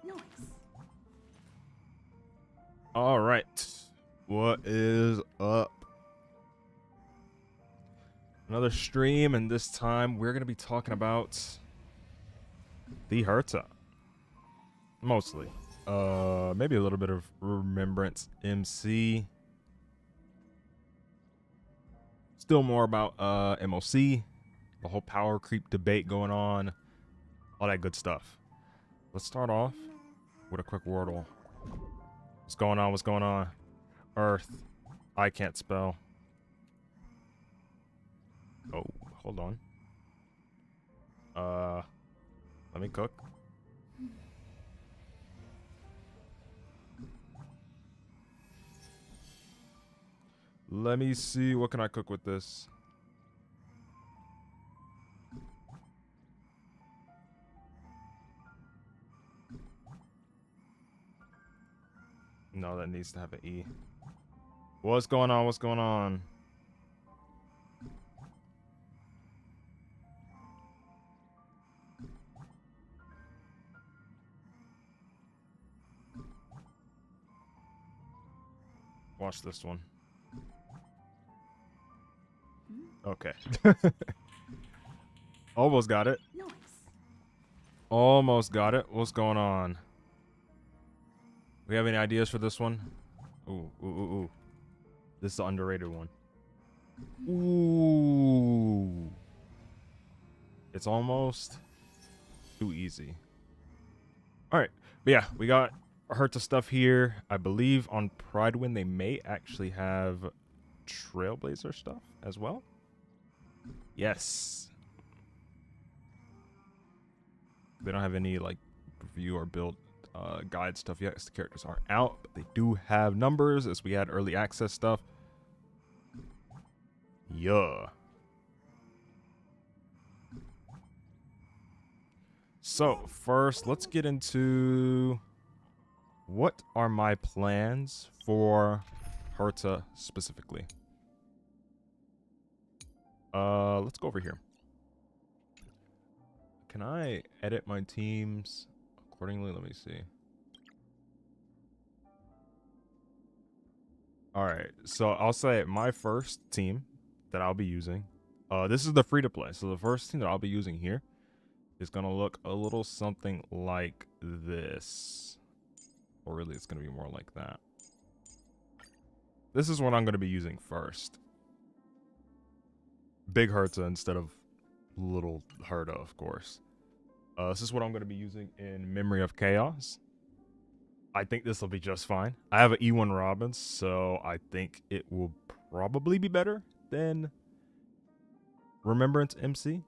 Nice. All right. What is up? Another stream, and this time we're going to be talking about the Herta. Mostly. Maybe a little bit of Remembrance MC. Still more about MOC, the whole power creep debate going on, all that good stuff. Let's start off with a quick Wordle. What's going on? What's going on? Earth. I can't spell. Oh, hold on. Let me cook. Let me see, what can I cook with this? No, that needs to have an E. What's going on? What's going on? Watch this one. Okay. Almost got it. Nice. Almost got it. What's going on? We have any ideas for this one? Ooh, ooh, ooh, ooh. This is the underrated one. Ooh. It's almost too easy. All right. But yeah, we got Herta stuff here. I believe on Pride Win they may actually have Trailblazer stuff as well. Yes. They don't have any like review or build guide stuff yet, as the characters aren't out, but they do have numbers as we had early access stuff. Yeah. So first, let's get into what are my plans for Herta specifically. Let's go over here. Can I edit my teams accordingly? Let me see. All right, so I'll say my first team that I'll be using. This is the free to play. So the first team that I'll be using here is gonna look a little something like this, or really, it's gonna be more like that. This is what I'm gonna be using first. Big Herta instead of little Herta, of course. This is what I'm going to be using in Memory of Chaos. I think this will be just fine. I have an E1 Robin, so I think it will probably be better than Remembrance MC.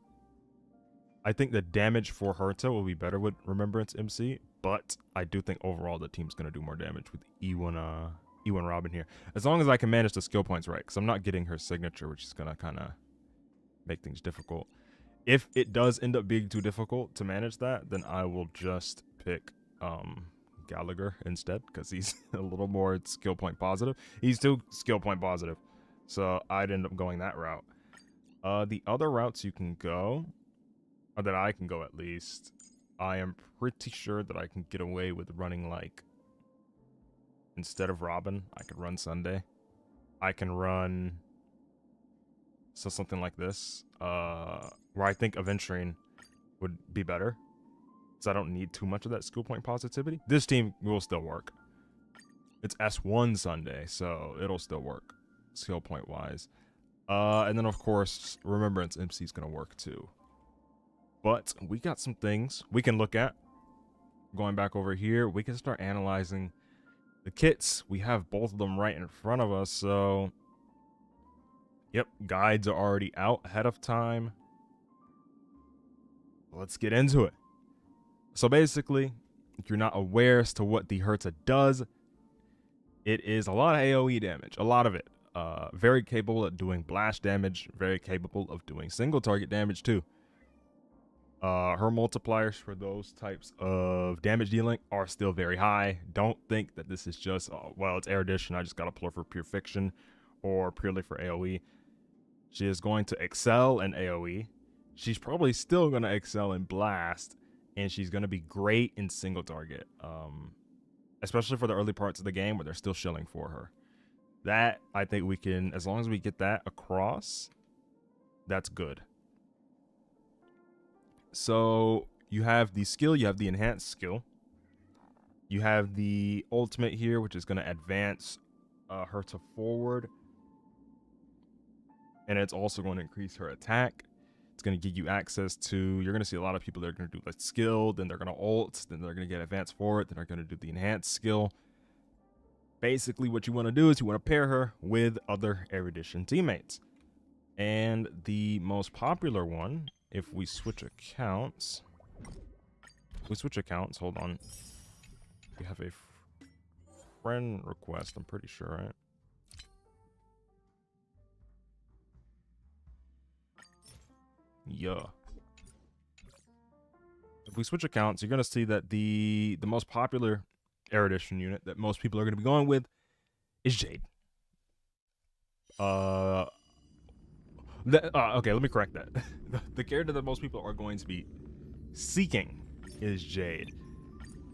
I think the damage for Herta will be better with Remembrance MC, but I do think overall the team's going to do more damage with E1 Robin here. As long as I can manage the skill points right, because I'm not getting her signature, which is going to kind of make things difficult. If it does end up being too difficult to manage that, then I will just pick Gallagher instead, because he's a little more skill point positive. He's too skill point positive, so I'd end up going that route. The other routes you can go, or that I can go at least, I am pretty sure that I can get away with running, like, instead of Robin, I could run Sunday. I can run... So something like this, where I think Aventurine would be better, so I don't need too much of that skill point positivity. This team will still work. It's S1 Sunday, so it'll still work, skill point wise. And then of course, Remembrance MC is gonna work too. But we got some things we can look at. Going back over here, we can start analyzing the kits. We have both of them right in front of us, so... Yep, guides are already out ahead of time. Let's get into it. So basically, if you're not aware as to what the Herta does, it is a lot of AoE damage, a lot of it. Very capable of doing blast damage, very capable of doing single target damage too. Her multipliers for those types of damage dealing are still very high. Don't think that this is just, well, it's erudition, I just gotta pull her for pure fiction or purely for AoE. She is going to excel in AoE. she's probably still going to excel in blast, and she's going to be great in single target, especially for the early parts of the game where they're still shilling for her. That, I think we can, as long as we get that across, that's good. So you have the skill, you have the enhanced skill, you have the ultimate here, which is going to advance Herta forward, and it's also going to increase her attack. It's going to give you access to, you're going to see a lot of people that are going to do like skill, then they're going to ult, then they're going to get advanced forward, then they're going to do the enhanced skill. Basically, what you want to do is you want to pair her with other Erudition teammates. And the most popular one, if we switch accounts, hold on. We have a friend request, I'm pretty sure, right? Yeah. If we switch accounts, you're going to see that the most popular Erudition unit that most people are going to be going with is Jade. Okay, let me correct that. The character that most people are going to be seeking is Jade.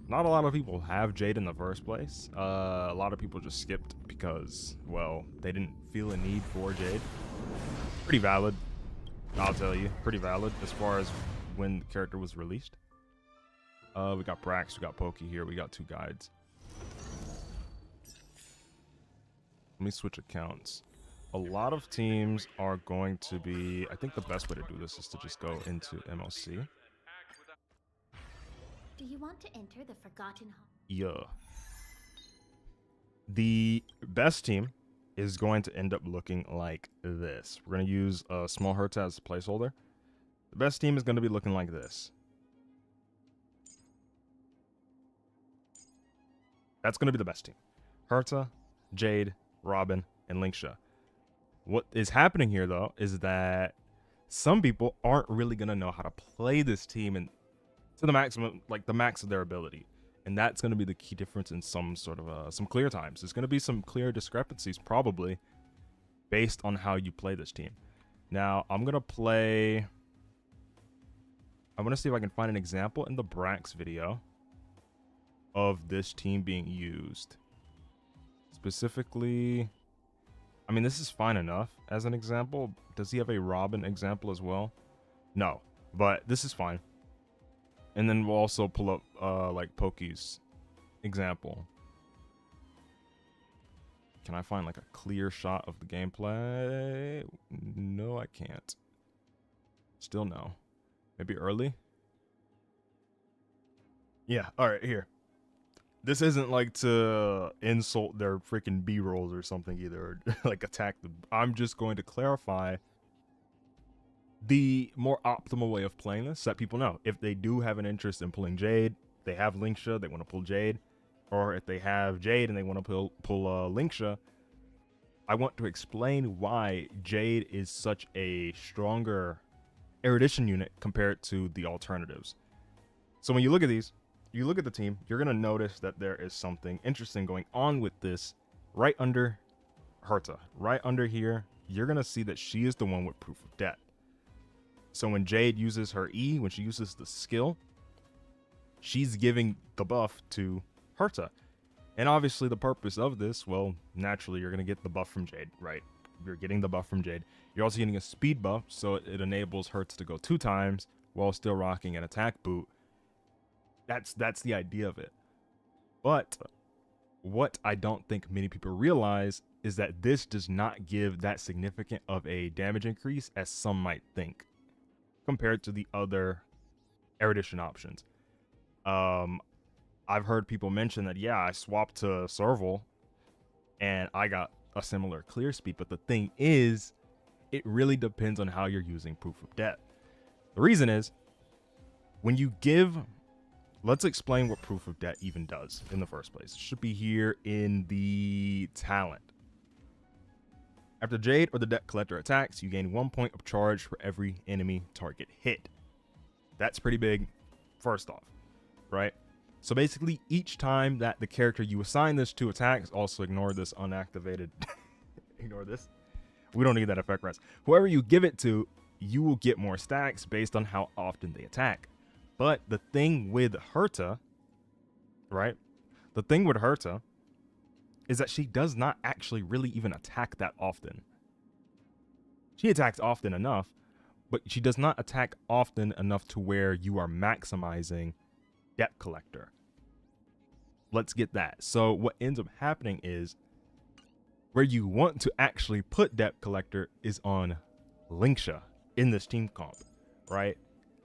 Not a lot of people have Jade in the first place. A lot of people just skipped because, well, they didn't feel a need for Jade. Pretty valid, I'll tell you. Pretty valid as far as when the character was released. We got Brax, we got Pokey here, we got two guides. Let me switch accounts. A lot of teams are going to be, I think the best way to do this is to just go into MLC. Do you want to enter the Forgotten Hall? Yeah. The best team is going to end up looking like this. We're going to use a small Herta as a placeholder. The best team is going to be looking like this. That's going to be the best team. Herta, Jade, Robin, and Linksha. What is happening here, though, is that some people aren't really going to know how to play this team and to the maximum, like the max of their ability. And that's going to be the key difference in some sort of some clear times. There's going to be some clear discrepancies, probably, based on how you play this team. Now, I'm going to play... I want to see if I can find an example in the Brax video of this team being used. Specifically, I mean, this is fine enough as an example. Does he have a Robin example as well? No, but this is fine. And then we'll also pull up like Pokey's example. Can I find like a clear shot of the gameplay? No, I can't. Still no. Maybe early? Yeah, alright, here. This isn't like to insult their freaking B-rolls or something either, or like attack them. I'm just going to clarify the more optimal way of playing this so that people know. If they do have an interest in pulling Jade, they have Linksha, they want to pull Jade, or if they have Jade and they want to pull Linksha, I want to explain why Jade is such a stronger Erudition unit compared to the alternatives. So when you look at these, you look at the team, you're going to notice that there is something interesting going on with this right under Herta. Right under here, you're going to see that she is the one with Proof of Debt. So when Jade uses her E, when she uses the skill, she's giving the buff to Herta. And obviously the purpose of this, well, naturally you're going to get the buff from Jade, right? You're getting the buff from Jade. You're also getting a speed buff, so it enables Herta to go 2 times while still rocking an attack boot. That's the idea of it. But what I don't think many people realize is that this does not give that significant of a damage increase as some might think compared to the other Erudition options. I've heard people mention that, yeah, I swapped to Serval and I got a similar clear speed, but the thing is, it really depends on how you're using Proof of Debt. The reason is, when you give... Let's explain what Proof of Debt even does in the first place. It should be here in the talent. After Jade or the Debt Collector attacks, you gain 1 point of charge for every enemy target hit. That's pretty big, first off, right? So basically, each time that the character you assign this to attacks, also ignore this unactivated, ignore this. We don't need that effect rest. Whoever you give it to, you will get more stacks based on how often they attack. But the thing with Herta, right? The thing with Herta is that she does not actually really even attack that often. She attacks often enough, but she does not attack often enough to where you are maximizing Depth Collector. Let's get that. So what ends up happening is where you want to actually put Depth Collector is on Linksha in this team comp, right?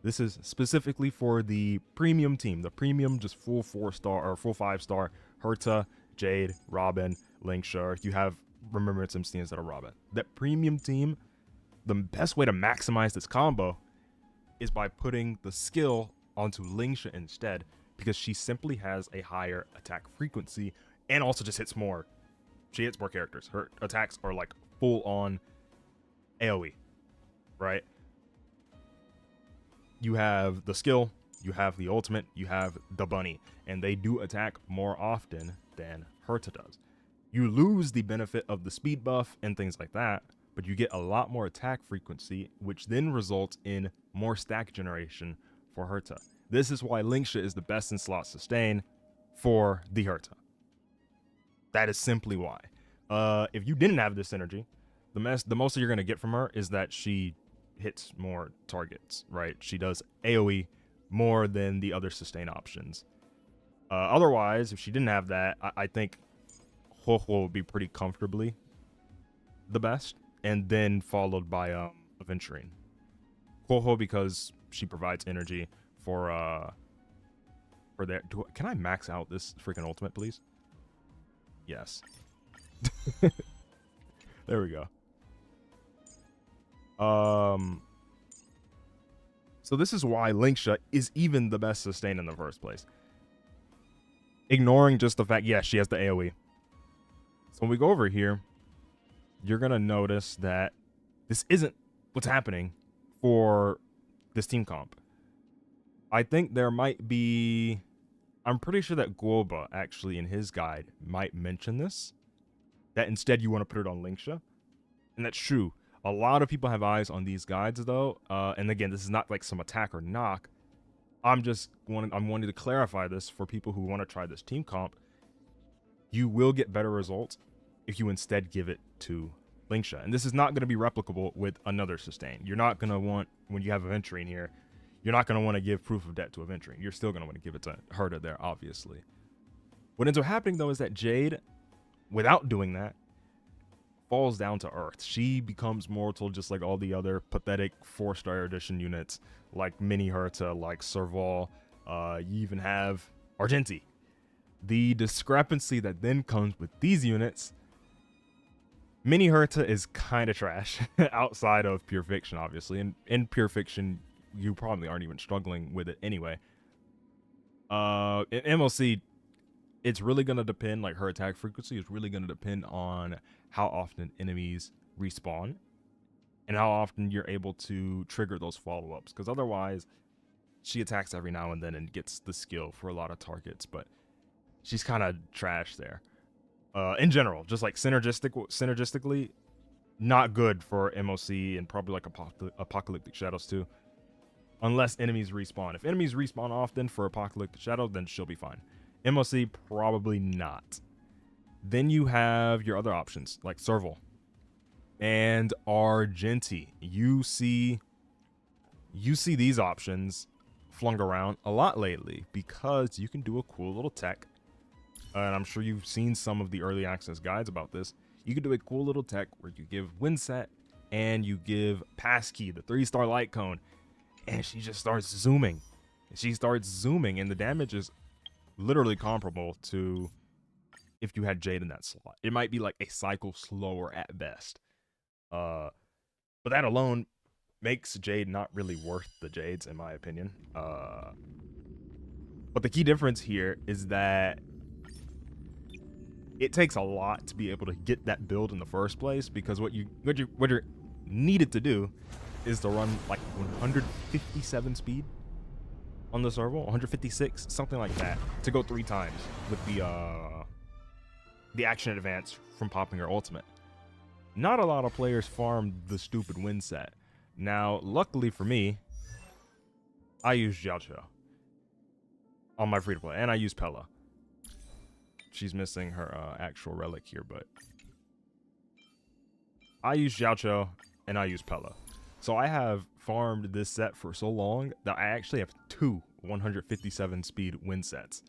This is specifically for the premium team, the premium just full 4-star or full 5-star Herta, Jade, Robin, Linksha. You have Remembrance MC instead of Robin. That premium team, the best way to maximize this combo is by putting the skill onto Linksha instead, because she simply has a higher attack frequency and also just hits more. She hits more characters. Her attacks are like full on AoE, right? You have the skill, you have the ultimate, you have the bunny, and they do attack more often than Herta does. You lose the benefit of the speed buff and things like that, but you get a lot more attack frequency, which then results in more stack generation for Herta. This is why Linksha is the best in slot sustain for the Herta. That is simply why. If you didn't have this synergy, the most you're going to get from her is that she hits more targets, right? She does AoE more than the other sustain options. Otherwise, if she didn't have that, I think Ho-Ho would be pretty comfortably the best, and then followed by Aventurine. Ho-Ho because she provides energy for their... Can I max out this freaking ultimate, please? Yes. There we go. So this is why Linksha is even the best sustain in the first place. Ignoring just the fact, yes, she has the AoE. So when we go over here, you're going to notice that this isn't what's happening for this team comp. I think there might be... I'm pretty sure that Guoba, actually, in his guide, might mention this. That instead you want to put it on Linksha. And that's true. A lot of people have eyes on these guides, though. And again, this is not like some attack or knock. I'm wanting to clarify this for people who want to try this team comp. You will get better results if you instead give it to Linksha. And this is not going to be replicable with another sustain. You're not going to want, when you have Aventurine here, you're not going to want to give Proof of Debt to Aventurine. You're still going to want to give it to Herta there, obviously. What ends up happening, though, is that Jade, without doing that, falls down to earth. She becomes mortal just like all the other pathetic 4-star edition units, like Mini Herta, like Serval. You even have Argenti. The discrepancy that then comes with these units, Mini Herta is kind of trash outside of Pure Fiction, obviously. And in Pure Fiction, you probably aren't even struggling with it anyway. In MLC, it's really going to depend, like her attack frequency is really going to depend on how often enemies respawn and how often you're able to trigger those follow-ups. Because otherwise, she attacks every now and then and gets the skill for a lot of targets, but she's kind of trash there. In general, just like synergistically, not good for MOC and probably like Apocalyptic Shadows too. Unless enemies respawn. If enemies respawn often for Apocalyptic Shadow, then she'll be fine. MOC, probably not. Then you have your other options, like Serval and Argenti. You see these options flung around a lot lately because you can do a cool little tech. And I'm sure you've seen some of the early access guides about this. You can do a cool little tech where you give Windset and you give Passkey, the 3-star light cone, and she just starts zooming. She starts zooming, and the damage is literally comparable to if you had Jade in that slot. It might be like a cycle slower at best. But that alone makes Jade not really worth the Jades, in my opinion. But the key difference here is that it takes a lot to be able to get that build in the first place, because what you're needed to do is to run like 157 speed on the serval, 156, something like that, to go 3 times with the action advance from popping her ultimate. Not a lot of players farm the stupid win set. Now, luckily for me, I use Jiaocho on my free-to-play, and I use Pella. She's missing her actual relic here, but I use Jiaocho, and I use Pella. So I have farmed this set for so long that I actually have two 157 speed win sets.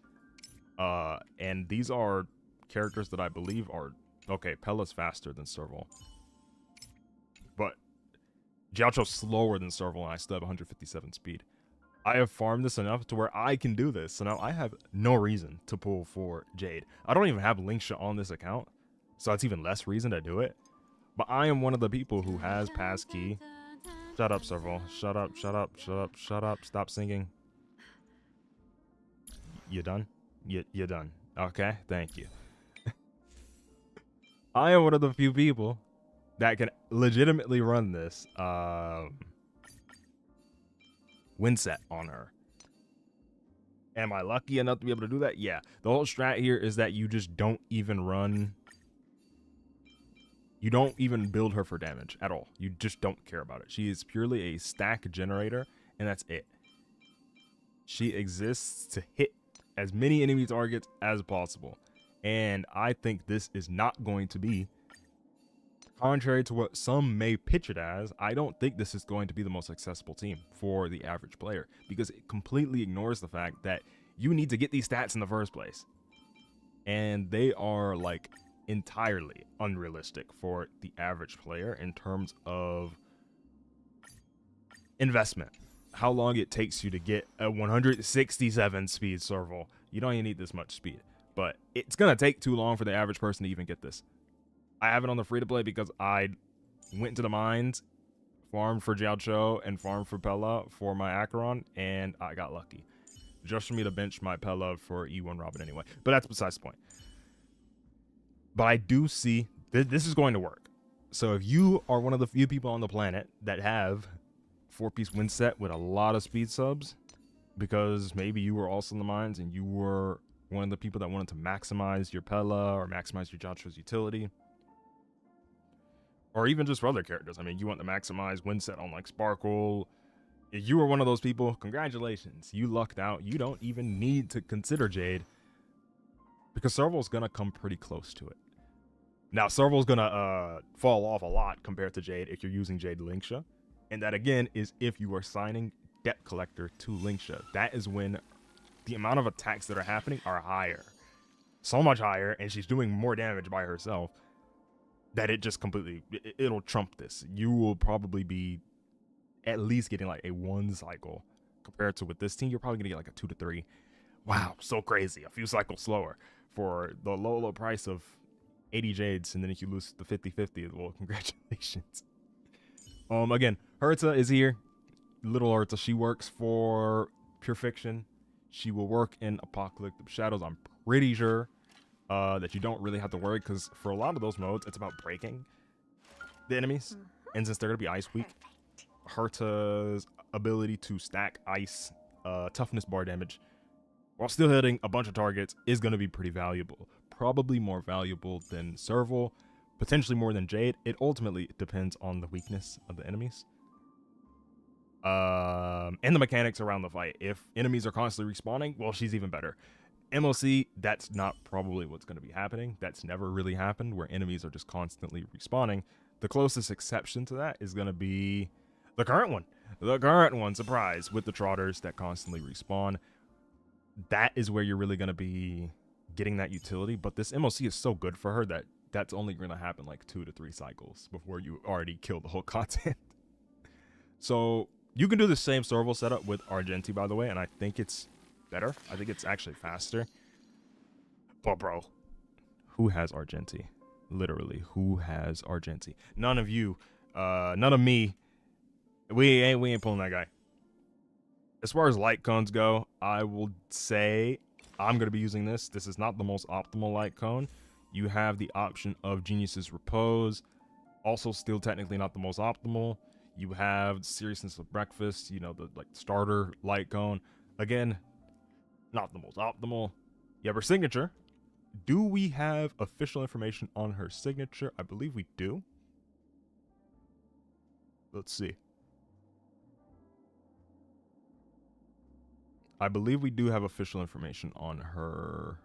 And these are characters that I believe are... Okay, Pella's faster than Serval. But Jiaocho's slower than Serval, and I still have 157 speed. I have farmed this enough to where I can do this. So now I have no reason to pull for Jade. I don't even have Linksha on this account, so it's even less reason to do it. But I am one of the people who has passkey. Shut up, Serval. Shut up, shut up, shut up, shut up. Stop singing. You done? You done. Okay, thank you. I am one of the few people that can legitimately run this win set on her. Am I lucky enough to be able to do that? Yeah. The whole strat here is that you just don't even run... You don't even build her for damage at all. You just don't care about it. She is purely a stack generator, and that's it. She exists to hit as many enemy targets as possible. And I think this is not going to be, contrary to what some may pitch it as, I don't think this is going to be the most accessible team for the average player, because it completely ignores the fact that you need to get these stats in the first place. And they are like entirely unrealistic for the average player in terms of investment. How long it takes you to get a 167 speed Serval. You don't even need this much speed, but it's gonna take too long for the average person to even get this. I have it on the free to play because I went to the mines, farmed for Jiaocho and farmed for Pella for my Acheron, and I got lucky just for me to bench my Pella for E1 Robin anyway, but that's besides the point. But I do see this is going to work. So if you are one of the few people on the planet that have 4-piece win set with a lot of speed subs, because maybe you were also in the mines and you were one of the people that wanted to maximize your Pella or maximize your Jiaocho's utility, or even just for other characters. I mean, you want to maximize win set on like Sparkle. If you were one of those people, congratulations. You lucked out. You don't even need to consider Jade, because Serval's going to come pretty close to it. Now, Serval's going to fall off a lot compared to Jade if you're using Jade Linksha. And that, again, is if you are signing Debt Collector to Linksha. That is when the amount of attacks that are happening are higher. So much higher, and she's doing more damage by herself, that it just completely... It'll trump this. You will probably be at least getting like a 1 cycle. Compared to with this team, you're probably going to get like a 2 to 3. Wow, so crazy. A few cycles slower for the low price of 80 Jades, and then if you lose the 50-50, well, congratulations. Again, Herta is here. Little Herta, she works for Pure Fiction. She will work in Apocalyptic Shadows. I'm pretty sure that you don't really have to worry, because for a lot of those modes, it's about breaking the enemies. And since they're going to be ice weak, Herta's ability to stack ice toughness bar damage while still hitting a bunch of targets is going to be pretty valuable. Probably more valuable than Serval, potentially more than Jade. It ultimately depends on the weakness of the enemies. And the mechanics around the fight. If enemies are constantly respawning, well, she's even better. MLC, that's not probably what's going to be happening. That's never really happened, where enemies are just constantly respawning. The closest exception to that is going to be the current one. The current one, surprise, with the Trotters that constantly respawn. That is where you're really going to be getting that utility. But this MLC is so good for her that that's only going to happen like 2 to 3 cycles before you already kill the whole content. So you can do the same Serval setup with Argenti, by the way, and I think it's better. I think it's actually faster. But bro, who has Argenti? Literally, who has Argenti? None of you. None of me. We ain't pulling that guy. As far as light cones go, I will say I'm going to be using this. This is not the most optimal light cone. You have the option of Genius's Repose. Also still technically not the most optimal. You have Seriousness of Breakfast, you know, the like starter light cone. Again, not the most optimal. You have her signature. Do we have official information on her signature? I believe we do. Let's see. I believe we do have official information on her.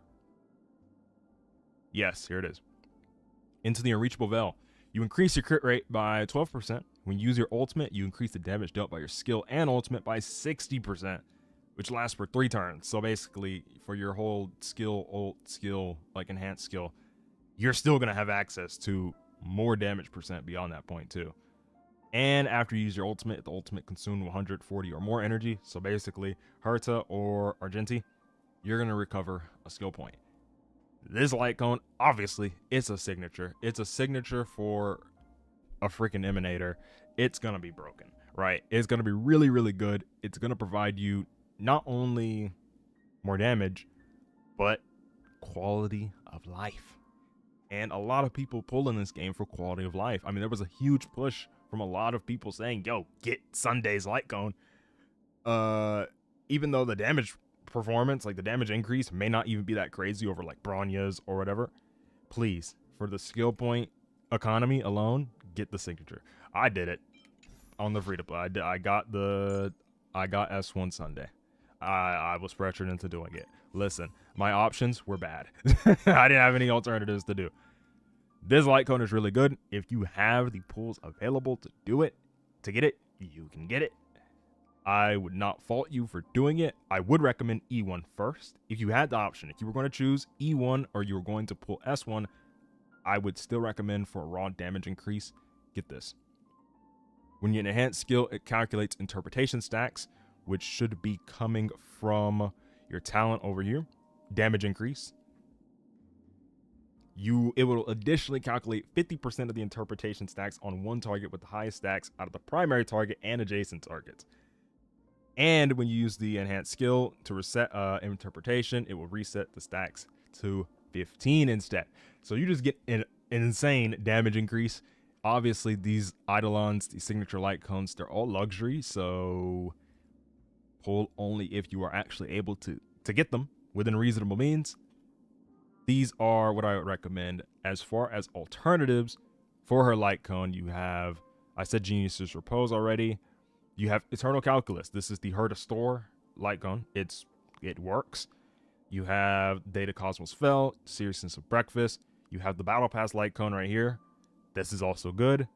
Yes, here it is. Into the Unreachable Veil. You increase your crit rate by 12%. When you use your ultimate, you increase the damage dealt by your skill and ultimate by 60%, which lasts for 3 turns. So basically, for your whole skill, like enhanced skill, you're still going to have access to more damage percent beyond that point too. And after you use your ultimate, the ultimate consumes 140 or more energy. So basically, Herta or Argenti, you're going to recover a skill point. This light cone, obviously, it's a signature. It's a signature for a freaking emanator. It's going to be broken, right? It's going to be really, really good. It's going to provide you not only more damage, but quality of life. And a lot of people pull in this game for quality of life. I mean, there was a huge push from a lot of people saying, yo, get Sunday's light cone. Even though the damage performance, like the damage increase, may not even be that crazy over like Bronya's or whatever, please, for the skill point economy alone, get the signature. I did it on the free to play. I got S1 Sunday. I was pressured into doing it. Listen, my options were bad. I didn't have any alternatives to do. This light cone is really good. If you have the pools available to do it, to get it, you can get it. I would not fault you for doing it. I would recommend E1 first. If you had the option, if you were going to choose E1 or you were going to pull S1, I would still recommend for a raw damage increase, get this. When you enhance skill, it calculates interpretation stacks, which should be coming from your talent over here. Damage increase. It will additionally calculate 50% of the interpretation stacks on one target with the highest stacks out of the primary target and adjacent targets. And when you use the enhanced skill to reset interpretation, it will reset the stacks to 15 instead. So you just get an insane damage increase. Obviously, these Eidolons, these signature light cones, they're all luxury. So pull only if you are actually able to get them within reasonable means. These are what I would recommend. As far as alternatives for her light cone, you have, I said Genius's Repose already. You have Eternal Calculus. This is the Herta Store light cone. It works. You have Data Cosmos Fell, Seriousness of Breakfast. You have the Battle Pass light cone right here. This is also good.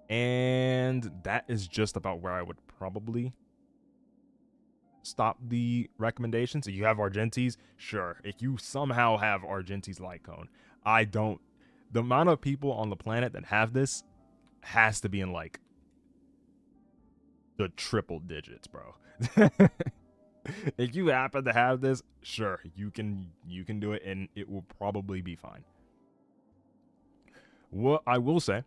And that is just about where I would probably stop the recommendations. If you have Argenti's, sure. If you somehow have Argenti's light cone, I don't. The amount of people on the planet that have this has to be in like the triple digits, bro. If you happen to have this, sure, you can do it and it will probably be fine. What I will say,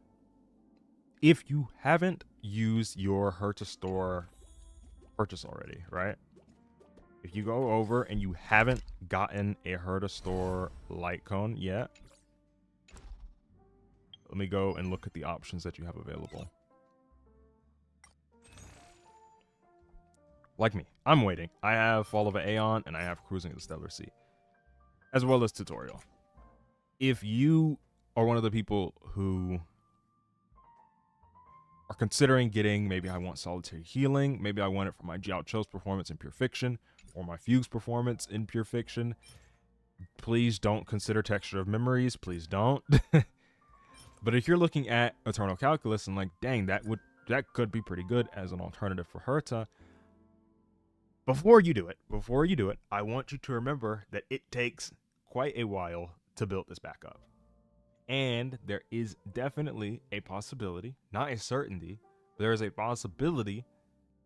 if you haven't used your Herta Store purchase already, right? If you go over and you haven't gotten a Herta Store light cone yet, let me go and look at the options that you have available. Like me, I'm waiting. I have Fall of an Aeon and I have Cruising the Stellar Sea, as well as Tutorial. If you are one of the people who are considering getting, maybe I want Solitary Healing, maybe I want it for my Jiao Cho's performance in Pure Fiction, or my Fugue's performance in Pure Fiction, please don't consider Texture of Memories. Please don't. But if you're looking at Eternal Calculus and like, dang, that could be pretty good as an alternative for Herta, before you do it, I want you to remember that it takes quite a while to build this back up. And there is definitely a possibility, not a certainty, but there is a possibility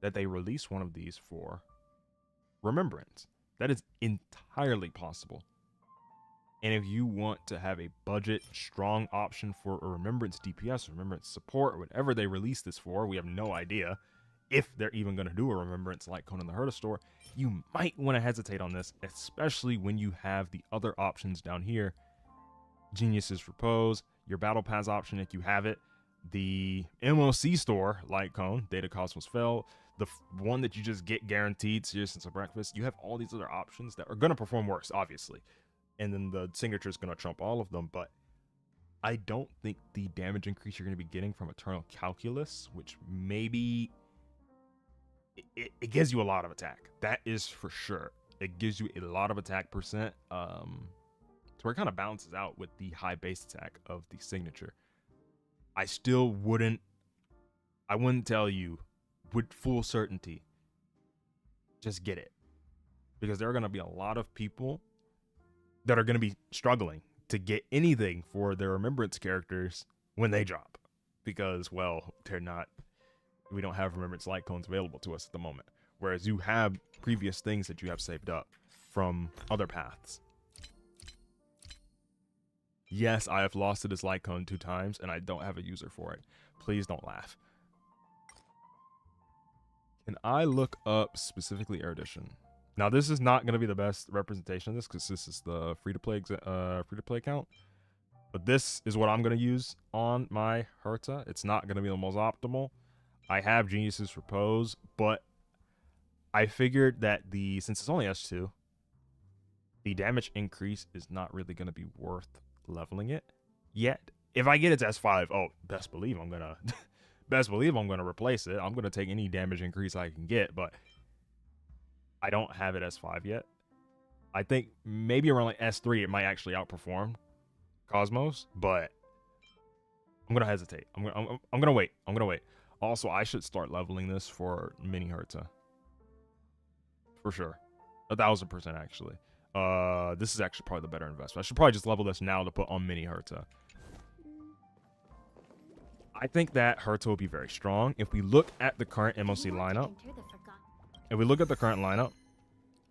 that they release one of these for Remembrance. That is entirely possible. And if you want to have a budget strong option for a Remembrance DPS, Remembrance support, or whatever they release this for, we have no idea if they're even going to do a Remembrance light cone in the Herta Store, you might want to hesitate on this, especially when you have the other options down here. Genius's Repose, your Battle Pass option if you have it, the MOC Store light cone, Data Cosmos Fell, the one that you just get guaranteed, Seriousness of Breakfast. You have all these other options that are going to perform worse, obviously. And then the signature is going to trump all of them, but I don't think the damage increase you're going to be getting from Eternal Calculus, which maybe it gives you a lot of attack. That is for sure. It gives you a lot of attack percent. To where it kind of balances out with the high base attack of the signature. I still wouldn't. I wouldn't tell you with full certainty. Just get it, because there are going to be a lot of people that are going to be struggling to get anything for their remembrance characters when they drop, because well, they're not. We don't have remembrance light cones available to us at the moment, whereas you have previous things that you have saved up from other paths. Yes, I have lost to this light cone 2 times, and I don't have a user for it. Please don't laugh. Can I look up specifically erudition? Now, this is not going to be the best representation of this, because this is the free-to-play account. But this is what I'm going to use on my Herta. It's not going to be the most optimal. I have Geniuses for pose, but I figured that since it's only S2, the damage increase is not really going to be worth leveling it yet. If I get it to S5, oh, best believe I'm gonna replace it. I'm gonna take any damage increase I can get, but I don't have it S5 yet. I think maybe around like S3 it might actually outperform Cosmos, but I'm gonna hesitate. I'm gonna wait. Also, I should start leveling this for mini Herta for sure, 1000% actually. This is actually probably the better investment. I should probably just level this now to put on mini Herta. I think that Herta will be very strong. If we look at the current MOC lineup,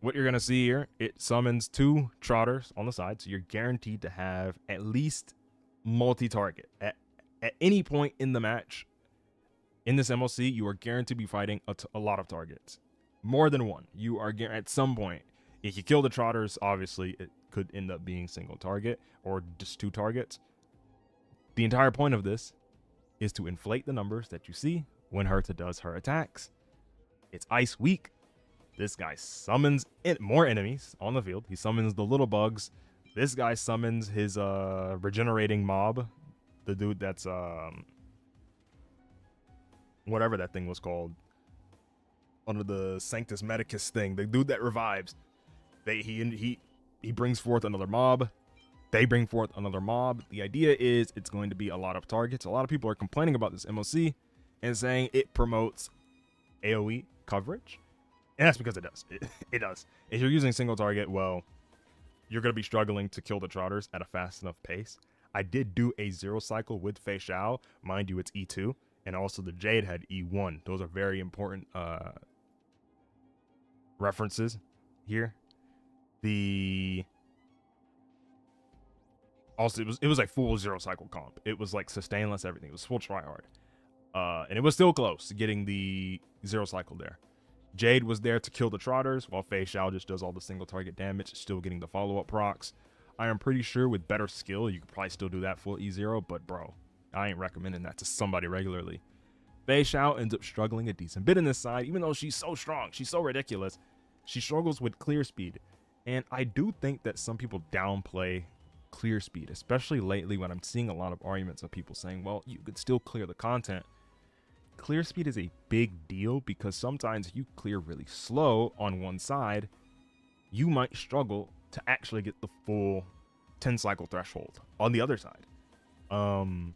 what you're going to see here, it summons 2 Trotters on the side, so you're guaranteed to have at least multi-target. At any point in the match, in this MOC, you are guaranteed to be fighting a lot of targets. More than one. You are at some point. If you kill the Trotters, obviously, it could end up being single target or just 2 targets. The entire point of this is to inflate the numbers that you see when Herta does her attacks. It's Ice Week. This guy summons more enemies on the field. He summons the little bugs. This guy summons his regenerating mob. The dude that's whatever that thing was called. Under the Sanctus Medicus thing. The dude that revives. He brings forth another mob. They bring forth another mob. The idea is it's going to be a lot of targets. A lot of people are complaining about this MOC and saying it promotes AoE coverage. And that's because it does. It does. If you're using single target, well, you're going to be struggling to kill the Trotters at a fast enough pace. I did do a 0 cycle with Fei Xiao. Mind you, it's E2. And also the Jade had E1. Those are very important references here. Also, it was like full 0 cycle comp. It was like sustainless everything. It was full tryhard. And it was still close getting the 0 cycle there. Jade was there to kill the Trotters, while Fei Xiao just does all the single target damage, still getting the follow-up procs. I am pretty sure with better skill, you could probably still do that full E0, but bro, I ain't recommending that to somebody regularly. Fei Xiao ends up struggling a decent bit in this side, even though she's so strong, she's so ridiculous. She struggles with clear speed, and I do think that some people downplay clear speed, especially lately when I'm seeing a lot of arguments of people saying, well, you could still clear the content. Clear speed is a big deal because sometimes if you clear really slow on one side, you might struggle to actually get the full 10 cycle threshold on the other side. On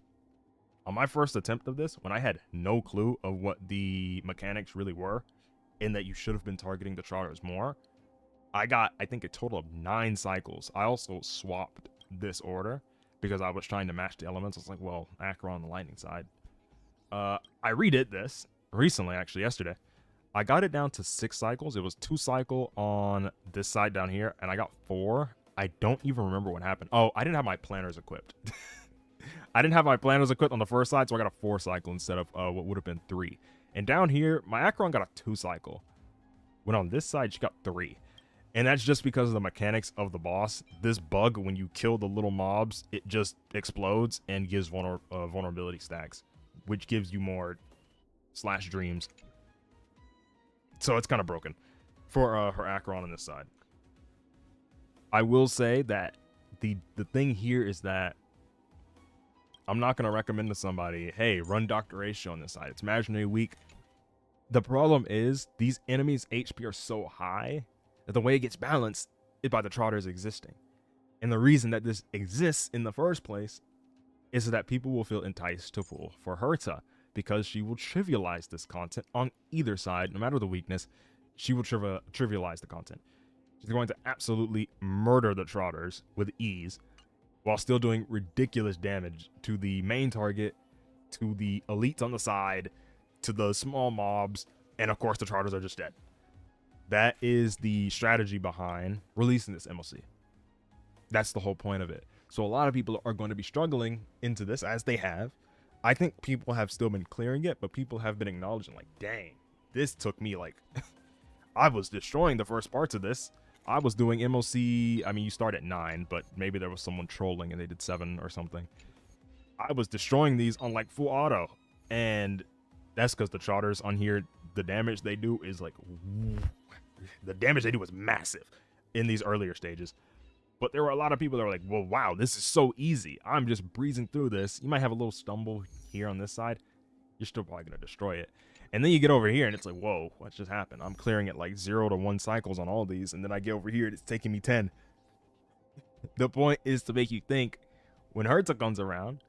my first attempt of this, when I had no clue of what the mechanics really were, and that you should have been targeting the Trotters more, I got, I think, a total of 9 cycles. I also swapped this order because I was trying to match the elements. I was like, well, Acheron on the lightning side. I redid this recently, actually, yesterday. I got it down to 6 cycles. It was 2 cycle on this side down here, and I got 4. I don't even remember what happened. Oh, I didn't have my planners equipped. I didn't have my planners equipped on the first side, so I got a 4 cycle instead of what would have been 3. And down here, my Acheron got a 2 cycle. When on this side, she got 3. And that's just because of the mechanics of the boss. This bug, when you kill the little mobs, it just explodes and gives vulnerability stacks, which gives you more slash dreams. So it's kind of broken for her Acheron on this side. I will say that the thing here is that I'm not going to recommend to somebody, hey, run Dr. Ratio on this side. It's imaginary weak. The problem is these enemies' HP are so high that the way it gets balanced is by the trotters existing. And the reason that this exists in the first place is so that people will feel enticed to pull for Herta, because she will trivialize this content on either side, no matter the weakness. She will trivialize the content. She's going to absolutely murder the trotters with ease while still doing ridiculous damage to the main target, to the elites on the side, to the small mobs, and of course the trotters are just dead. That is the strategy behind releasing this MLC. That's the whole point of it. So a lot of people are going to be struggling into this, as they have. I think people have still been clearing it, but people have been acknowledging, like, dang, this took me, like, I was destroying the first parts of this. I was doing MLC, I mean, you start at 9, but maybe there was someone trolling and they did 7 or something. I was destroying these on, like, full auto. And that's because the trotters on here, the damage they do is, like, the damage they do is massive in these earlier stages. But there were a lot of people that were like, well, wow, this is so easy. I'm just breezing through this. You might have a little stumble here on this side. You're still probably going to destroy it. And then you get over here and it's like, whoa, what just happened? I'm clearing it like 0 to 1 cycles on all these. And then I get over here and it's taking me 10. The point is to make you think, when Herta comes around,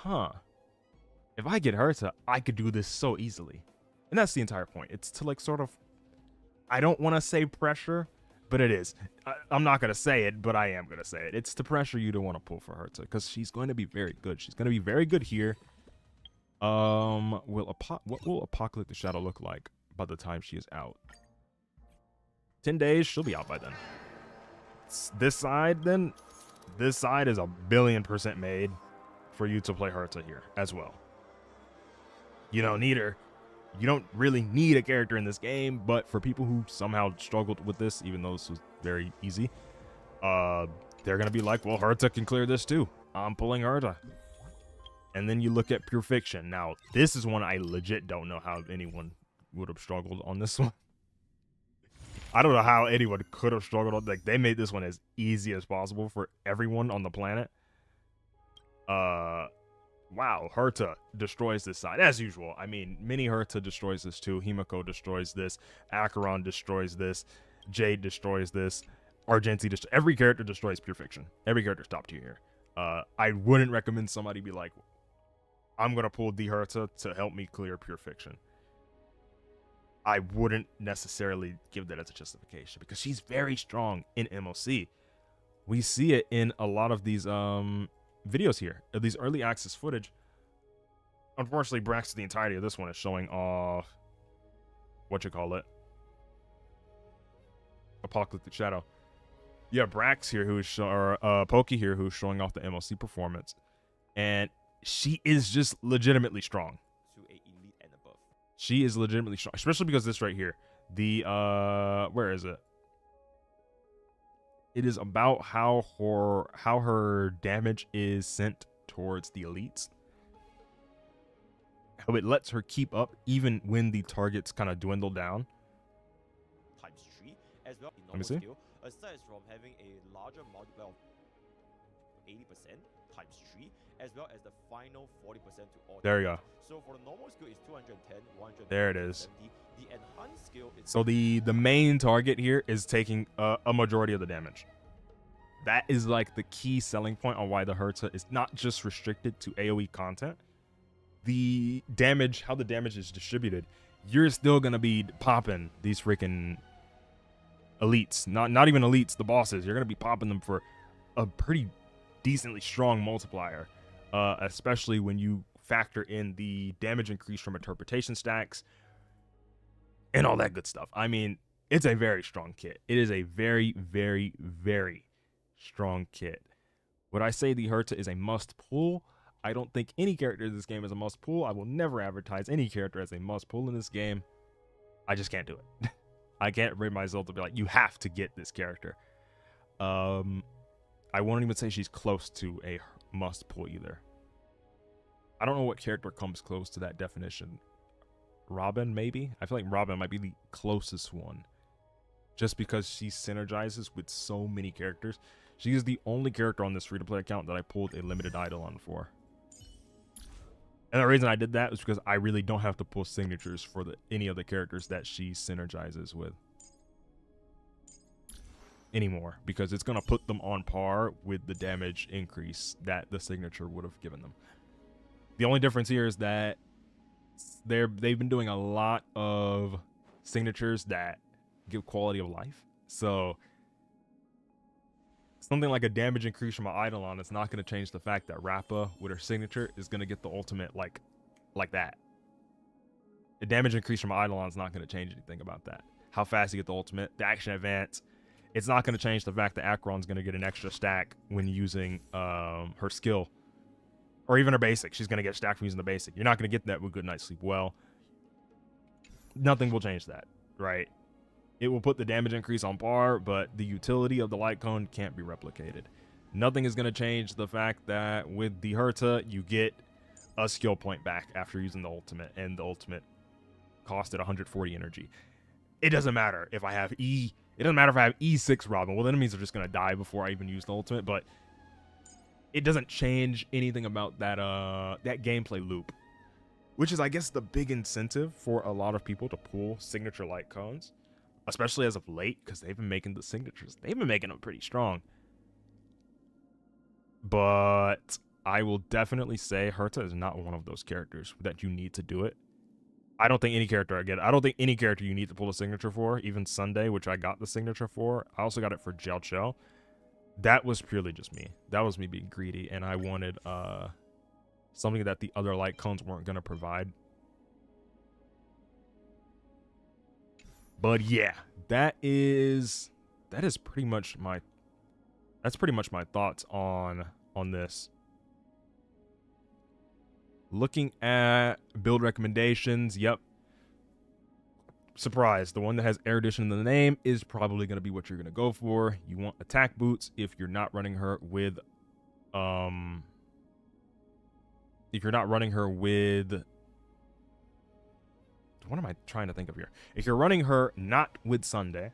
if I get Herta, I could do this so easily. And that's the entire point. It's to, like, sort of, I don't want to say pressure, but it is. I'm not going to say it, but I am going to say it. It's to pressure you to want to pull for Herta, because she's going to be very good. She's going to be very good here. What will Apocalyptic Shadow look like by the time she is out? 10 days, she'll be out by then. This side, then, this side is 1,000,000,000% made for you to play Herta here as well. You don't need her. You don't really need a character in this game, but for people who somehow struggled with this, even though this was very easy, they're going to be like, well, Herta can clear this too. I'm pulling Herta. And then you look at Pure Fiction. Now, this is one I legit don't know how anyone would have struggled on this one. I don't know how anyone could have struggled on, like, they made this one as easy as possible for everyone on the planet. Wow, Herta destroys this side, as usual. I mean, Mini Herta destroys this too. Himiko destroys this. Acheron destroys this. Jade destroys this. Argenti destroys. Every character destroys Pure Fiction. Every character's top tier here. I wouldn't recommend somebody be like, I'm going to pull the Herta to help me clear Pure Fiction. I wouldn't necessarily give that as a justification, because she's very strong in MLC. We see it in a lot of these videos here, of these early access footage. Unfortunately, Brax, the entirety of this one is showing off Apocalyptic Shadow. Yeah, Brax here, who is Pokey here, who's showing off the MLC performance, and she is just legitimately strong. To a elite and above. She is legitimately strong, especially because this right here, the where is it? It is about how her damage is sent towards the elites. How it lets her keep up even when the targets kind of dwindle down. Times 3 as well. Let me see. Skill, aside from having a larger multiplier of 80% times 3, as well as the final 40% to all. There you go. So for the normal skill is 210, 100. There it is. The enhanced skill is So the main target here is taking a majority of the damage. That is like the key selling point on why the Herta is not just restricted to AoE content. The damage, how the damage is distributed, you're still gonna be popping these freaking elites. Not even elites, the bosses. You're gonna be popping them for a pretty decently strong multiplier, especially when you factor in the damage increase from interpretation stacks and all that good stuff. I mean, it's a very strong kit. It is a very, very, very strong kit. Would I say the Herta is a must pull? I don't think any character in this game is a must pull. I will never advertise any character as a must pull in this game. I just can't do it. I can't bring myself to be like, you have to get this character. I won't even say she's close to a must pull either. I don't know what character comes close to that definition. Robin, maybe? I feel like Robin might be the closest one, just because she synergizes with so many characters. She is the only character on this free-to-play account that I pulled a limited Eidolon for. And the reason I did that was because I really don't have to pull signatures for any of the characters that she synergizes with anymore, because it's going to put them on par with the damage increase that the signature would have given them. The only difference here is that they've been doing a lot of signatures that give quality of life. So something like a damage increase from an Eidolon is not going to change the fact that Rappa with her signature is going to get the ultimate like that. The damage increase from an Eidolon is not going to change anything about that. How fast you get the ultimate, the action advance, it's not going to change the fact that Acheron's going to get an extra stack when using her skill. Or even her basic. She's going to get stacked from using the basic. You're not going to get that with Good Night Sleep Well. Nothing will change that, right? It will put the damage increase on par, but the utility of the light cone can't be replicated. Nothing is going to change the fact that with the Herta, you get a skill point back after using the ultimate, and the ultimate costed 140 energy. It doesn't matter if I have E. It doesn't matter if I have E6 Robin. Well, enemies are just going to die before I even use the ultimate, but it doesn't change anything about that that gameplay loop, which is, I guess, the big incentive for a lot of people to pull signature light cones, especially as of late, because they've been making the signatures. They've been making them pretty strong. But I will definitely say Herta is not one of those characters that you need to do it. I don't think any character I don't think any character you need to pull a signature for, even Sunday, which I got the signature for. I also got it for Jiao Chou. That was purely just me. That was me being greedy, and I wanted something that the other light cones weren't going to provide. But yeah, that's pretty much my thoughts on this. Looking at build recommendations, yep. Surprise, the one that has erudition in the name is probably going to be what you're going to go for. You want attack boots if you're not running her with what am I trying to think of here? If you're running her not with Sunday,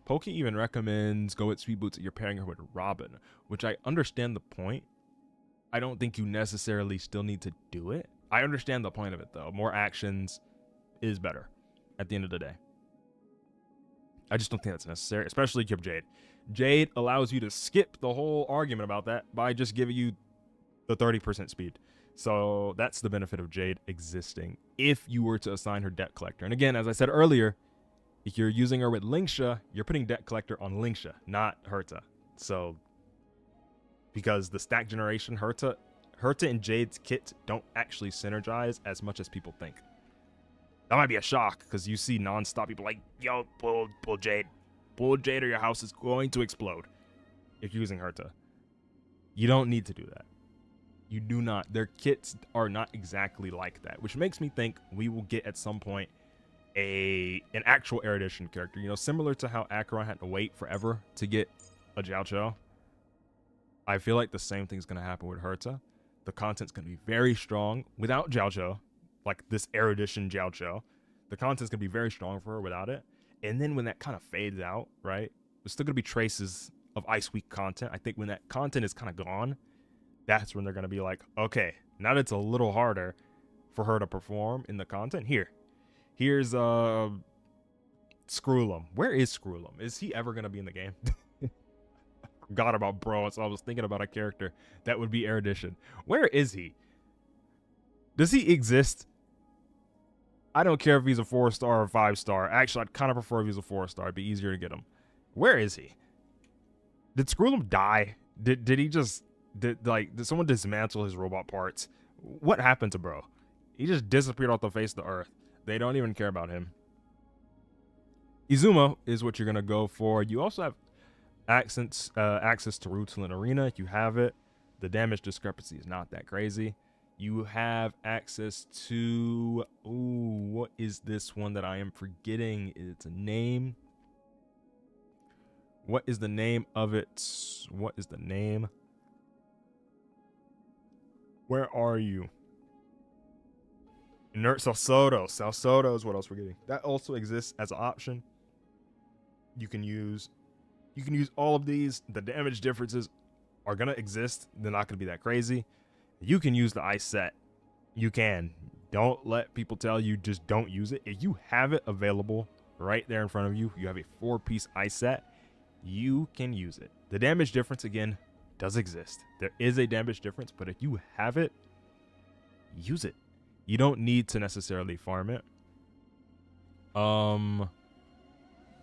Poke even recommends go with speed boots if you're pairing her with Robin, which I understand the point. I don't think you necessarily still need to do it. I understand the point of it though. More actions is better at the end of the day. I just don't think that's necessary, especially Kip Jade. Jade allows you to skip the whole argument about that by just giving you the 30% speed. So that's the benefit of Jade existing if you were to assign her Debt Collector. And again, as I said earlier, if you're using her with Linksha, you're putting Debt Collector on Linksha, not Herta. So, because the stack generation, Herta and Jade's kit don't actually synergize as much as people think. That might be a shock, because you see non-stop people like, yo, pull Jade. Pull Jade or your house is going to explode if you're using Herta. You don't need to do that. You do not. Their kits are not exactly like that, which makes me think we will get at some point an actual erudition character. You know, similar to how Acheron had to wait forever to get a Jiao Chou. I feel like the same thing's going to happen with Herta. The content's going to be very strong without Jiao Chou. Like this erudition Jiao Chou. The content's going to be very strong for her without it. And then when that kind of fades out, right, there's still going to be traces of Ice Week content. I think when that content is kind of gone, that's when they're going to be like, okay, now that it's a little harder for her to perform in the content. Here's Screwlum. Where is Screwlum? Is he ever going to be in the game? Forgot about Bro, so I was thinking about a character that would be erudition. Where is he? Does he exist? I don't care if he's a 4-star or 5-star. Actually, I'd kind of prefer if he's a 4-star. It'd be easier to get him. Where is he? Did Screwlum die? Did he just... Did someone dismantle his robot parts? What happened to Bro? He just disappeared off the face of the earth. They don't even care about him. Izumo is what you're going to go for. You also have access to Rutland Arena. You have it. The damage discrepancy is not that crazy. You have access to... Ooh, what is this one that I am forgetting? It's a name. What is the name of it? What is the name? Where are you? Inert Salsodo. Salsodo is what else we're getting. That also exists as an option. You can use all of these. The damage differences are gonna exist. They're not gonna be that crazy. You can use the ice set You can. Don't let people tell you just don't use it. If you have it available right there in front of you, you have a 4-piece ice set, you can use it. The damage difference, again, does exist. There is a damage difference, but if you have it, use it. You don't need to necessarily farm it.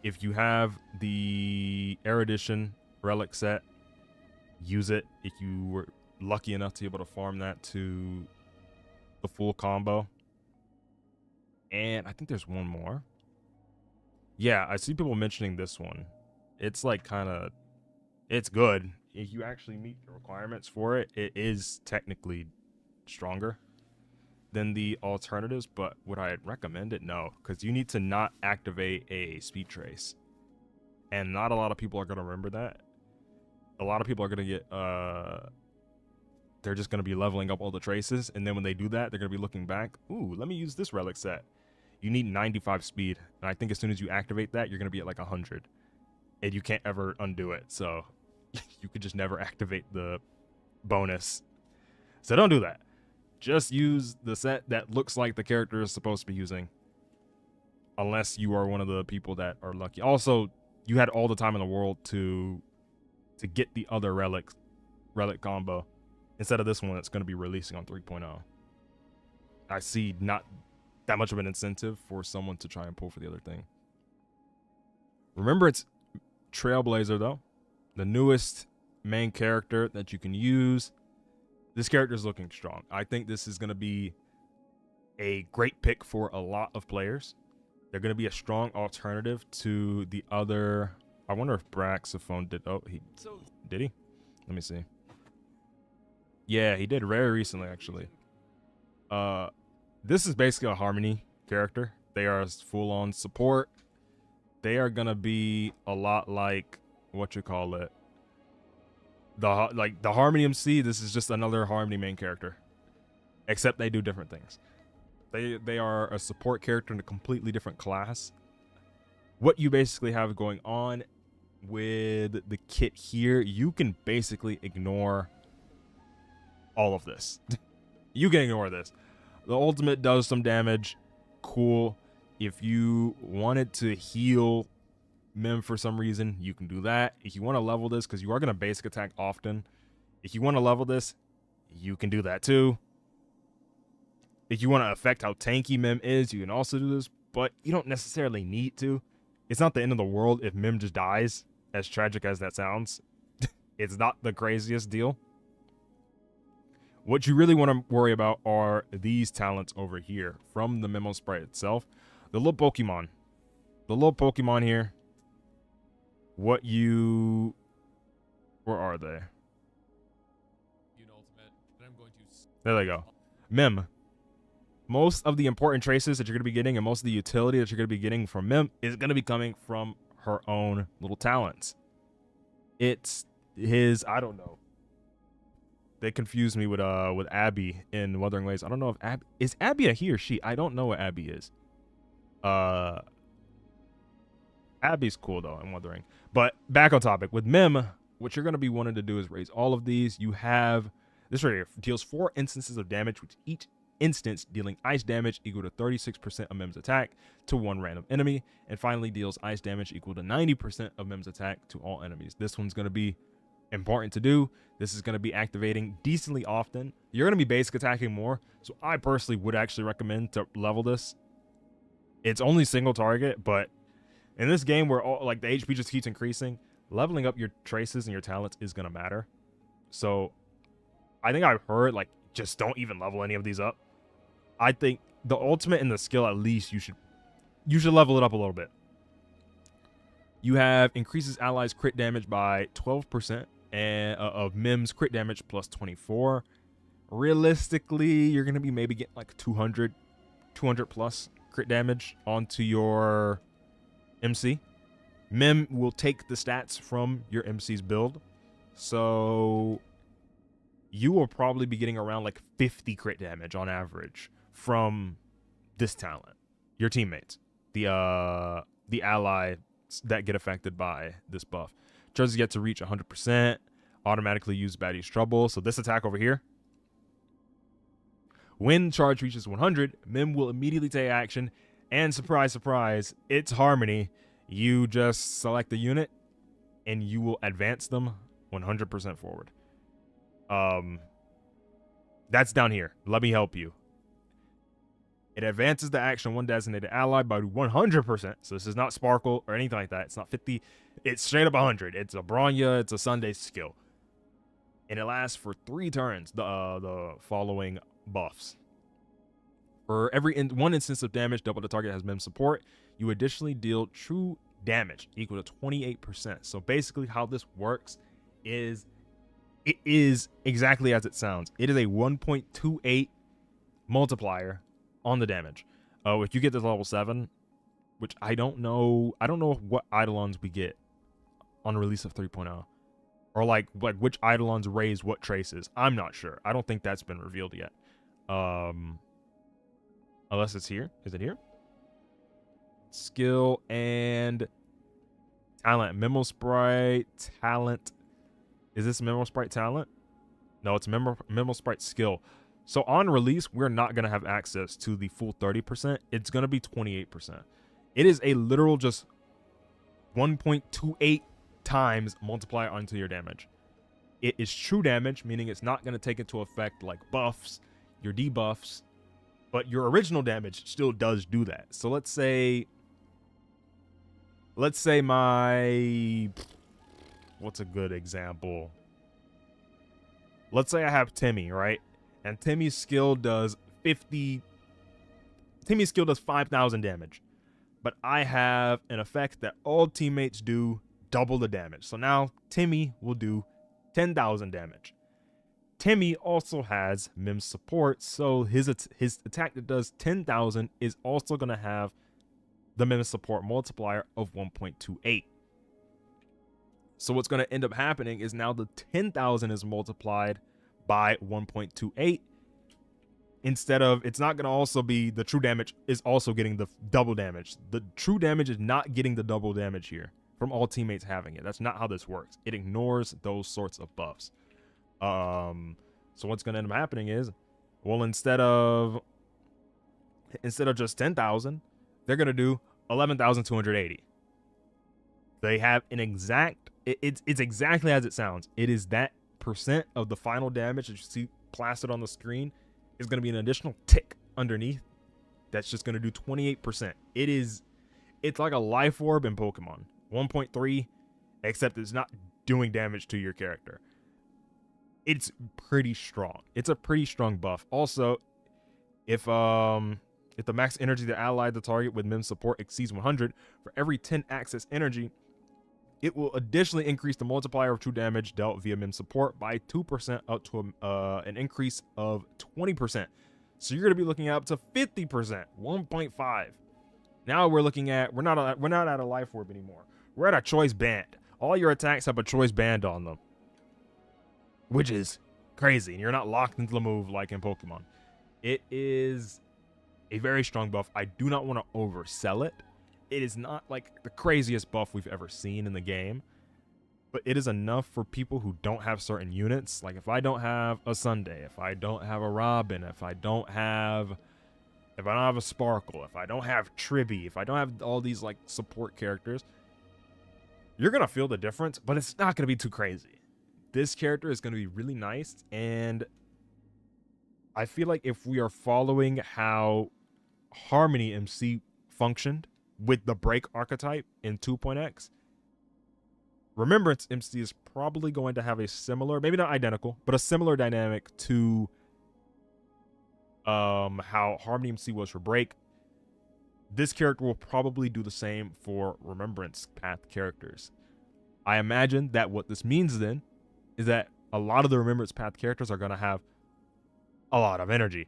If you have the Erudition relic set, use it. If you were lucky enough to be able to farm that to the full combo. And I think there's one more. Yeah, I see people mentioning this one. It's like kind of, it's good. If you actually meet the requirements for it, it is technically stronger than the alternatives, but would I recommend it? No, because you need to not activate a speed trace. And not a lot of people are going to remember that. A lot of people are going to get, they're just going to be leveling up all the traces, and then when they do that, they're going to be looking back, ooh, let me use this relic set. You need 95 speed, and I think as soon as you activate that, you're going to be at like 100. And you can't ever undo it, so you could just never activate the bonus. So don't do that. Just use the set that looks like the character is supposed to be using. Unless you are one of the people that are lucky. Also, you had all the time in the world to get the other relic combo instead of this one that's going to be releasing on 3.0. I see not that much of an incentive for someone to try and pull for the other thing. Remember, it's Trailblazer, though. The newest main character that you can use. This character is looking strong. I think this is going to be a great pick for a lot of players. They're going to be a strong alternative to the other. I wonder if Braxophone did. Oh, did he? Let me see. Yeah, he did very recently, actually. This is basically a Harmony character. They are full-on support. They are going to be a lot like, what you call it? The Harmony MC. This is just another Harmony main character, except they do different things. They are a support character in a completely different class. What you basically have going on with the kit here, you can basically ignore all of this. You can ignore this. The ultimate does some damage. Cool. If you wanted to heal Mim for some reason, you can do that. If you want to level this, because you are going to basic attack often, if you want to level this, you can do that too. If you want to affect how tanky Mim is, you can also do this, but you don't necessarily need to. It's not the end of the world if Mim just dies, as tragic as that sounds. It's not the craziest deal. What you really want to worry about are these talents over here from the Memo Sprite itself. The little Pokemon. The little Pokemon here. Where are they? There they go. Mim. Most of the important traces that you're going to be getting and most of the utility that you're going to be getting from Mim is going to be coming from her own little talents. It's his, I don't know. They confused me with Abby in Wuthering Waves. I don't know if Abby is Abby a he or she. I don't know what Abby is. Abby's cool though, I'm Wuthering. But back on topic. With Mim, what you're gonna be wanting to do is raise all of these. You have this right here deals 4 instances of damage, with each instance dealing ice damage equal to 36% of Mim's attack to one random enemy, and finally deals ice damage equal to 90% of Mim's attack to all enemies. This one's gonna be important to do. This is going to be activating decently often. You're going to be basic attacking more, so I personally would actually recommend to level this. It's only single target, but in this game where the HP just keeps increasing, leveling up your traces and your talents is going to matter. So I think I've heard just don't even level any of these up. I think the ultimate and the skill, at least you should level it up a little bit. You have increases allies crit damage by 12%. And of Mim's crit damage plus 24. Realistically, you're going to be maybe getting like 200 plus crit damage onto your MC. Mim will take the stats from your MC's build. So you will probably be getting around like 50 crit damage on average from this talent. Your teammates. The ally that get affected by this buff. Charges get to reach 100%. Automatically use Baddie's Trouble. So this attack over here When charge reaches 100, Mim will immediately take action, and surprise, surprise, it's Harmony. You just select the unit, and you will advance them 100% forward. That's down here. Let me help you. It advances the action of one designated ally by 100%. So this is not Sparkle or anything like that. It's not 50. It's straight up 100. It's a Bronya. It's a Sunday skill. And it lasts for 3 turns, the following buffs. For every one instance of damage double the target has Mim support, you additionally deal true damage equal to 28%. So basically how this works is it is exactly as it sounds. It is a 1.28 multiplier on the damage. If you get this level 7, which I don't know what Eidolons we get on release of 3.0. Or like which Eidolons raise what traces. I'm not sure. I don't think that's been revealed yet. Unless it's here. Is it here? Skill and talent. Memo Sprite talent. Is this Memo Sprite talent? No, it's Memo Sprite skill. So on release, we're not going to have access to the full 30%. It's going to be 28%. It is a literal just 1.28 times multiplier onto your damage. It is true damage, meaning it's not going to take into effect like buffs, your debuffs, but your original damage still does do that. So let's say my, what's a good example? Let's say I have Timmy, right? And Timmy's skill does 5,000 damage. But I have an effect that all teammates do double the damage. So now Timmy will do 10,000 damage. Timmy also has Mim's support, so his attack that does 10,000 is also going to have the Mim's support multiplier of 1.28. So what's going to end up happening is now the 10,000 is multiplied by 1.28. Instead of, it's not going to also be the true damage is also getting the double damage. The true damage is not getting the double damage here from all teammates having it. That's not how this works. It ignores those sorts of buffs. So what's going to end up happening is, well, instead of just 10,000, they're going to do 11,280. They have an exact, it's exactly as it sounds. It is that percent of the final damage that you see plastered on the screen is going to be an additional tick underneath. That's just going to do 28%. It's like a life orb in Pokemon 1.3, except it's not doing damage to your character. It's pretty strong. It's a pretty strong buff. Also, if the max energy that allied the target with Mim support exceeds 100, for every 10 access energy, it will additionally increase the multiplier of true damage dealt via Mim support by 2% up to an increase of 20%. So you're going to be looking at up to 50%, 1.5. Now we're looking at, we're not at a life orb anymore. We're at a choice band. All your attacks have a choice band on them, which is crazy. And you're not locked into the move like in Pokemon. It is a very strong buff. I do not want to oversell it. It is not like the craziest buff we've ever seen in the game, but it is enough for people who don't have certain units. Like if I don't have a Sunday, if I don't have a Robin, if I don't have a Sparkle, if I don't have Tribby, if I don't have all these like support characters, you're going to feel the difference, but it's not going to be too crazy. This character is going to be really nice, and I feel like if we are following how Harmony MC functioned with the break archetype in 2.x, Remembrance MC is probably going to have a similar, maybe not identical, but a similar dynamic to how Harmony MC was for break. This character will probably do the same for Remembrance path characters. I imagine that what this means then is that a lot of the Remembrance path characters are going to have a lot of energy,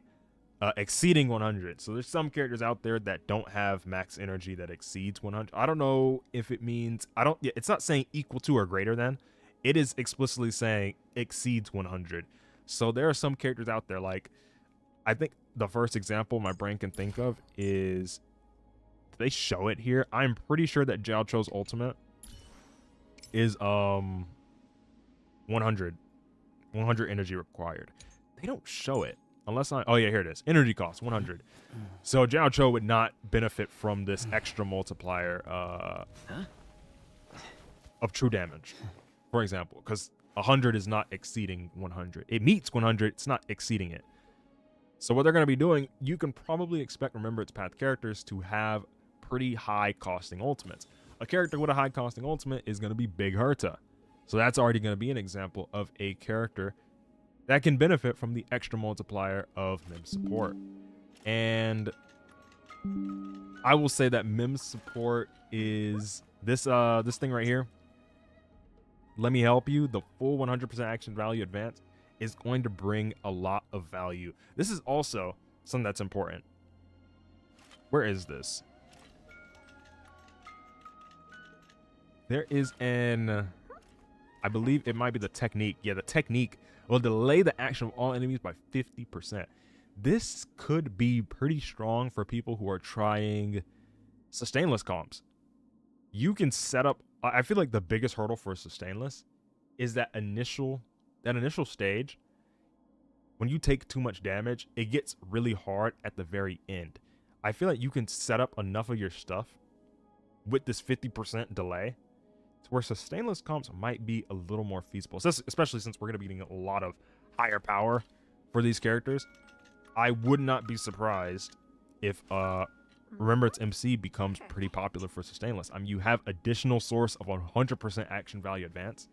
exceeding 100. So there's some characters out there that don't have max energy that exceeds 100. I don't know if it means, it's not saying equal to or greater than. It is explicitly saying exceeds 100. So there are some characters out there, like, I think the first example my brain can think of is, do they show it here? I'm pretty sure that Jiaochu's ultimate is 100 energy required. They don't show it. Unless I, oh yeah, here it is. Energy cost 100. So Jiao Cho would not benefit from this extra multiplier of true damage, for example, because 100 is not exceeding 100. It meets 100, it's not exceeding it. So what they're going to be doing, you can probably expect Remembrance Path characters to have pretty high costing ultimates. A character with a high costing ultimate is going to be Big Herta. So that's already going to be an example of a character that can benefit from the extra multiplier of Mim support. And I will say that Mim support is this thing right here. Let me help you. The full 100% action value advance is going to bring a lot of value. This is also something that's important. Where is this? There is an, I believe it might be the technique. Yeah, the technique will delay the action of all enemies by 50%. This could be pretty strong for people who are trying sustainless comps. You can set up, I feel like the biggest hurdle for sustainless is that initial stage. When you take too much damage, it gets really hard at the very end. I feel like you can set up enough of your stuff with this 50% delay to where sustainless comps might be a little more feasible, especially since we're going to be getting a lot of higher power for these characters. I would not be surprised if Remembrance MC becomes pretty popular for sustainless. I mean, you have additional source of 100% action value advance.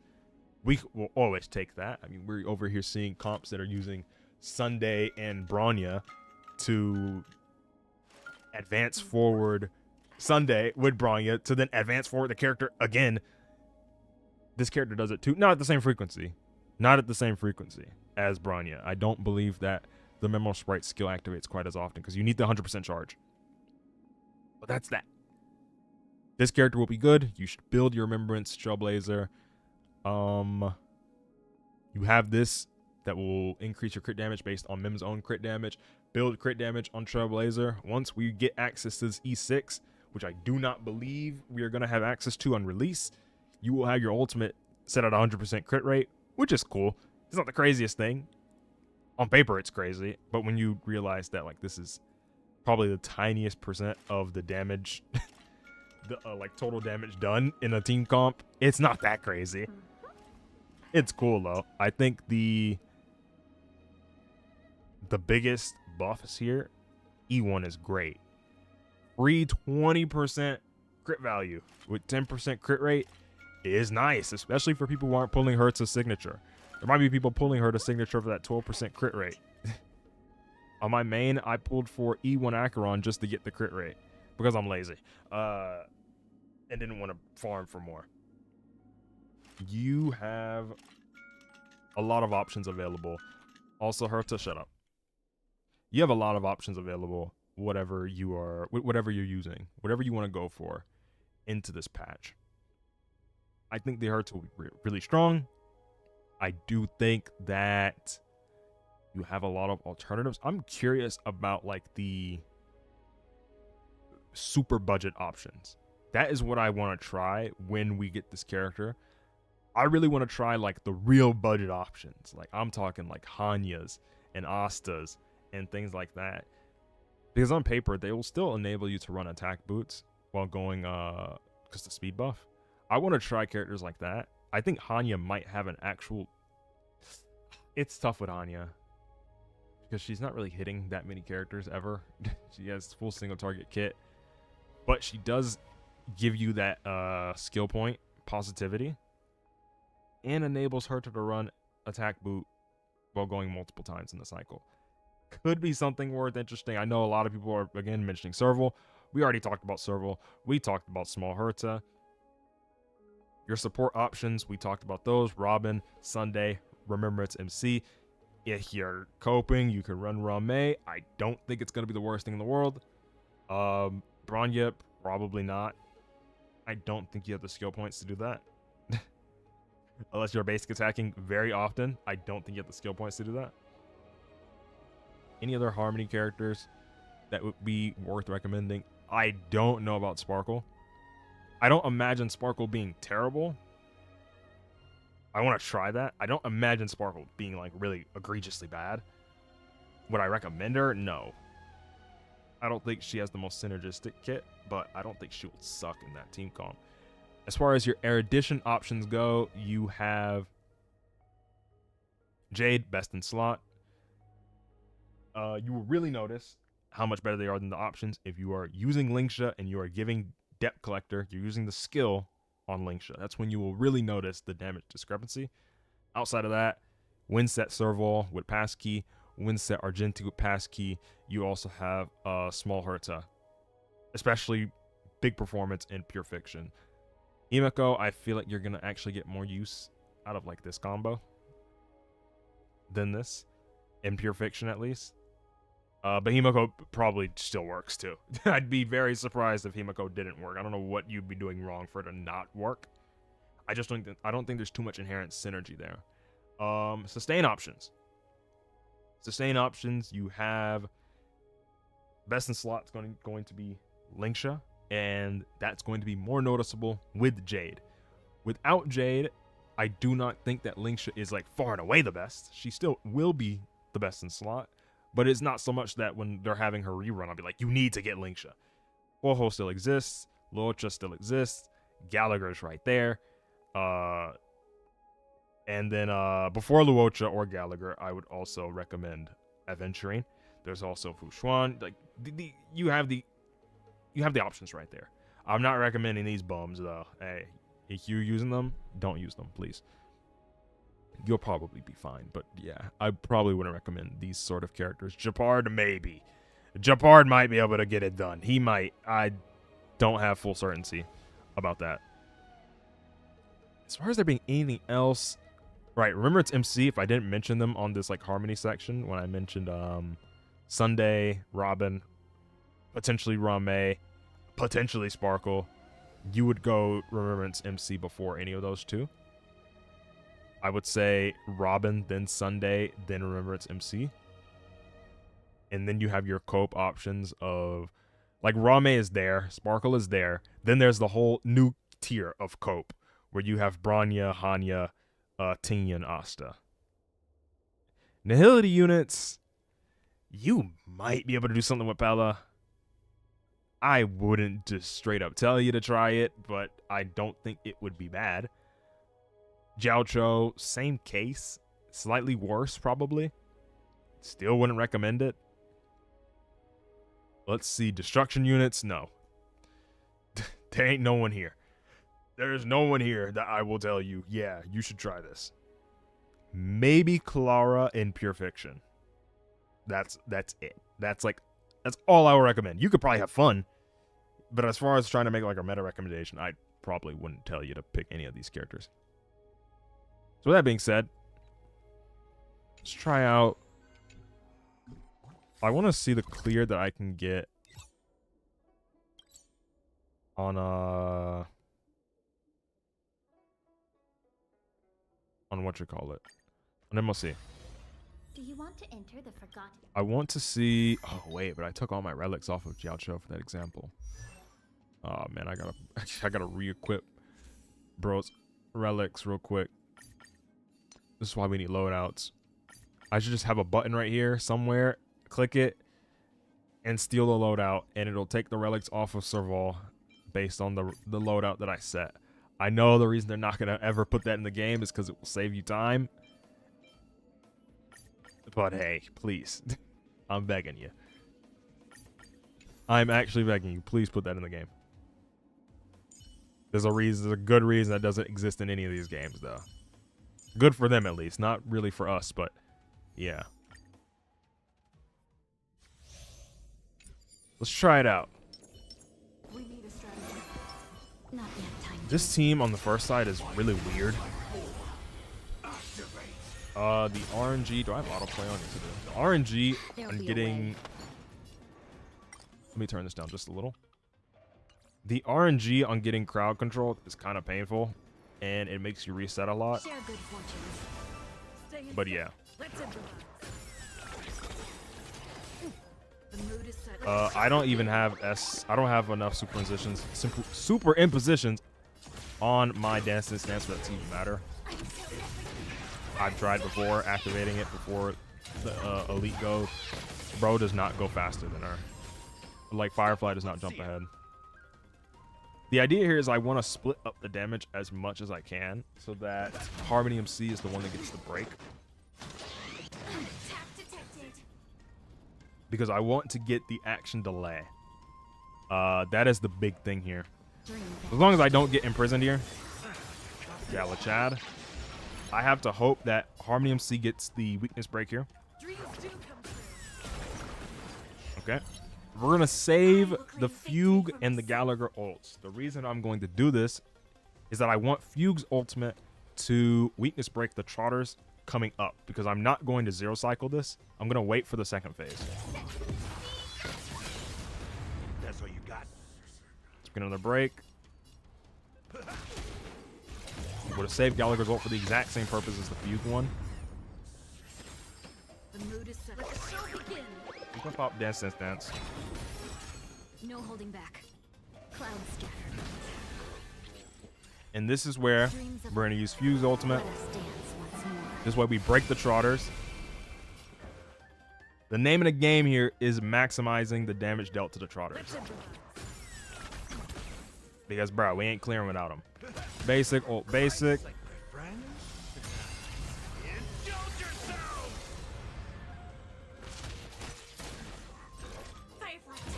We will always take that. I mean, we're over here seeing comps that are using Sunday and Bronya to advance forward Sunday with Bronya to then advance forward the character again. This character does it too. Not at the same frequency. Not at the same frequency as Bronya. I don't believe that the Memo Sprite skill activates quite as often because you need the 100% charge. But that's that. This character will be good. You should build your Remembrance Trailblazer. You have this that will increase your crit damage based on Mim's own crit damage. Build crit damage on Trailblazer. Once we get access to this E6, which I do not believe we are going to have access to on release, you will have your ultimate set at 100% crit rate, which is cool. It's not the craziest thing. On paper, it's crazy, but when you realize that like this is probably the tiniest percent of the damage, the like total damage done in a team comp, it's not that crazy. It's cool though. I think the biggest buffs here, E1 is great. Free 20% crit value with 10% crit rate is nice, especially for people who aren't pulling Herta's signature. There might be people pulling Herta's signature for that 12% crit rate. On my main, I pulled for E1 Acheron just to get the crit rate because I'm lazy and didn't want to farm for more. You have a lot of options available. Also, Herta, shut up. You have a lot of options available, whatever you're using, whatever you want to go for into this patch. I think the Herta will be really strong. I do think that you have a lot of alternatives. I'm curious about like the super budget options. That is what I want to try when we get this character. I really want to try like the real budget options. Like I'm talking like Hanya's and Asta's and things like that. Because on paper, they will still enable you to run attack boots while going because the speed buff. I want to try characters like that. I think Hanya might have an actual... It's tough with Hanya because she's not really hitting that many characters ever. She has full single target kit, but she does give you that skill point positivity and enables her to run attack boot while going multiple times in the cycle. Could be something worth interesting. I know a lot of people are again mentioning Serval. We already talked about Serval. We talked about Small Herta. Your support options, we talked about those. Robin, Sunday, Remembrance MC. If you're coping, you can run Rame. I don't think it's going to be the worst thing in the world. Bronya, probably not. I don't think you have the skill points to do that. Unless you're basic attacking very often, I don't think you have the skill points to do that. Any other Harmony characters that would be worth recommending? I don't know about Sparkle. I don't imagine Sparkle being terrible. I want to try that. I don't imagine Sparkle being like really egregiously bad. Would I recommend her? No. I don't think she has the most synergistic kit, but I don't think she will suck in that team comp. As far as your erudition options go, you have Jade, best in slot. You will really notice how much better they are than the options if you are using Linksha and you are giving Depth Collector, you're using the skill on Linksha. That's when you will really notice the damage discrepancy. Outside of that, Winset Serval with passkey, Winset Argenti with passkey. You also have small Herta, especially big performance in Pure Fiction. Himeko, I feel like you're going to actually get more use out of like this combo than this, in Pure Fiction at least. But Himeko probably still works too. I'd be very surprised if Himeko didn't work. I don't know what you'd be doing wrong for it to not work. I don't think there's too much inherent synergy there. Sustain options. Sustain options, you have best in slot's going to be Linksha, and that's going to be more noticeable with Jade. Without Jade, I do not think that Linksha is like far and away the best. She still will be the best in slot, but it's not so much that when they're having her rerun, I'll be like, you need to get Linksha. Oho still exists, Luocha still exists, Gallagher's right there. And then before Luocha or Gallagher, I would also recommend Aventurine. There's also Fushuan. Like you have the options right there. I'm not recommending these bums though. Hey, if you're using them, don't use them, please. You'll probably be fine, but yeah, I probably wouldn't recommend these sort of characters. Japard, maybe. Japard might be able to get it done. He might. I don't have full certainty about that. As far as there being anything else, right, remember it's MC. If I didn't mention them on this like Harmony section, when I mentioned Sunday, Robin, potentially Rame, potentially Sparkle, you would go Remembrance MC before any of those two. I would say Robin, then Sunday, then Remembrance MC. And then you have your cope options of, like, Rame is there, Sparkle is there. Then there's the whole new tier of cope, where you have Branya, Hanya, Tingya, and Asta. Nihility units, you might be able to do something with Pella. I wouldn't just straight up tell you to try it, but I don't think it would be bad. Jiaocho, same case. Slightly worse, probably. Still wouldn't recommend it. Let's see. Destruction units, no. There ain't no one here. There's no one here that I will tell you, yeah, you should try this. Maybe Clara in Pure Fiction. That's it. That's all I would recommend. You could probably have fun, but as far as trying to make like a meta recommendation, I probably wouldn't tell you to pick any of these characters. So with that being said, let's try out. I want to see the clear that I can get on what you call it, on MLC. Do you want to enter the forgotten? I want to see. Oh wait, but I took all my relics off of Jiaocho for that example. Oh man, I gotta re-equip bro's relics real quick. This is why we need loadouts. I should just have a button right here somewhere. Click it and steal the loadout, and it'll take the relics off of Serval based on the loadout that I set. I know the reason they're not gonna ever put that in the game is because it will save you time. But hey, please, I'm begging you. I'm actually begging you. Please put that in the game. There's a good reason that doesn't exist in any of these games, though. Good for them, at least. Not really for us, but yeah. Let's try it out. We need a strategy. Not yet, time. This team on the first side is really weird. The RNG. Do I have autoplay on? The RNG on getting. Let me turn this down just a little. The RNG on getting crowd control is kind of painful, and it makes you reset a lot. Share good fortunes. But yeah. I don't even have I don't have enough super impositions on my Dance Dance for that to even matter. I've tried before activating it before the elite go, bro does not go faster than her. Like Firefly does not jump ahead. The idea here is I want to split up the damage as much as I can so that Harmony MC is the one that gets the break. Because I want to get the action delay. That is the big thing here. As long as I don't get imprisoned here. Yeah, Chad. I have to hope that Harmony MC gets the weakness break here. Okay. We're going to save the Fugue and the Gallagher ults. The reason I'm going to do this is that I want Fugue's ultimate to weakness break the Trotters coming up. Because I'm not going to zero cycle this. I'm going to wait for the second phase. That's all you got. Let's get another break. Would have saved Gallagher's ult for the exact same purpose as the Fugue one. The mood is set. Let the show begin. You can pop Dance. No holding back. Cloud scattered. And this is where we're going to use Fugue's ultimate. Let us dance once more. This is why we break the Trotters. The name of the game here is maximizing the damage dealt to the Trotters. Because, bro, we ain't clearing without them. Basic, ult, basic.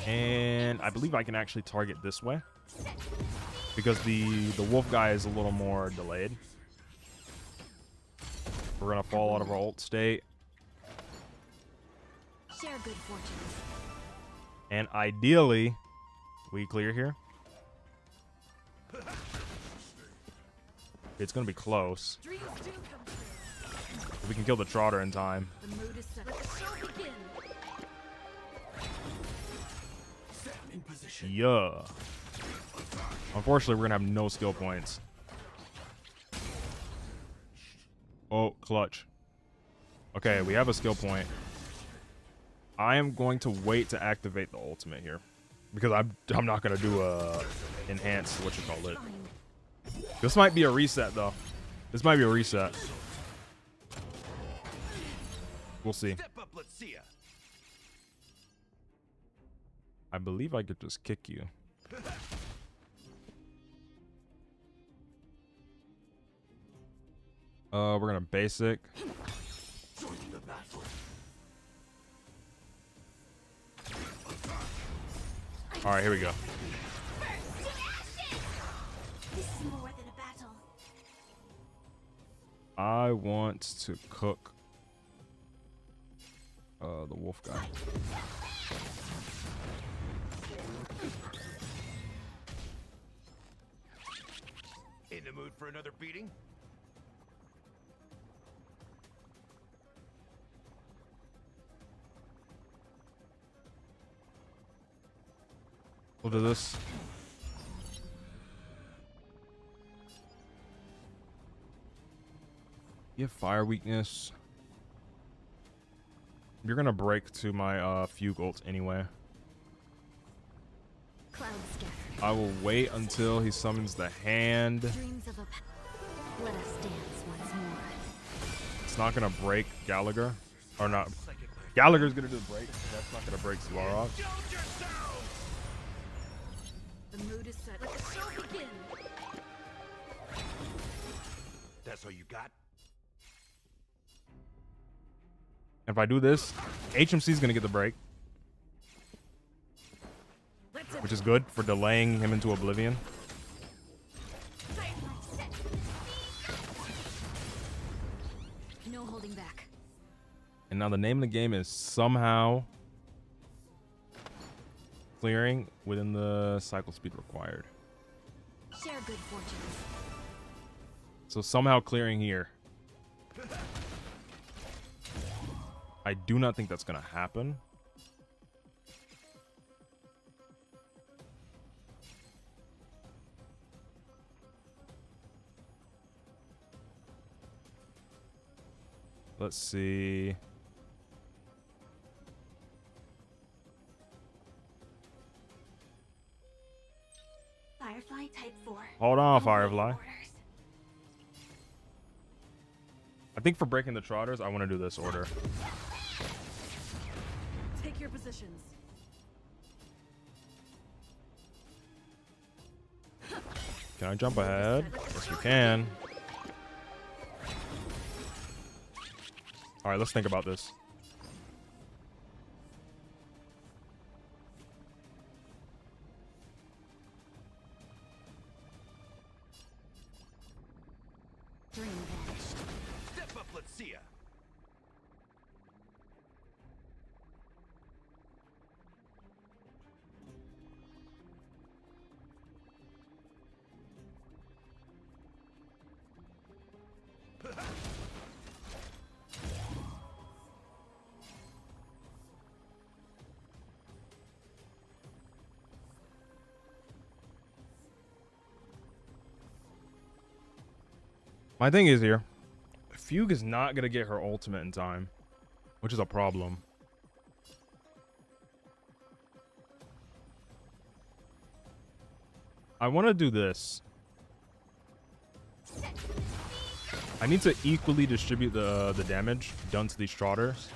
And I believe I can actually target this way. Because the wolf guy is a little more delayed. We're going to fall out of our ult state. Share good fortunes. And ideally, we clear here. It's going to be close. Dreams do come true. If we can kill the Trotter in time. The mood is set. Let the show begin. In position. Yeah. Unfortunately, we're going to have no skill points. Oh, clutch. Okay, we have a skill point. I am going to wait to activate the ultimate here. Because I'm not going to do a enhanced, what you call it. This might be a reset, though. This might be a reset. We'll see. Step up, let's see ya. I believe I could just kick you. We're gonna basic. All right, here we go. This is more than a battle. I want to cook the wolf guy. In the mood for another beating? We'll do this. You have fire weakness. You're gonna break to my Fugue ult anyway. Cloud scattered. I will wait until he summons the hand. Dreams of a let us dance once more. It's not gonna break Gallagher. Or not. Gallagher's gonna do the break. That's not gonna break Suarok. The mood is set. Let the show begin. That's all you got? If I do this, HMC is gonna get the break, which is good for delaying him into oblivion. No holding back. And now the name of the game is somehow clearing within the cycle speed required. Share good fortunes. So somehow clearing here. I do not think that's gonna happen. Let's see. Firefly type 4. Hold on, Awaiting Firefly. orders. I think for breaking the Trotters, I want to do this order. positions. Can I jump ahead? Yes, you can. All right, let's think about this. Dream vanished. Step up, let's see ya. My thing is here, Fugue is not gonna get her ultimate in time, which is a problem. I want to do this. I need to equally distribute the damage done to these Trotters.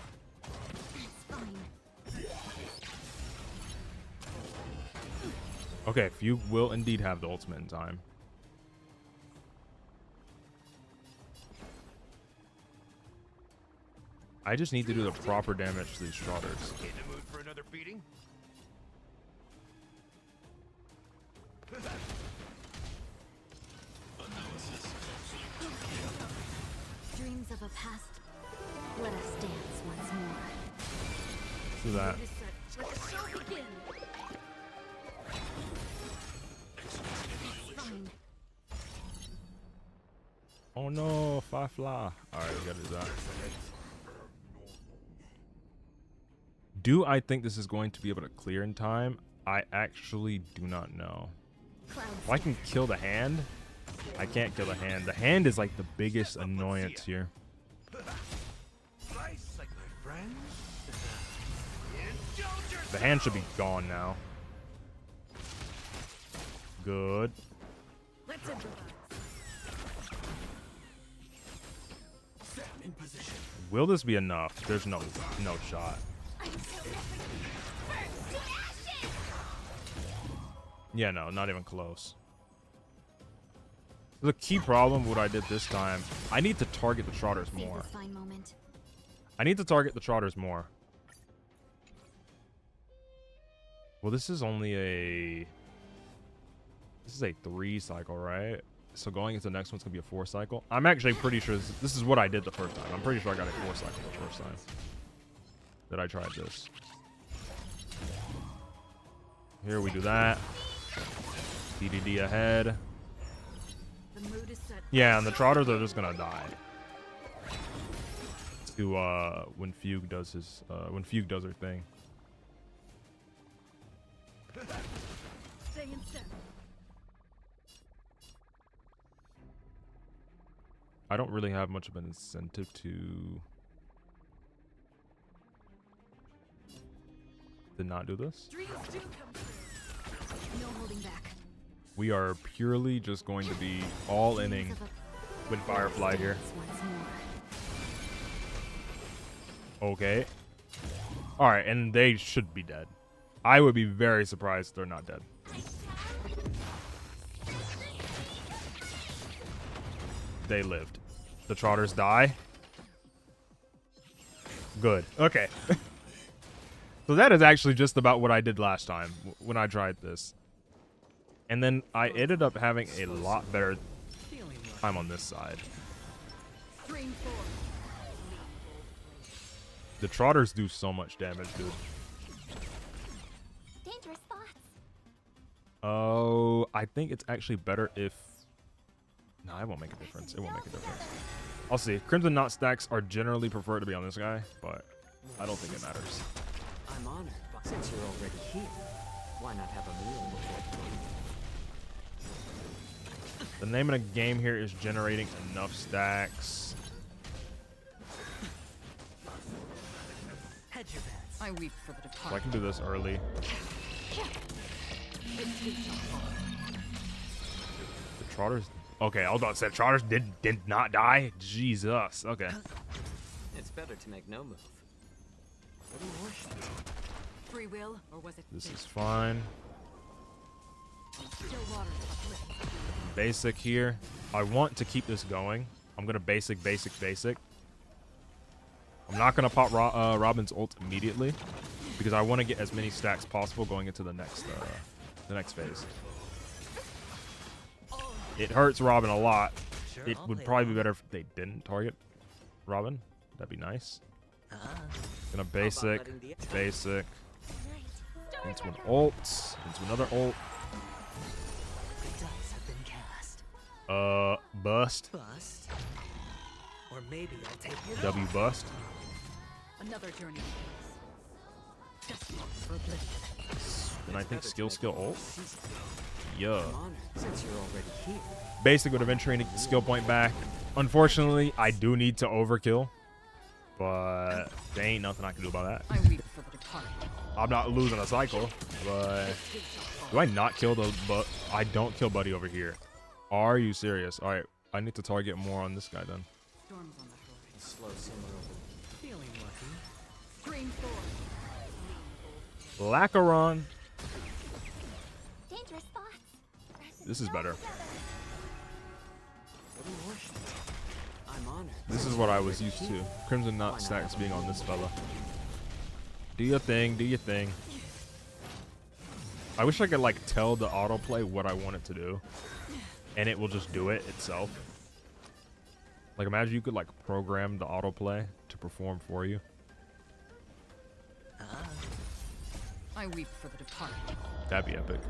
Okay, Fugue will indeed have the ultimate in time. I just need to do the proper damage to these Trotters. In the mood for another beating? Dreams of a past. Let us dance once more. Do that. It is set. Let the show begin. Fine. Oh no, Firefly. Alright, we gotta do that. Do I think this is going to be able to clear in time? I actually do not know. Well, I can kill the hand. I can't kill the hand. The hand is like the biggest annoyance here. Nice, like my friend. The hand should be gone now. Good. Let's improvise. Set in position. Will this be enough? There's no shot. Yeah, no, not even close. The key problem with what I did this time, I need to target the Trotters Save more. this fine moment. I need to target the Trotters more. Well, this is only a... This is a 3 cycle, right? So going into the next one's going to be a 4 cycle. I'm actually pretty sure this is what I did the first time. I'm pretty sure I got a 4 cycle the first time that I tried this. Here we do that. DDD ahead. The mood is set. Yeah, and the Trotters are just gonna die. To when Fugue does his when Fugue does her thing. Stay in step. I don't really have much of an incentive to not do this. Dreams do come true. No holding back. We are purely just going to be all inning Dreams of a with Firefly here. dance once more. Okay. Alright, and they should be dead. I would be very surprised if they're not dead. They lived. The Trotters die. Good. Okay. So that is actually just about what I did last time when I tried this. And then I ended up having a lot better time on this side. Dream 4. The Trotters do so much damage, dude. Dangerous thoughts. Oh, I think it's actually better if... No, it won't make a difference. It won't make a difference. I'll see. Crimson Knot stacks are generally preferred to be on this guy, but I don't think it matters. I'm honored, but since you're already here, why not have a meal before you? The name of the game here is generating enough stacks. Hedge your bets. I weep for the So I departed. can do this early. The Trotters... Okay, I was about to say Trotters did not die? Jesus. Okay. It's better to make no move. Little worship. Free will, or was it This fate? is fine. Still waters uplifting. Basic here. I want to keep this going. I'm gonna basic. I'm not gonna pop Robin's ult immediately because I want to get as many stacks possible going into the next phase. It hurts Robin a lot. It would probably be better if they didn't target Robin. That'd be nice. Gonna basic into an ult, into another ult. The dice have been cast. Bust. Bust. Or maybe I'll take your W bust. Another journey begins. Destined for oblivion. And I think skill ult. Yeah. I'm honored since you're already here. Basic would eventually skill point back. Unfortunately, I do need to overkill. But there ain't nothing I can do about that. I weep for the departed. I'm not losing a cycle, but do I not kill the I don't kill Buddy over here. Are you serious? All right, I need to target more on this guy then. Storms on the horizon. A slow simmer over. Feeling lucky. Green thorn. Lacaron. Dangerous thoughts. This is better. What emotion? I'm honored. This is what I was used to. Crimson Knot stacks being on this fella. Do your thing, do your thing. I wish I could like tell the autoplay what I want it to do. And it will just do it itself. Like imagine you could like program the autoplay to perform for you. I weep for the departed. That'd be epic.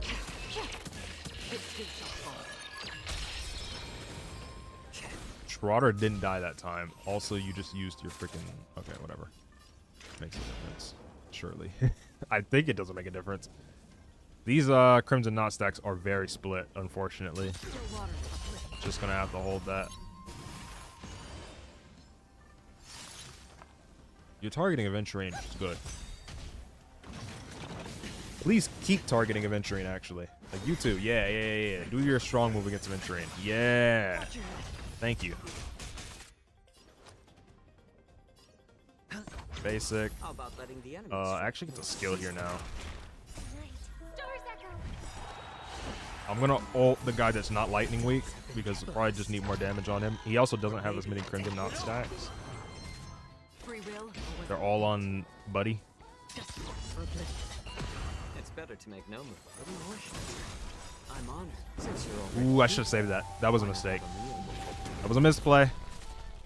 It too shall fall. Trotter didn't die that time. Also, you just used your freaking... Okay, whatever. Makes a difference. Surely. I think it doesn't make a difference. These Crimson Knot stacks are very split, unfortunately. Still waters uplifting. Just gonna have to hold that. You're targeting Aventurine, which is good. Please keep targeting Aventurine, actually. Like, you too. Yeah. Do your strong move against Aventurine. Yeah. Thank you. Basic. How about letting the enemy Actually gets a skill here now. Right. Stars echo. I'm gonna ult the guy that's not lightning weak because we'll probably just need more damage on him. He also doesn't have as many Crimson Knot stacks. Free will, or was They're it all on Buddy. destined for oblivion? It's better to make no move. What emotion? I'm honored since you're already Ooh, I here. should have saved that. That was a Why not mistake. have a meal with it? That was a misplay.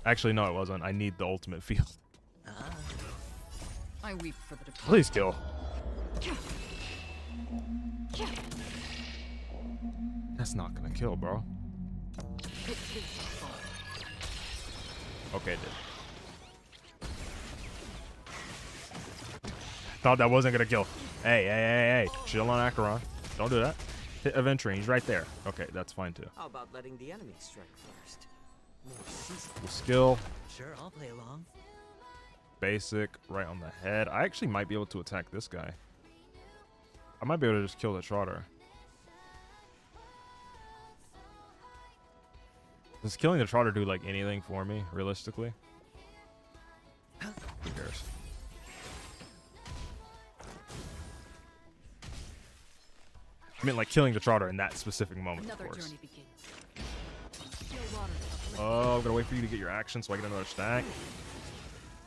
Actually, no, it wasn't. I need the ultimate field. I weep for the departed. Please kill. That's not gonna kill, bro. It too shall fall. Okay, it did. Thought that wasn't gonna kill. Hey. Chill on Acheron. Don't do that. Hit Aventurine. He's right there. Okay, that's fine too. How about letting the enemy strike first? More seasoned. We'll skill. Sure, I'll play along. Basic. Right on the head. I actually might be able to attack this guy. I might be able to just kill the Trotter. Does killing the Trotter do like anything for me, realistically? Who cares? I mean, like killing the Trotter in that specific moment, Another of course. journey begins. Still waters uplifting. Oh, I'm gonna wait for you to get your action so I get another stack.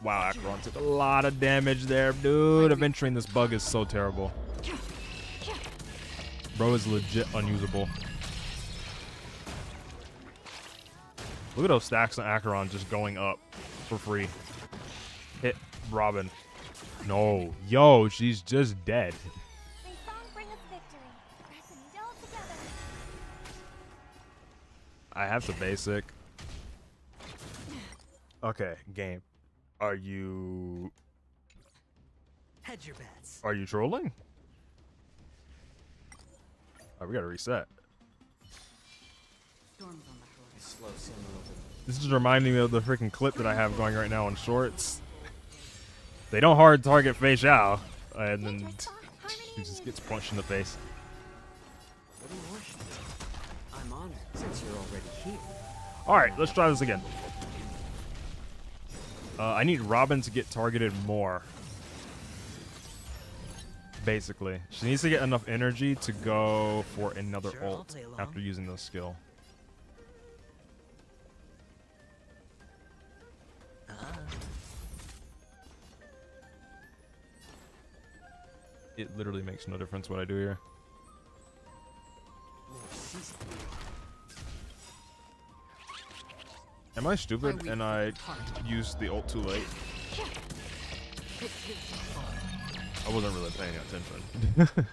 Wow, Acheron took a lot of damage there, dude. Aventurine, this bug is so terrible. Bro is legit unusable. Look at those stacks on Acheron just going up for free. Hit Robin. No. Yo, she's just dead. May song bring us victory. Press and all together. I have to basic. Okay, game. Are you Hedge your bets. trolling? Alright, we gotta reset. Storms on the A horizon. slow simmer over. This is reminding me of the freaking clip that I have going right now on shorts. They don't hard target Fei Xiao, and then he just gets punched in the face. What emotion? I'm honored since you're already here. Alright, let's try this again. I need Robin to get targeted more. Basically, she needs to get enough energy to go for another Sure, I'll ult play along. after using this skill. It literally makes no difference what I do here. Am I stupid and I used the ult too late? I wasn't really paying attention.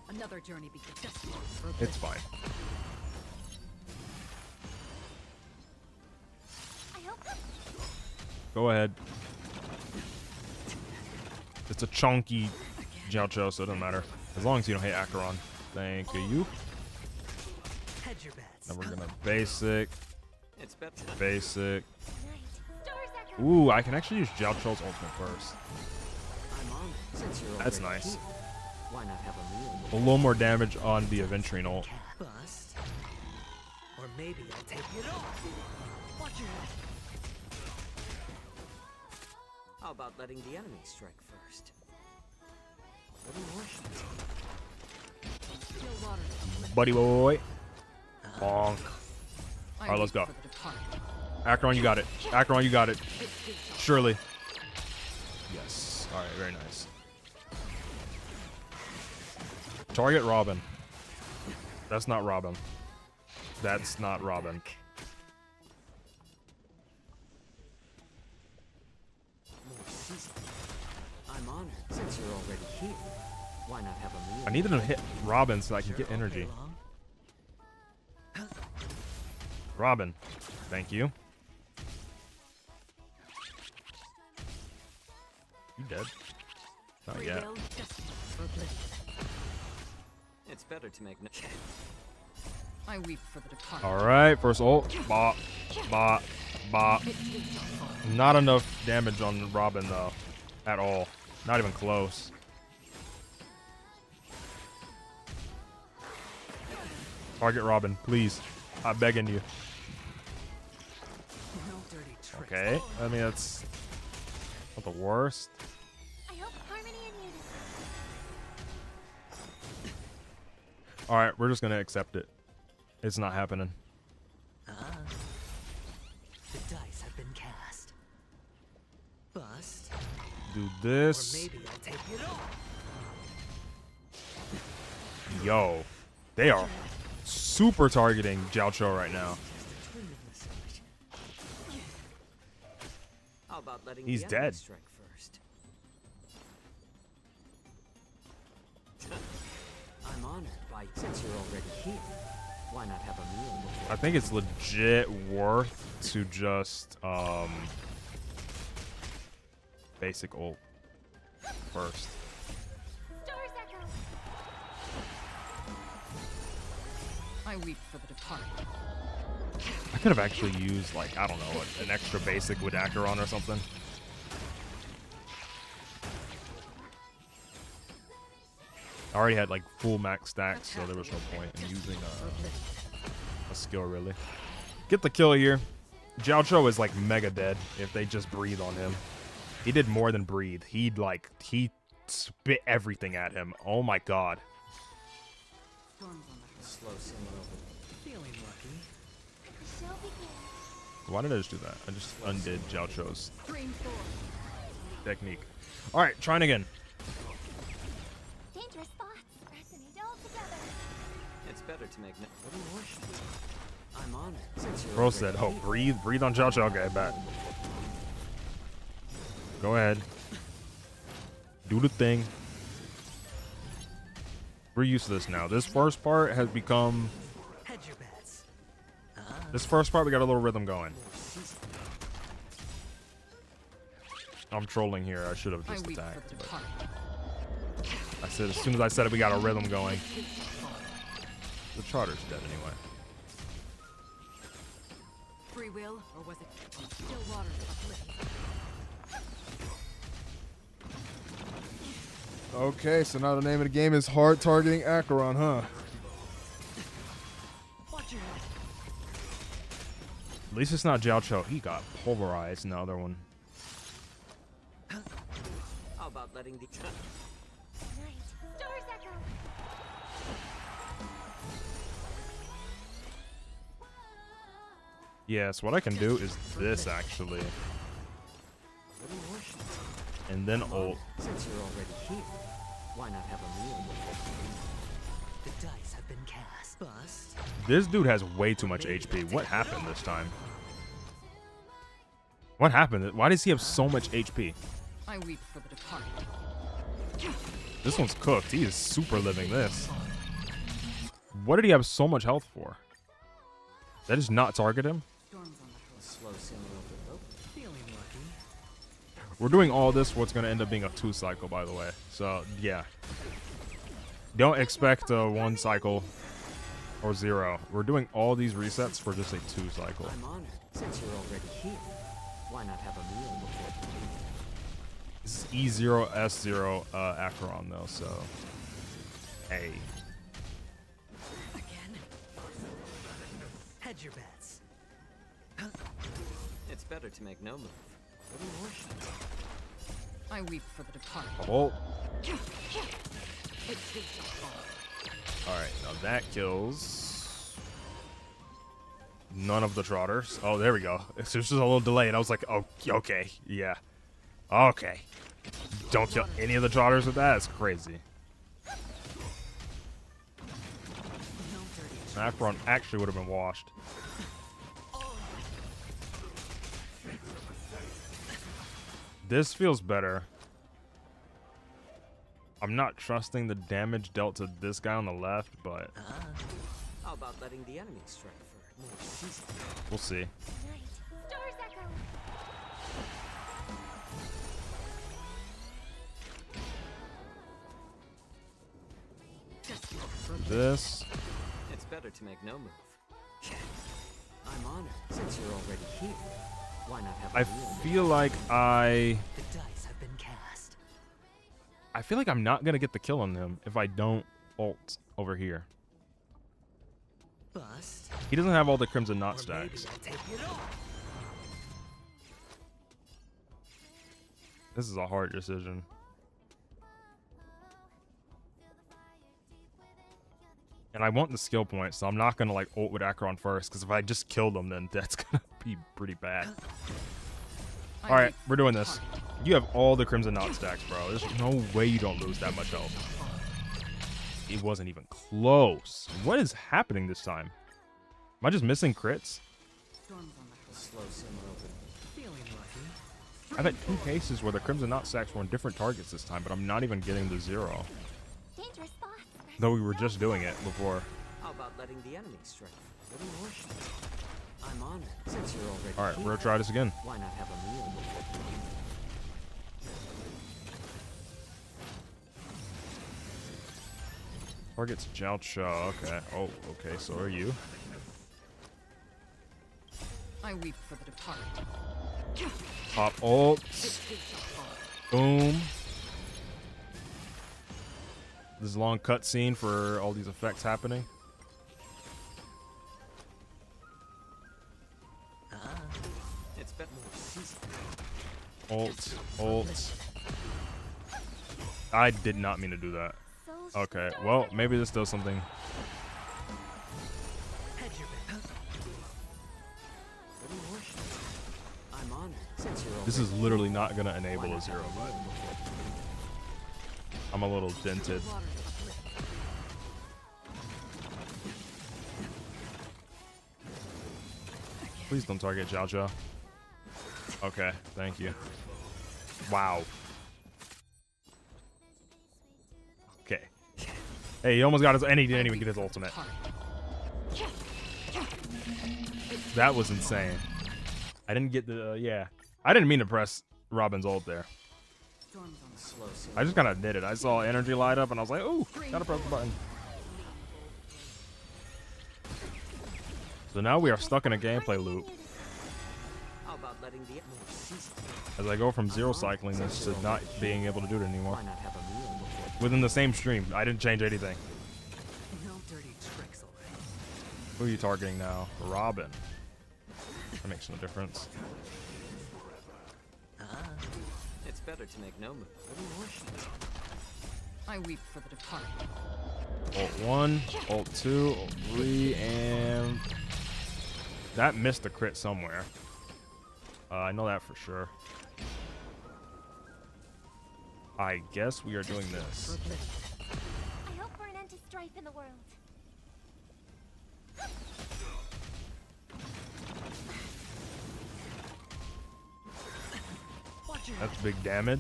Another journey begins. It's fine. I hope. Go ahead. It's a chunky Jiaocho, so it doesn't matter. As long as you don't hit Acheron. Thank you. Hedge your bets. Then we're gonna basic. It's better. Basic. Night. Stars echo. Ooh, I can actually use Jiaocho's ultimate first. I'm on it. Since you're That's already nice. here, why not have a meal? A little more damage on the Aventurine ult. Bust. Or maybe I'll take it off. Watch your head. How about letting the enemy strike first? What emotions? Still water. Buddy boy. Bonk. Alright, let's go. Acheron, you got it. Acheron, you got it. Surely. Yes. Alright, very nice. Target Robin. That's not Robin. That's not Robin. I'm honored since you're already here. Why not have a meal? I needed to hit Robin so I can get energy. Robin. Thank you. You dead? Not yet. It's better to make no. I weep for the departed. Alright, first ult. Bop. Bop. Bop. Not enough damage on Robin though. At all. Not even close. Target Robin, please. I'm begging you. No dirty tricks. Okay. I mean, that's not the worst. I hope harmony and unity. Alright, we're just gonna accept it. It's not happening. The dice have been cast. Bust. Do Or this. maybe I'll take it off. Yo. They are super targeting Jiaocho right now. Just a twin massage. How about letting He's the enemy dead. strike first? I'm honored by since you're already here. Why not have a meal before? I think it's legit worth to just basic ult first. Stars echo. I weep for the departed. I could have actually used like, I don't know, an extra basic with Acheron or something. I already had like full max stacks, so there was no point in using a skill really. Get the kill here. Jiaocho is like mega dead if they just breathe on him. He did more than breathe. He spit everything at him. Oh my god. Storms on the Slow simmer over. Feeling lucky. Shall begin. Why did I just do that? I just undid Jiaocho's Dream forth. technique. Alright, trying again. Dangerous thoughts resonate all together. It's better to make no. What emotions? I'm honored since you're Bro already said, oh, here. breathe on Jiaocho. Okay, bet. Go ahead. Do the thing. We're used to this now. This first part has become... Hedge your bets. This first part, we got a little rhythm going. I'm trolling here. I should have I just weep attacked. for the But departed. I said, as soon as I said it, we got a rhythm going. The charter's dead anyway. Free will, or was it still water uplifting? Okay, so now the name of the game is hard targeting Acheron, huh? Watch your head. At least it's not Jiaocho. He got pulverized in the other one. How about letting the Yes, what I can do is this actually. And then ult. Since you're already here, why not have a meal with it? The dice have been cast. Bust. This dude has way too much HP. What happened this time? What happened? Why does he have so much HP? I weep for the departed. This one's cooked. He is super living this. What did he have so much health for? Did I just not target him? Storms on the horizon. Slow simmer of the rope. Feeling lucky. We're doing all this for what's going to end up being a 2 cycle, by the way. So, yeah. Don't expect a 1 cycle or 0. We're doing all these resets for just a 2 cycle. I'm honored. Since you're already here, why not have a meal before you leave? This is E0, S0 Acheron, though, so... Hey. Again? Hedge your bets. It's better to make no move. Little more shots. I weep for the departed. Oh. Alright, now that kills... none of the trotters. Oh, there we go. It's just a little delay, and I was like, oh, okay, yeah. Okay. Don't kill any of the trotters with that? It's crazy. Acheron actually would have been washed. This feels better. I'm not trusting the damage dealt to this guy on the left, but How about letting the enemy strike for more season? we'll see. Night. Stars echo. This. It's better to make no move. I'm honored. Since you're already here, why not have a I meal? feel like The dice have been cast. I feel like I'm not gonna get the kill on him if I don't ult over here. Bust. He doesn't have all the Crimson Knot Or maybe stacks. I'll take it all. This is a hard decision. And I want the skill points, so I'm not gonna like ult with Acheron first, because if I just kill them, then that's gonna be pretty bad. I All right, weep we're doing this. You have all the Crimson Knot stacks, bro. There's no way you don't lose that much health. It wasn't even close. What is happening this time? Am I just missing crits? Storms on the horizon. Slow simmer of the feeling lucky. I've had 2 cases where the Crimson Knot stacks were on different targets this time, but I'm not even getting the 0. Dangerous thoughts. Though we were just doing it before. How about letting the enemy strike for little more shots? I'm honored. Since you're already All right, here, we're gonna try this again. why not have a meal before you leave? Target's Jiaocha. Okay. Oh, okay. So are you? I weep for the departed. Pop ult. Boom. This long cutscene for all these effects happening. It's been more season. Ult. Ult. I did not mean to do that. So Okay. Well, maybe this does something. Hedge your bet. Little more shots. I'm honored. Since you're This is literally not gonna enable already a 0, have a but meal before you leave. I'm a little dented. Waters uplift. Please don't target Jiaocha. Okay, thank you. Wow. Okay. Hey, he almost got his, and he didn't even get his ultimate. That was insane. I didn't get the, yeah. I didn't mean to press Robin's ult there. Storms on the Slow simmer. I just kind of did it. I saw energy light up, and I was like, ooh, gotta press the button. So now we are stuck in a gameplay loop. How about letting the more season? As I go from 0 cycling this to not being able to do it anymore. Why not have a meal before you Within the same stream. I didn't change anything. No dirty tricks already. Who are you targeting now? Robin. That makes no difference. It's better to make no move. Little more shots. I weep for the departed. Ult 1, ult 2, ult 3, and That missed a crit somewhere. I know that for sure. I guess we are doing this. I hope for an end to strife in the world. That's big damage.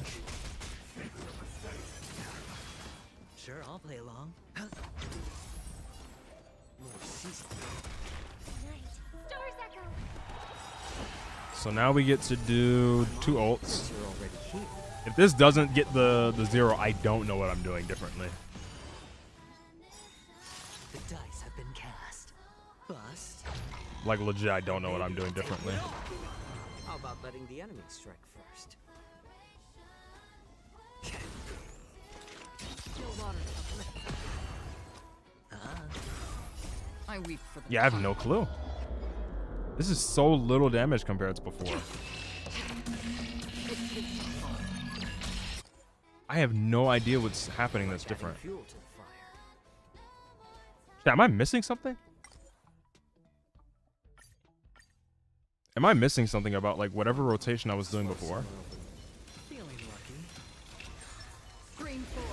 Sure, I'll play along. More season. Night. Stars echo. So now we get to do 2 ults. Since you're already here, If this doesn't get the 0, I don't know what I'm doing differently. the dice have been cast. Bust. Like legit, I don't know what I'm doing differently. How about letting the enemy strike first? Still waters uplift. I weep for the Yeah, I have departed. no clue. This is so little damage compared to before. I have no idea what's happening that's different. Adding fuel to the fire. Yeah, am I missing something? Am I missing something about like whatever rotation I was doing before? Feeling lucky. Scream forth.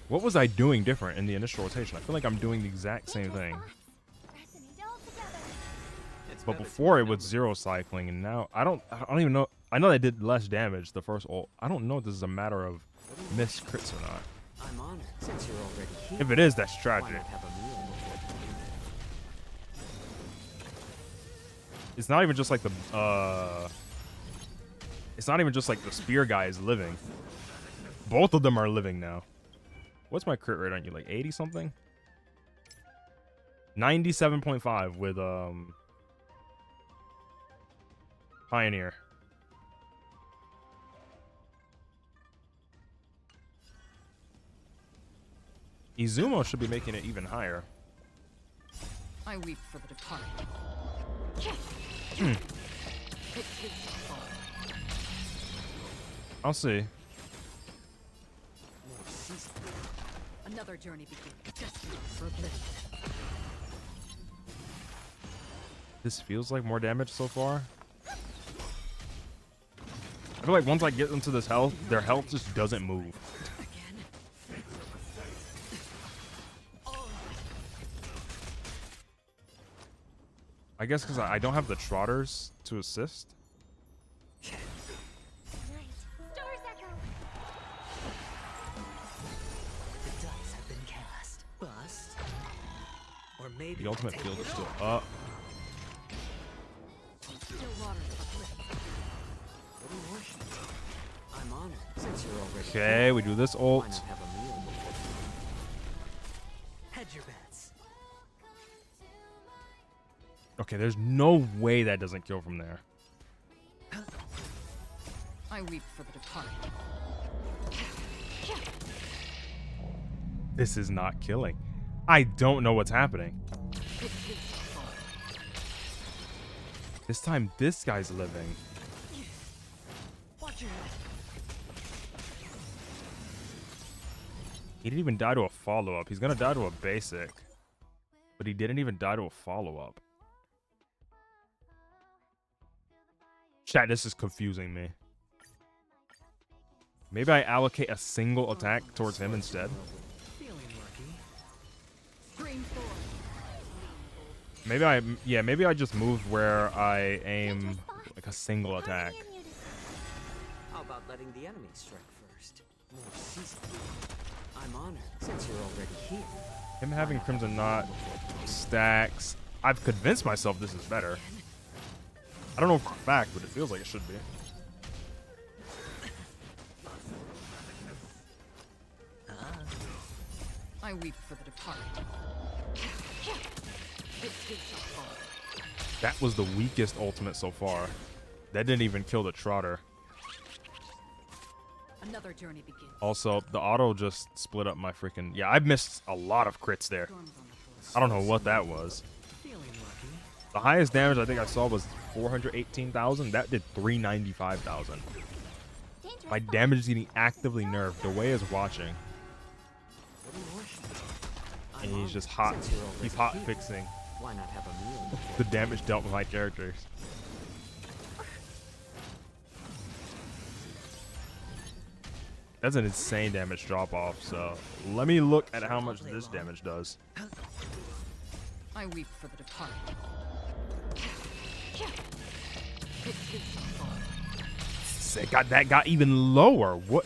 What was I doing different in the initial rotation? I feel like I'm doing the exact same thing. Resonate all together. But before it was 0 cycling, and now I don't even know. I know I did less damage the first ult. I don't know if this is a matter of missed crits or not. I'm honored since you're already here. If it is, that's Why tragic. not have a meal before? It's not even just like it's not even just like the spear guy is living. Both of them are living now. What's my crit rate on you? Like 80 something? 97.5 with Pioneer. Izumo should be making it even higher. I weep for the departed. I'll see. More season. Another journey begins. Destiny for oblivion. This feels like more damage so far. I feel like once I get into this health, their health just doesn't move. Again. I guess because I don't have the trotters to assist. Night. Stars echo. The dice have been cast. Bust. Or maybe The ultimate take field it is still all. up. Still waters uplift. What do you worship? I'm honored since you're already Okay, here. we do this Why ult. not have a meal before? Hedge your bets. Okay, there's no way that doesn't kill from there. I weep for the departed. This is not killing. I don't know what's happening. This time, this guy's living. Watch your head. He didn't even die to a follow-up. He's gonna die to a basic. But he didn't even die to a follow-up. Chat, this is confusing me. Maybe I allocate a single attack towards him instead. Feeling lucky. Scream forth. Maybe I just move where I aim like a single attack. Harmony and unity. How about letting the enemy strike first? More season. I'm honored since you're already here. Him having Crimson Knot stacks. I've convinced myself this is better. I don't know for a fact, but it feels like it should be. I weep for the departed. That was the weakest ultimate so far. That didn't even kill the Trotter. Another journey begins. Also, the auto just split up my freaking... Yeah, I've missed a lot of crits there. Storms on the horizon. I don't know what that was. Feeling lucky. The highest damage I think I saw was 418,000. That did 395,000. Dangerous My spot. damage is getting actively nerfed. The way is watching. What do you worship? I'm And he's honored just hot. since you're already He's hot here. fixing. Why not have a meal? The damage dealt with my characters. That's an insane damage drop off. So let me look at how much this damage does. I weep for the departed. Sick. That got even lower. What?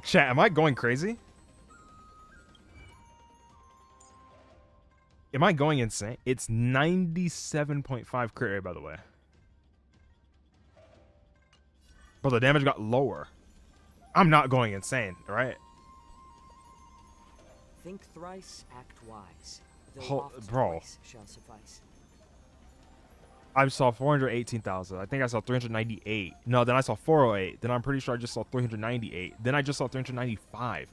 Chat, am I going crazy? Am I going insane? It's 97.5 crit rate, by the way. But the damage got lower. I'm not going insane, right? Think thrice, act wise. The Bro. twice shall suffice. I saw 418,000. I think I saw 398. No, then I saw 408. Then I'm pretty sure I just saw 398. Then I just saw 395.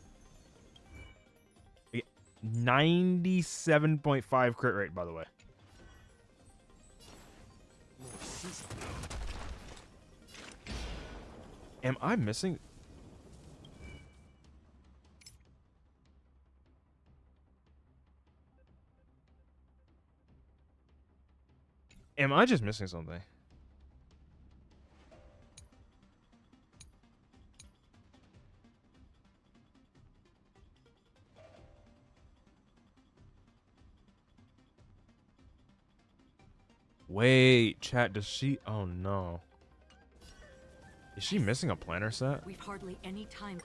97.5 crit rate, by the way. Am I missing? Am I just missing something? Wait, chat, does she? Oh no. Is she missing a planner set? We've hardly any time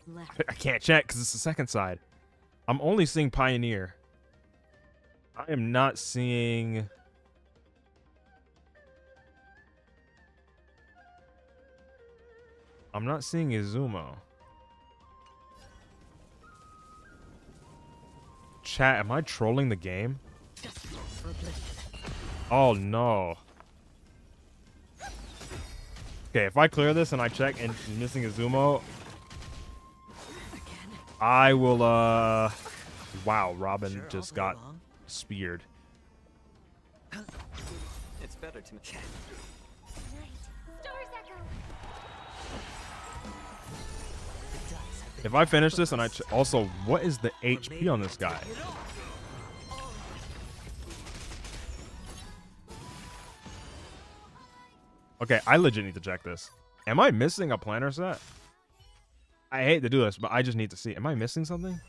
left. I can't check because it's the second side. I'm only seeing Pioneer. I am not seeing... I'm not seeing Izumo. Chat, am I trolling the game? Oh no. Okay, if I clear this and I check and she's missing Izumo, I will wow, Robin just got speared. It's better to check. Night. Stars echo. If I finish this and I also, what is the HP on this guy? Okay, I legit need to check this. Am I missing a planner set? I hate to do this, but I just need to see. Am I missing something?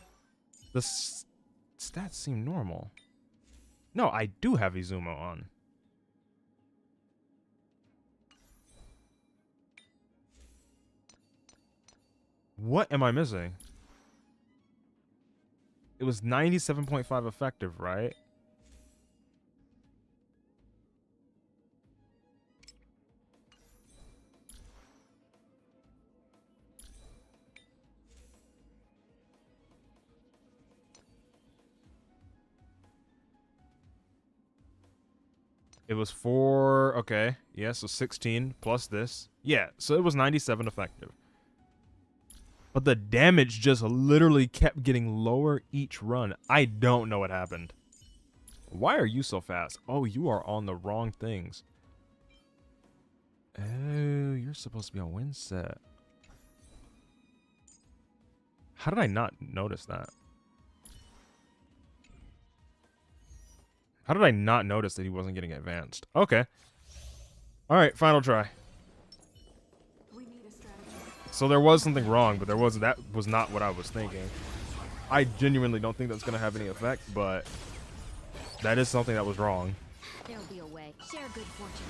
The stats seem normal. No, I do have Izumo on. What am I missing? It was 97.5 effective, right? It was 4, okay. Yeah, so 16 plus this. Yeah, so it was 97 effective. But the damage just literally kept getting lower each run. I don't know what happened. Why are you so fast? Oh, you are on the wrong things. Oh, you're supposed to be on win set. How did I not notice that? How did I not notice that he wasn't getting advanced? Okay. All right, final try. So there was something wrong, but that was not what I was thinking. I genuinely don't think that's going to have any effect, but that is something that was wrong. There'll be a way. Share good fortunes.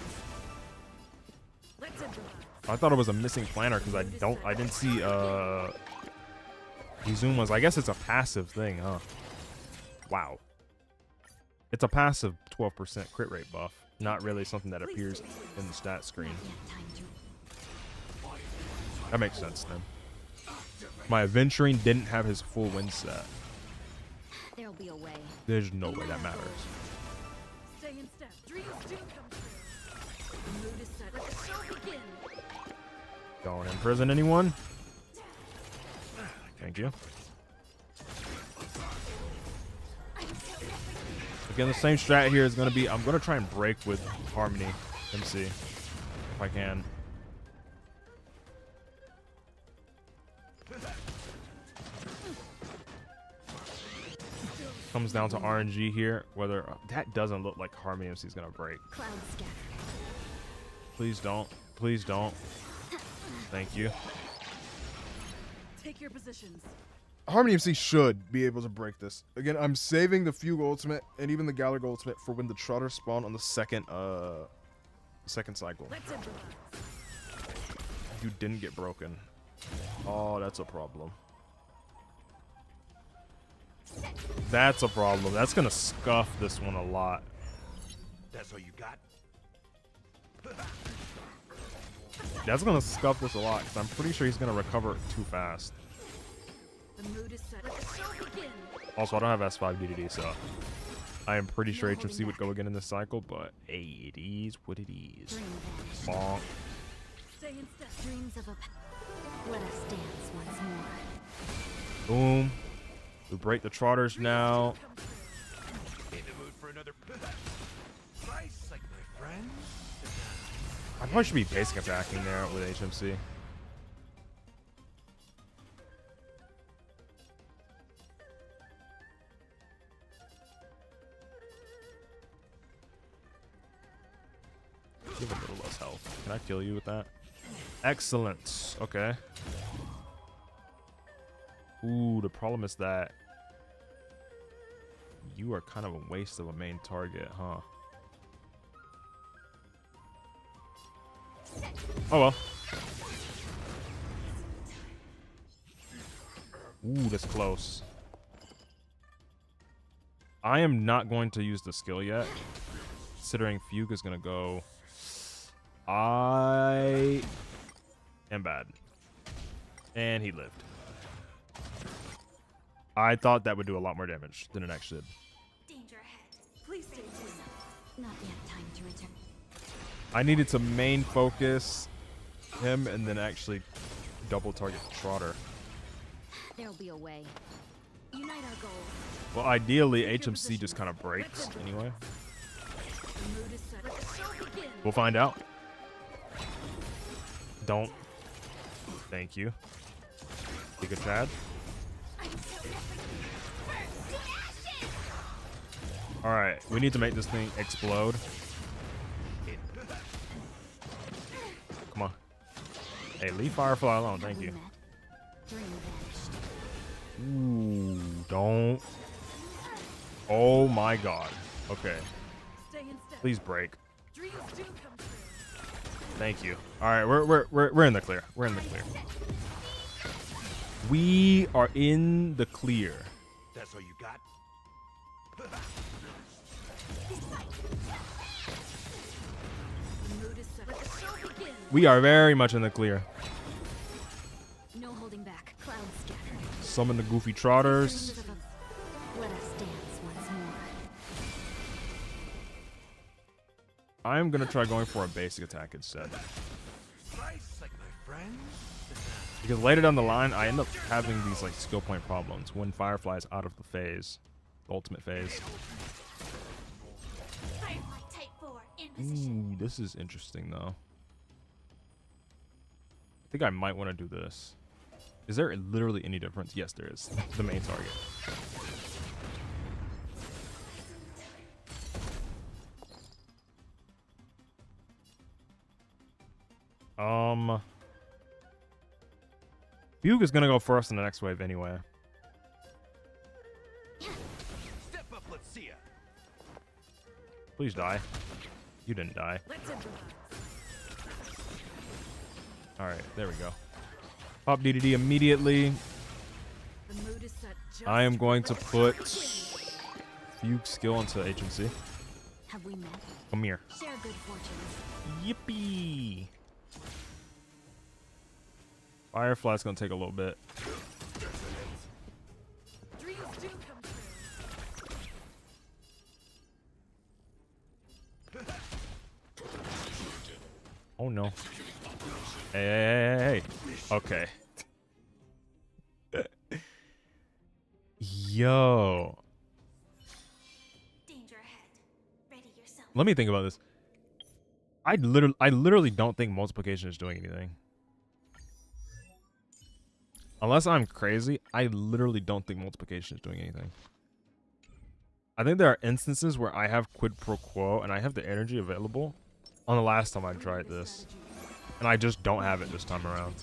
I thought it was a missing planner because I didn't see Izumo's. I guess it's a passive thing, huh? Wow. It's a passive 12% crit rate buff, not really something that appears in the stat screen. That makes sense then. My Adventuring didn't have his full win set. There'll be a way. There's no way that matters. Stay in step. Dreams do come true. The mood is set. Let the show begin. Don't imprison anyone. Thank you. Again, the same strat here is going to be, I'm going to try and break with Harmony MC if I can. Comes down to RNG here. Whether that doesn't look like Harmony MC is gonna break. Cloud scatter. Please don't. Please don't. Thank you. Take your positions. Harmony MC should be able to break this. Again, I'm saving the Fugue ultimate and even the Gallagher ultimate for when the Trotters spawn on the second cycle. Let's improvise. You didn't get broken. Oh, that's a problem. That's a problem. That's gonna scuff this one a lot. That's all you got? That's gonna scuff this a lot because I'm pretty sure he's gonna recover too fast. The mood is set. Let the show begin. Also, I don't have S5 DDD, so I am pretty sure HMC would go again in this cycle, but hey, it is what it is. Dream vanished. Bonk. Stay in step. Dreams of a let us dance once more. Boom. We break the Trotters now. Come through. In the mood for another slice like my friends? I probably should be basic attacking there with HMC. Give a little less health. Can I kill you with that? Excellent. Okay. Ooh, the problem is that you are kind of a waste of a main target, huh? Oh well. Ooh, that's close. I am not going to use the skill yet, considering Fugue is going to go. I am bad. And he lived. I thought that would do a lot more damage than it actually did. Danger ahead. Please stay tuned. Not yet time to return. I needed to main focus him and then actually double target Trotter. There'll be a way. Unite our goals. Well, ideally, HMC just kind of breaks anyway. The mood is set. Let the show begin. We'll find out. Don't. Thank you. Giga Chad. Alright, we need to make this thing explode. Come on. Hey, leave Firefly alone, thank We you. met. Dream vanished. Ooh, don't. Oh my god. Okay, Stay in step. please break. Dreams do come true. Thank you. Alright, we're in the clear. We're in the clear. We are in the clear. That's all you got? The mood is set. Let the show begin. We are very much in the clear. No holding back. Cloud scattered. Summon the goofy Trotters. Dreams of a let us dance once more. I'm gonna try going for a basic attack instead. Slice like my friends? Because later down the line, I end up having these like skill point problems when Firefly is out of the phase, the ultimate phase. Firefly Type 4 in position. Ooh, this is interesting though. I think I might want to do this. Is there literally any difference? Yes, there is. The main target. Fugue is gonna go first in the next wave anyway. Step up, let's see ya. Please die. You didn't die. Let's improvise. Alright, there we go. Pop DDD immediately. The mood is set. Just I am going to let the show put begin. Fugue skill into HMC. Have we met? Come here. Share good fortunes. Yippee! Firefly's gonna take a little bit. Dreams do come true. Oh no. Hey. Okay. Yo. Danger ahead. Ready yourself. Let me think about this. I literally don't think multiplication is doing anything. Unless I'm crazy, I literally don't think multiplication is doing anything. I think there are instances where I have quid pro quo and I have the energy available on the last time I tried this. And I just don't have it this time around.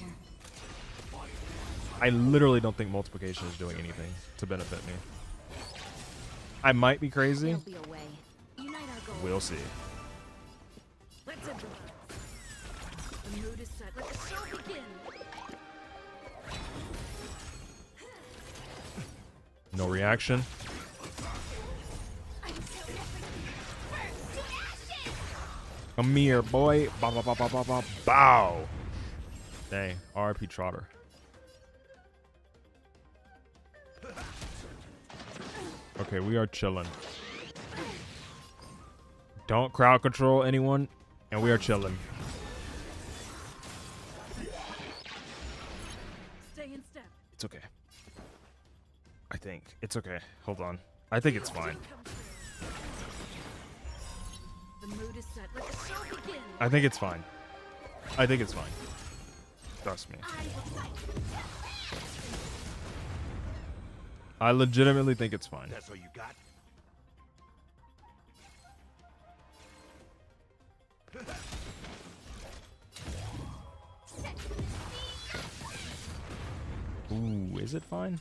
I literally don't think multiplication is doing anything to benefit me. I might be crazy. There'll be a way. Unite our goals. We'll see. Let's improvise. The mood is set. Let the show begin. No reaction. Come here, boy. Bow, bow, bow, bow, bow, bow, bow. Dang. RIP Trotter. Okay, we are chilling. Don't crowd control anyone, and we are chilling. Stay in step. It's okay. I think. It's okay. Hold on. I think it's fine. The mood is set. Let the show begin. I think it's fine. I think it's fine. Trust me. I legitimately think it's fine. That's all you got? Ooh, is it fine?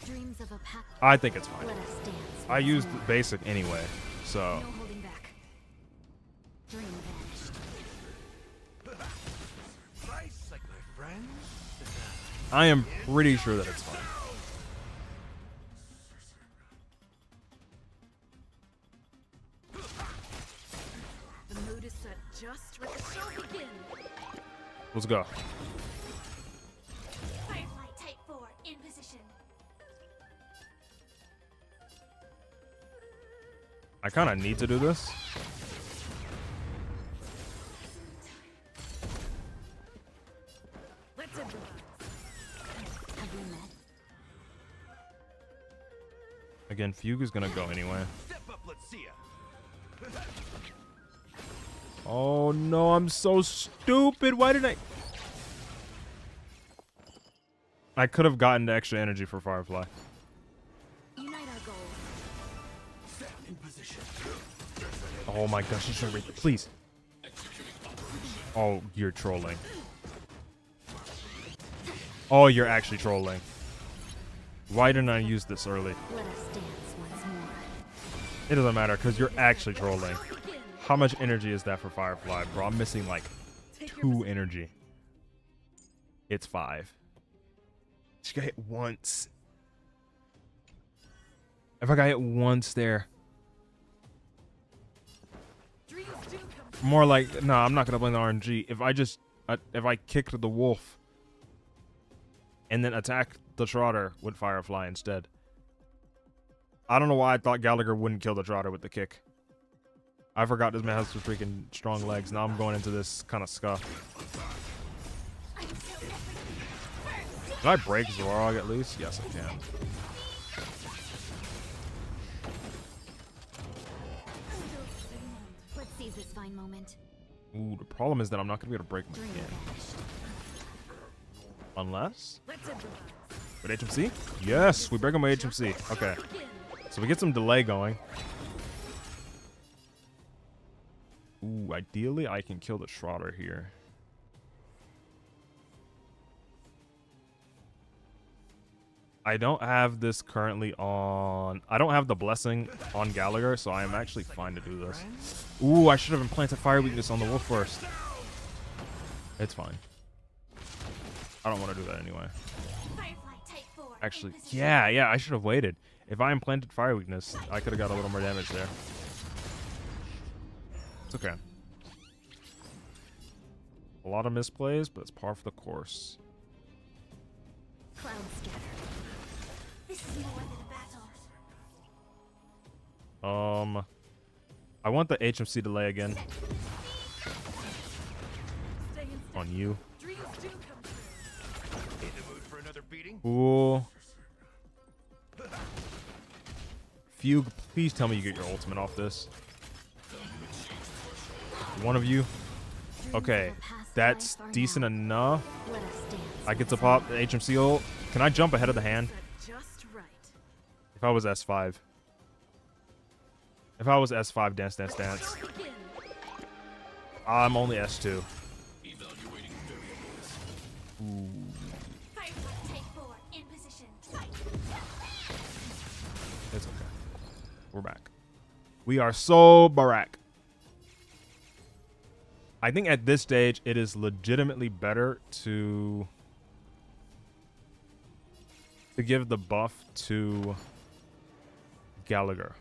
Dreams of a path. I think it's fine. Let us dance. I once used more. basic anyway, so No holding back. Dream vanished. Nice like my friends? I am pretty sure that it's fine. The mood is set. Just let the show begin. Let's go. Firefly Type 4 in position. I kind of need to do this. Let's improvise. Have we met? Again, Fugue is gonna go anyway. Step up, let's see ya. Oh no, I'm so stupid. Why did I could have gotten the extra energy for Firefly. Unite our goals. Step in position. Oh my gosh, she's trying to break. Please. Oh, you're trolling. Oh, you're actually trolling. Why didn't I use this early? Let us dance once more. It doesn't matter because you're actually trolling. How much energy is that for Firefly, bro? I'm missing like 2 energy. It's 5. She got hit once. If I got hit once there. Dreams do come true. More like, no, I'm not gonna blame the RNG. If I kicked the wolf and then attacked the Trotter with Firefly instead. I don't know why I thought Gallagher wouldn't kill the Trotter with the kick. I forgot this man has some freaking strong legs. Now I'm going into this kind of scuff. Can I break Zorog at least? Yes, I can. Let's seize this fine moment. Ooh, the problem is that I'm not going to be able to break my Dream skin. vanished. Unless? Let's improvise. With HMC? Yes, we break him with HMC. Okay. Begin. So we get some delay going. Ooh, ideally I can kill the Shrotter here. I don't have this currently on... I don't have the Blessing on Gallagher, so I am actually fine to do this. Ooh, I should have implanted Fire Weakness on the Wolf first. It's fine. I don't want to do that anyway. Firefly Type 4 Actually, in position. yeah, I should have waited. If I implanted Fire Weakness, I could have got a little more damage there. It's okay. A lot of misplays, but it's par for the course. Cloud scatter. This is more than a battle. I want the HMC delay again Stay in step. on you. Dreams do come true. In the mood for another beating? Ooh. Fugue, please tell me you get your ultimate off this. One of you. Dreams Okay, of a past that's life are decent now. enough. Let us dance. I get to once pop more. the HMC ult. Can I jump ahead of the hand? Set just right. If I was S5. If I was S5, dance, dance, dance. Begin. I'm only S2. Evaluating variables. Firefly type 4 in position. It's okay. We're back. We are so barak. I think at this stage, it is legitimately better to give the buff to Gallagher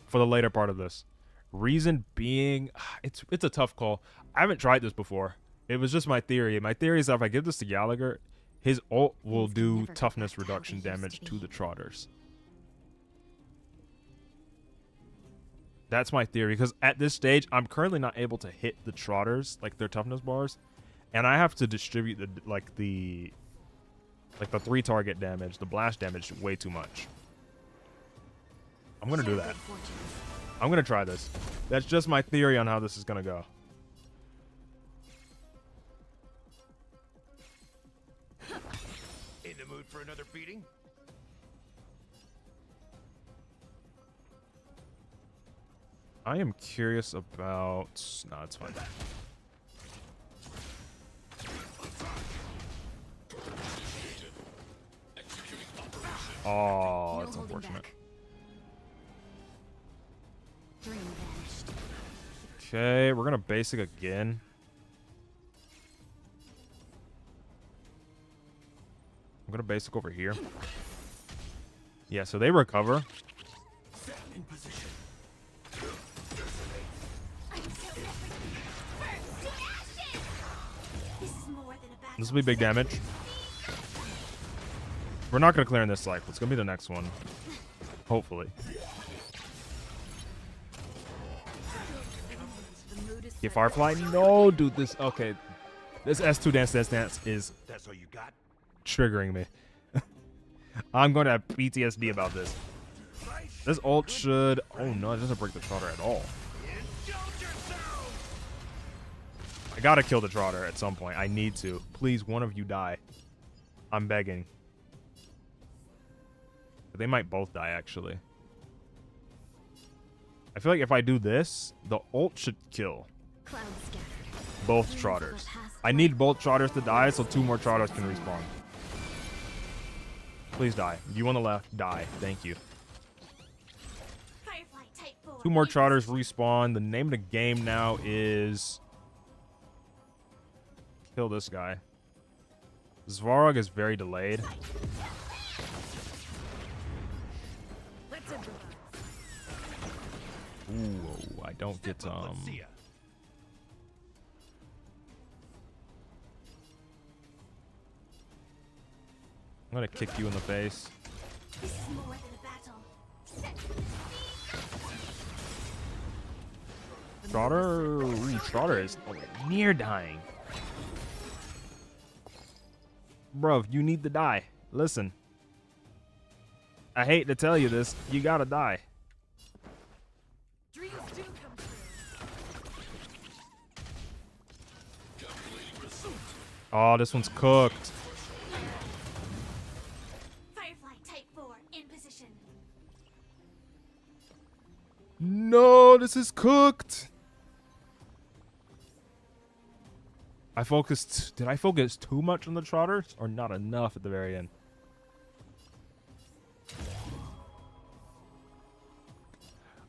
for the later part of this. Reason being, it's a tough call. I haven't tried this before. It was just my theory. My theory is that if I give this to Gallagher, his ult will do toughness reduction damage to the Trotters. That's my theory, because at this stage, I'm currently not able to hit the Trotters, like their toughness bars, and I have to distribute the 3 target damage, the blast damage, way too much. I'm gonna do that. I'm gonna try this. That's just my theory on how this is gonna go. In the mood for another beating? I am curious about... No, it's fine. Oh, that's unfortunate. Dream vanished. Okay, we're gonna basic again. I'm gonna basic over here. Yeah, so they recover. Set in position. This is more than a battle. This will be big damage. We're not gonna clear in this cycle. It's gonna be the next one. Hopefully. The mood is Yeah, set. Firefly. No, dude. This okay. This S2 dance dance dance is That's all you got? triggering me. I'm going to have PTSD about this. This ult should... Oh, no, it doesn't break the Trotter at all. Indulge yourself! I gotta kill the Trotter at some point. I need to. Please, one of you die. I'm begging. They might both die, actually. I feel like if I do this, the ult should kill Cloud scattered. both Dreams of a Trotters. past I need both Trotters to die so 2 more Trotters can respawn. Please die. You on the left, die. Thank you. Firefly type 4 2 more in Trotters position. respawn. The name of the game now is... Kill this guy. Svarog is very delayed. Let's improvise. Ooh, I don't get Let's see ya. I'm gonna kick you in the face. This is more than a battle. Set. Trotter, ooh, Trotter is near dying. Bruv, you need to die. Listen. I hate to tell you this, you gotta die. Dreams do come true. Oh, this one's cooked. Firefly type 4 in position. No, this is cooked. I focused. Did I focus too much on the Trotters or not enough at the very end?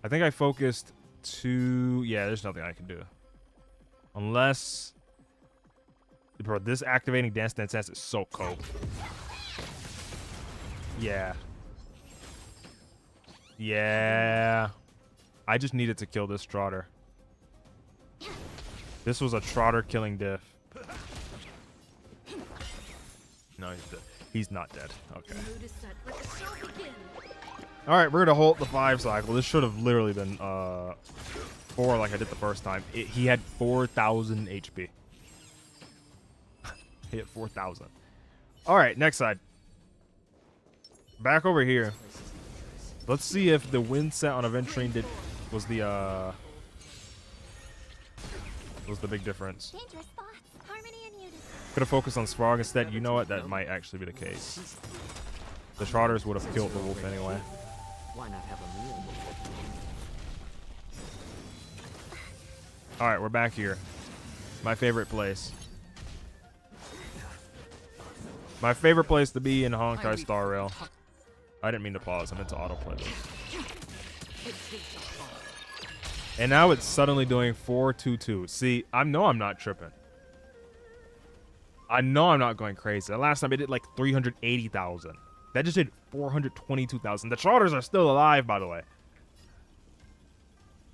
I think I focused too. Yeah, there's nothing I can do. Unless. Bro, this activating Dance Dance Dance is so cool. Yeah. Yeah. I just needed to kill this Trotter. This was a Trotter killing diff. No, he's dead. He's not dead. Okay. The mood is set. Let the show begin. Alright, we're gonna hold the 5 cycle. This should have literally been 4 like I did the first time. He had 4,000 HP. He had 4,000. Alright, next side. Back over here. Let's see if the win set on Aventurine was the big difference. Dangerous thoughts. Harmony and unity. Could have focused on Svarog instead. You know what? That might actually be the case. The Trotters would have killed the wolf anyway. Why not have a meal before? All right, we're back here. My favorite place. My favorite place to be in Honkai Star Rail. I didn't mean to pause. I meant to autoplay this. And now it's suddenly doing 422. See, I know I'm not tripping. I know I'm not going crazy. The last time it did like 380,000. That just did 422,000. The Trotters are still alive, by the way.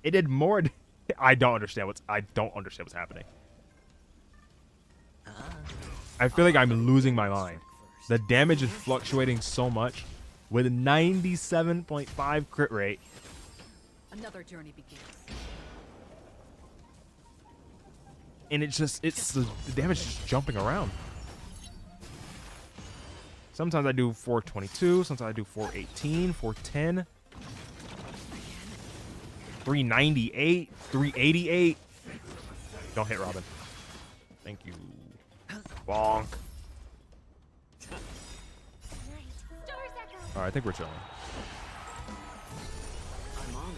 It did more. I don't understand what's happening. I feel like I'm losing my mind. The damage is fluctuating so much with a 97.5 crit rate. Another journey begins. And the damage is just jumping around. Sometimes I do 422, sometimes I do 418, 410, 398, 388. Don't hit Robin. Thank you. Bonk. Alright, I think we're chilling.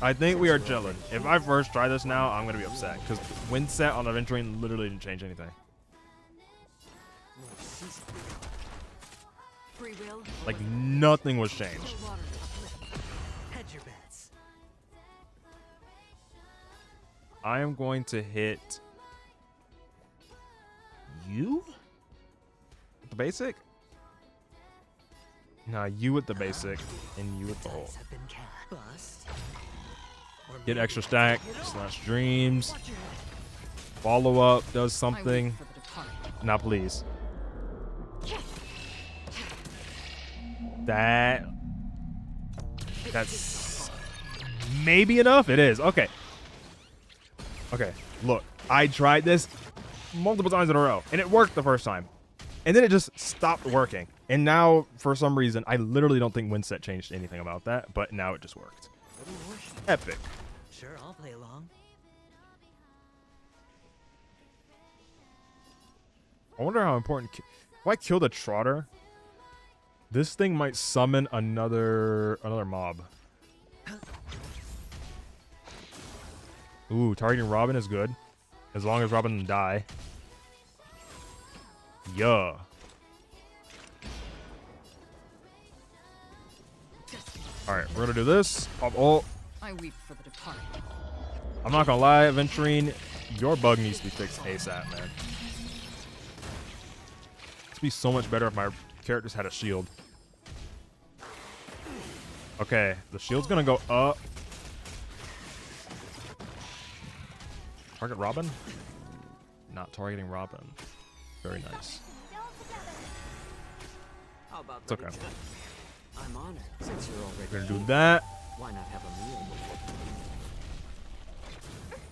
I think we are chilling. If I first try this now, I'm going to be upset. Because wind set on Aventurine literally didn't change anything. Free will. Like, nothing was changed. Hedge your bets. I am going to hit you with the basic. Nah, you with the basic and you with the whole. Get extra stack slash dreams. Follow up does something. Now please. That's maybe enough. It is. Okay. Okay, look, I tried this multiple times in a row, and it worked the first time. And then it just stopped working. And now, for some reason, I literally don't think Windset changed anything about that, but now it just worked. Epic. Sure, I'll play along. I wonder how important... If I kill the Trotter, this thing might summon another mob. Ooh, targeting Robin is good. As long as Robin doesn't die. Yeah. Alright, we're gonna do this. Oh, I weep for the departed. I'm not gonna lie, Aventurine, your bug needs to be fixed ASAP, man. It'd be so much better if my characters had a shield. Okay, the shield's gonna go up. Target Robin? Not targeting Robin. Very nice. How about It's okay. I'm honored since you're already We're gonna do that. Why not have a meal before?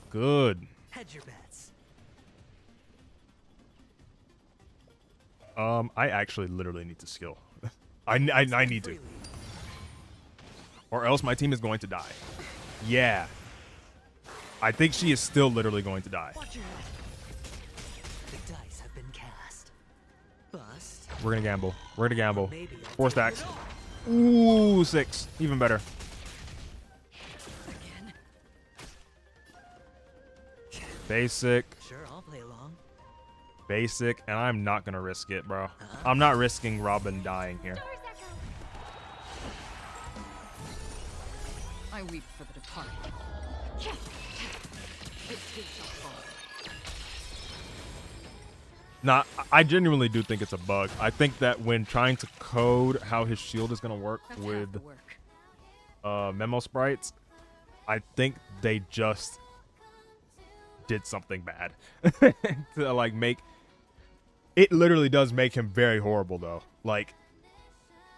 Good. Hedge your bets. I actually literally need to skill. I need to. Or else my team is going to die. Yeah. I think she is still literally going to die. The dice have been cast. Bust. We're gonna gamble. We're gonna gamble. Maybe 4 stacks. Ooh, 6. Even better. Again. Basic. Sure, I'll play along. Basic. And I'm not gonna risk it, bro. I'm not risking Robin dying here. I weep for the departed. It too shall fall. Nah, I genuinely do think it's a bug. I think that when trying to code how his shield is gonna work That's half with the work. memo sprites, I think they just did something bad to like make it. Literally does make him very horrible though. Like,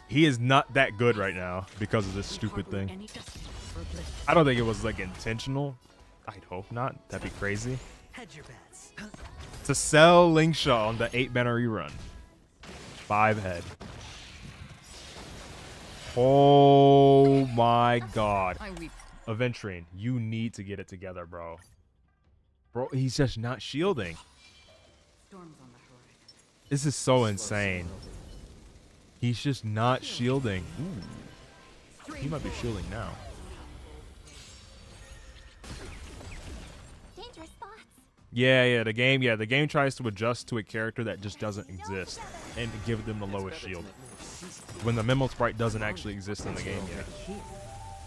he is not that good right now because of this stupid Hardly thing. any destiny for oblivion. I don't think it was like intentional. I'd hope not. That'd be crazy. Hedge your bets. To sell Linkshot on the 8-banner rerun. 5 head. Oh my god. I weep. Aventurine, you need to get it together, bro. Bro, he's just not shielding. Storms on the horizon. This is so insane. He's just not shielding. Ooh. He might be shielding now. Dangerous spots. Yeah, the game tries to adjust to a character that just doesn't exist and give them the lowest shield. When the Memo Sprite doesn't actually exist in the game yet. Here.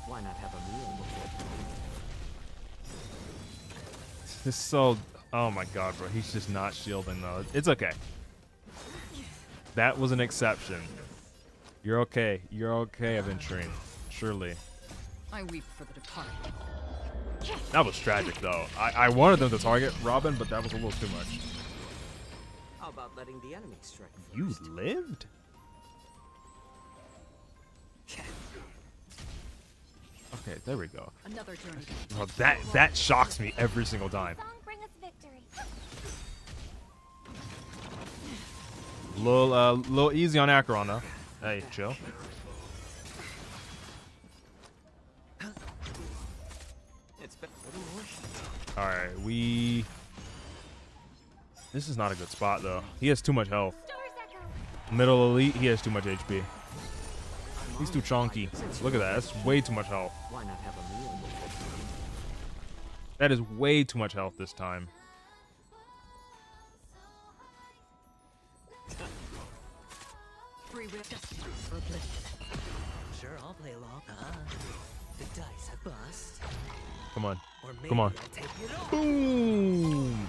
Why not have a meal before? This is so... Oh my god, bro. He's just not shielding, though. It's okay. That was an exception. You're okay. You're okay, Aventurine. Surely. I weep for the departed. That was tragic, though. I wanted them to target Robin, but that was a little too much. How about letting the enemy strike first? You lived? Okay, there we go. Another journey. Bro, that shocks me every single time. Song bring us victory. Little easy on Acheron, though. Hey, chill. It's better. All right, This is not a good spot, though. He has too much health. Stars echo. Middle elite, he has too much HP. He's too chunky. Look at that. That's way too much health. Why not have a meal before? That is way too much health this time. Free will destiny for oblivion. Sure, I'll play along. The dice have bust. Come on. Or maybe Come on. I'll take it all. Boom!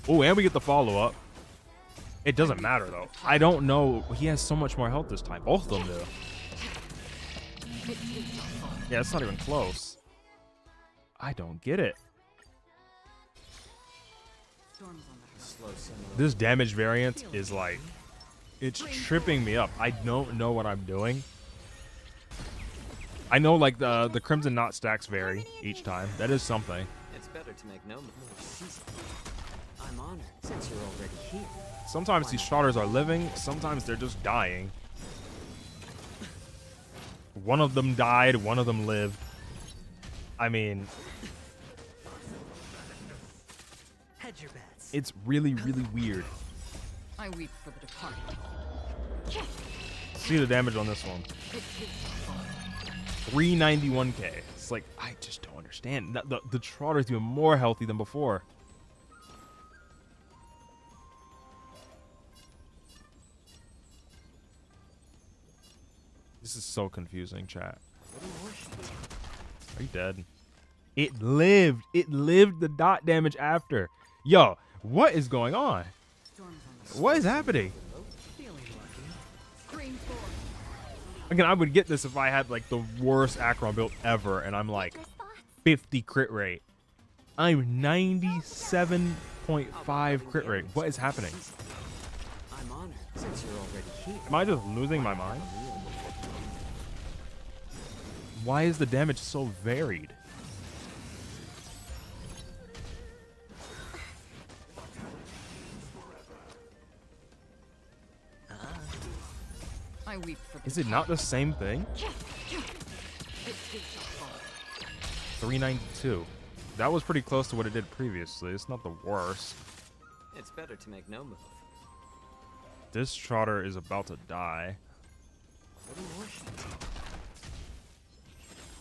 Oh, and we get the follow-up. It doesn't matter, though. I don't know. He has so much more health this time. Both of them do. Yeah, it's not even close. I don't get it. Storms on the Slow simmer. This damage variance is like... It's tripping me up. I don't know what I'm doing. I know, like, the Crimson Knot stacks vary each time. That is something. It's better to make no move. I'm honored since you're already here. Sometimes these Trotters are living. Sometimes they're just dying. One of them died. One of them lived. I mean... Hedge your bets. It's really, really weird. I weep for the departed. See the damage on this one. 391k. It's like, I just don't understand. The Trotter's even more healthy than before. This is so confusing, chat. Are you dead? It lived. It lived the dot damage after. Yo, what is going on? Storms on the What is happening? Feeling lucky. scream forth. Again, I would get this if I had like the worst Acheron build ever, and I'm like Dangerous spots. 50 crit rate. I'm 97.5 crit rate. What is happening? I'm honored since you're already here. Am I just losing my mind? Why is the damage so varied? I weep for the Is it not the same thing? 392. That was pretty close to what it did previously. It's not the worst. It's better to make no move. This Trotter is about to die.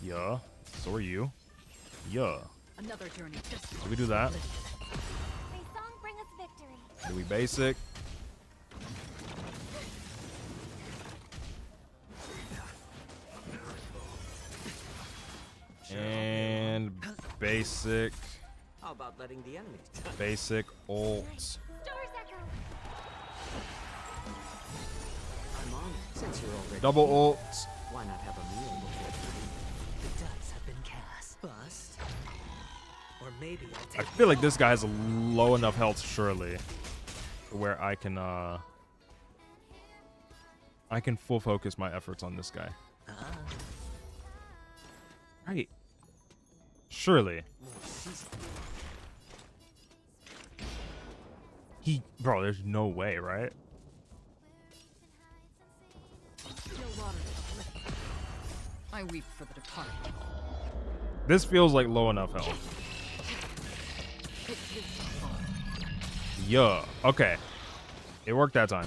Yeah. So are you. Yeah. another journey. Destiny. Did we do that? May song bring us victory. Did we basic? And basic, How about letting the enemy? basic, ult. Stars echo. I'm honored since you're already Double here. ult. Why not have a meal before the dice have been cast? Bust. Or maybe I'll I take feel like this guy has a low enough health, surely, where I can full focus my efforts on this guy. Right. Surely. Bro, there's no way, right? Still water. I weep for the departed. This feels like low enough health. Yeah. Okay. It worked that time.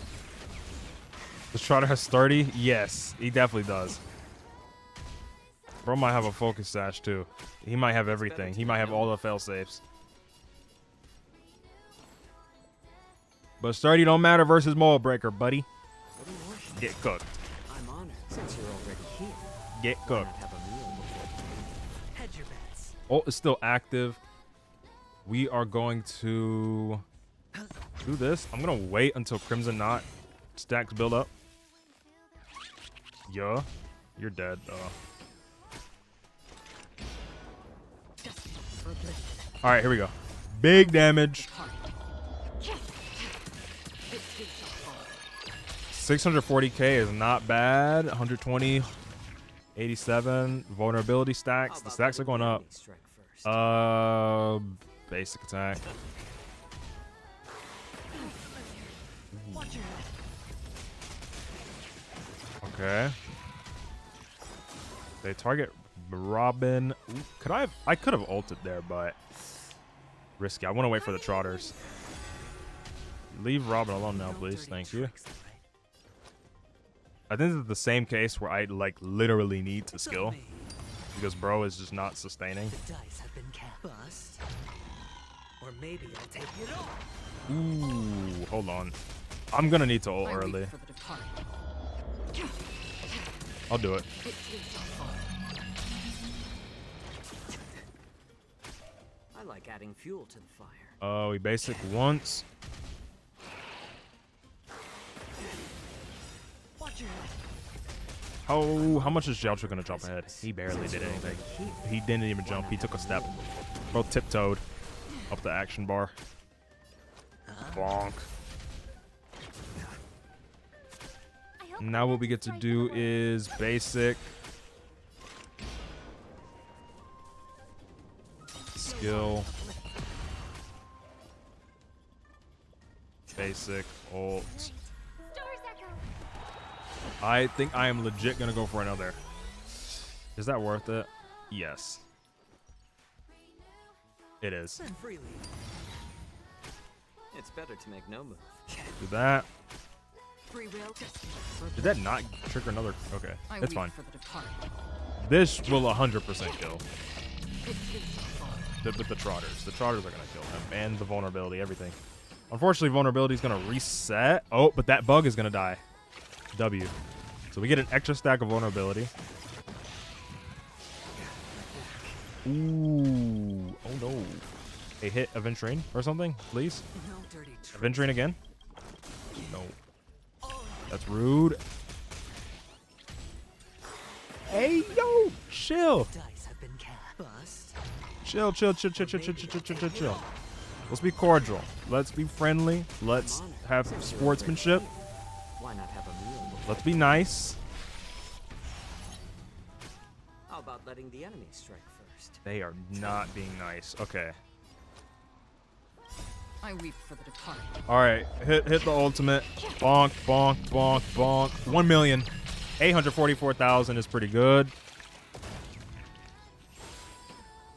The Trotter has 30? Yes, he definitely does. Bro might have a focus sash too. He might have everything. He might have all the fail safes. But 30 don't matter versus Mold Breaker, buddy. Get cooked. I'm honored since you're already here. Get Why cooked. not have a meal before? Hedge your bets. Ult is still active. We are going to do this. I'm going to wait until Crimson Knot stacks build up. Yeah. You're dead. All right, here we go. Big damage. 640k is not bad. 120, 87 vulnerability stacks. The stacks are going up. Basic attack. Okay. They target Robin. Ooh, I could have ulted there, but risky. I want to wait for the Trotters. Leave Robin alone now, please. Thank you. I think this is the same case where I like literally need to skill because bro is just not sustaining. The dice have been cast. Bust. Or maybe I'll take it all. Ooh, hold on. I'm gonna need to ult early. I'll do it. I like adding fuel to the fire. We basic once. Oh, how much is Xiaochu gonna jump ahead? He barely did anything. He didn't even jump. He took a step. Bro tiptoed up the action bar. Bonk. Now what we get to do is basic. Skill. Basic. Ult. I think I am legit gonna go for another. Is that worth it? Yes. It is. Spend freely. It's better to make no move. Do that. Free will. Did that not trigger another? Okay, I it's weep fine. for the departed. This will 100% kill. With the Trotters. The Trotters are gonna kill him. And the vulnerability, everything. Unfortunately, vulnerability is gonna reset. Oh, but that bug is gonna die. W. So we get an extra stack of vulnerability. Ooh. Oh no. A hit Aventurine or something, please. No dirty tricks. Aventurine again. No. That's rude. Hey, yo. Chill. Dice have been cast. Bust. Chill, chill, chill, chill, chill, chill, chill, chill, chill, chill. Let's be cordial. Let's be friendly. Let's have sportsmanship. Why not have a meal before? Let's be nice. How about letting the enemy strike first? They are not being nice. Okay. I weep for the departed. All right. Hit the ultimate. Bonk, bonk, bonk, bonk. 1,844,000 is pretty good.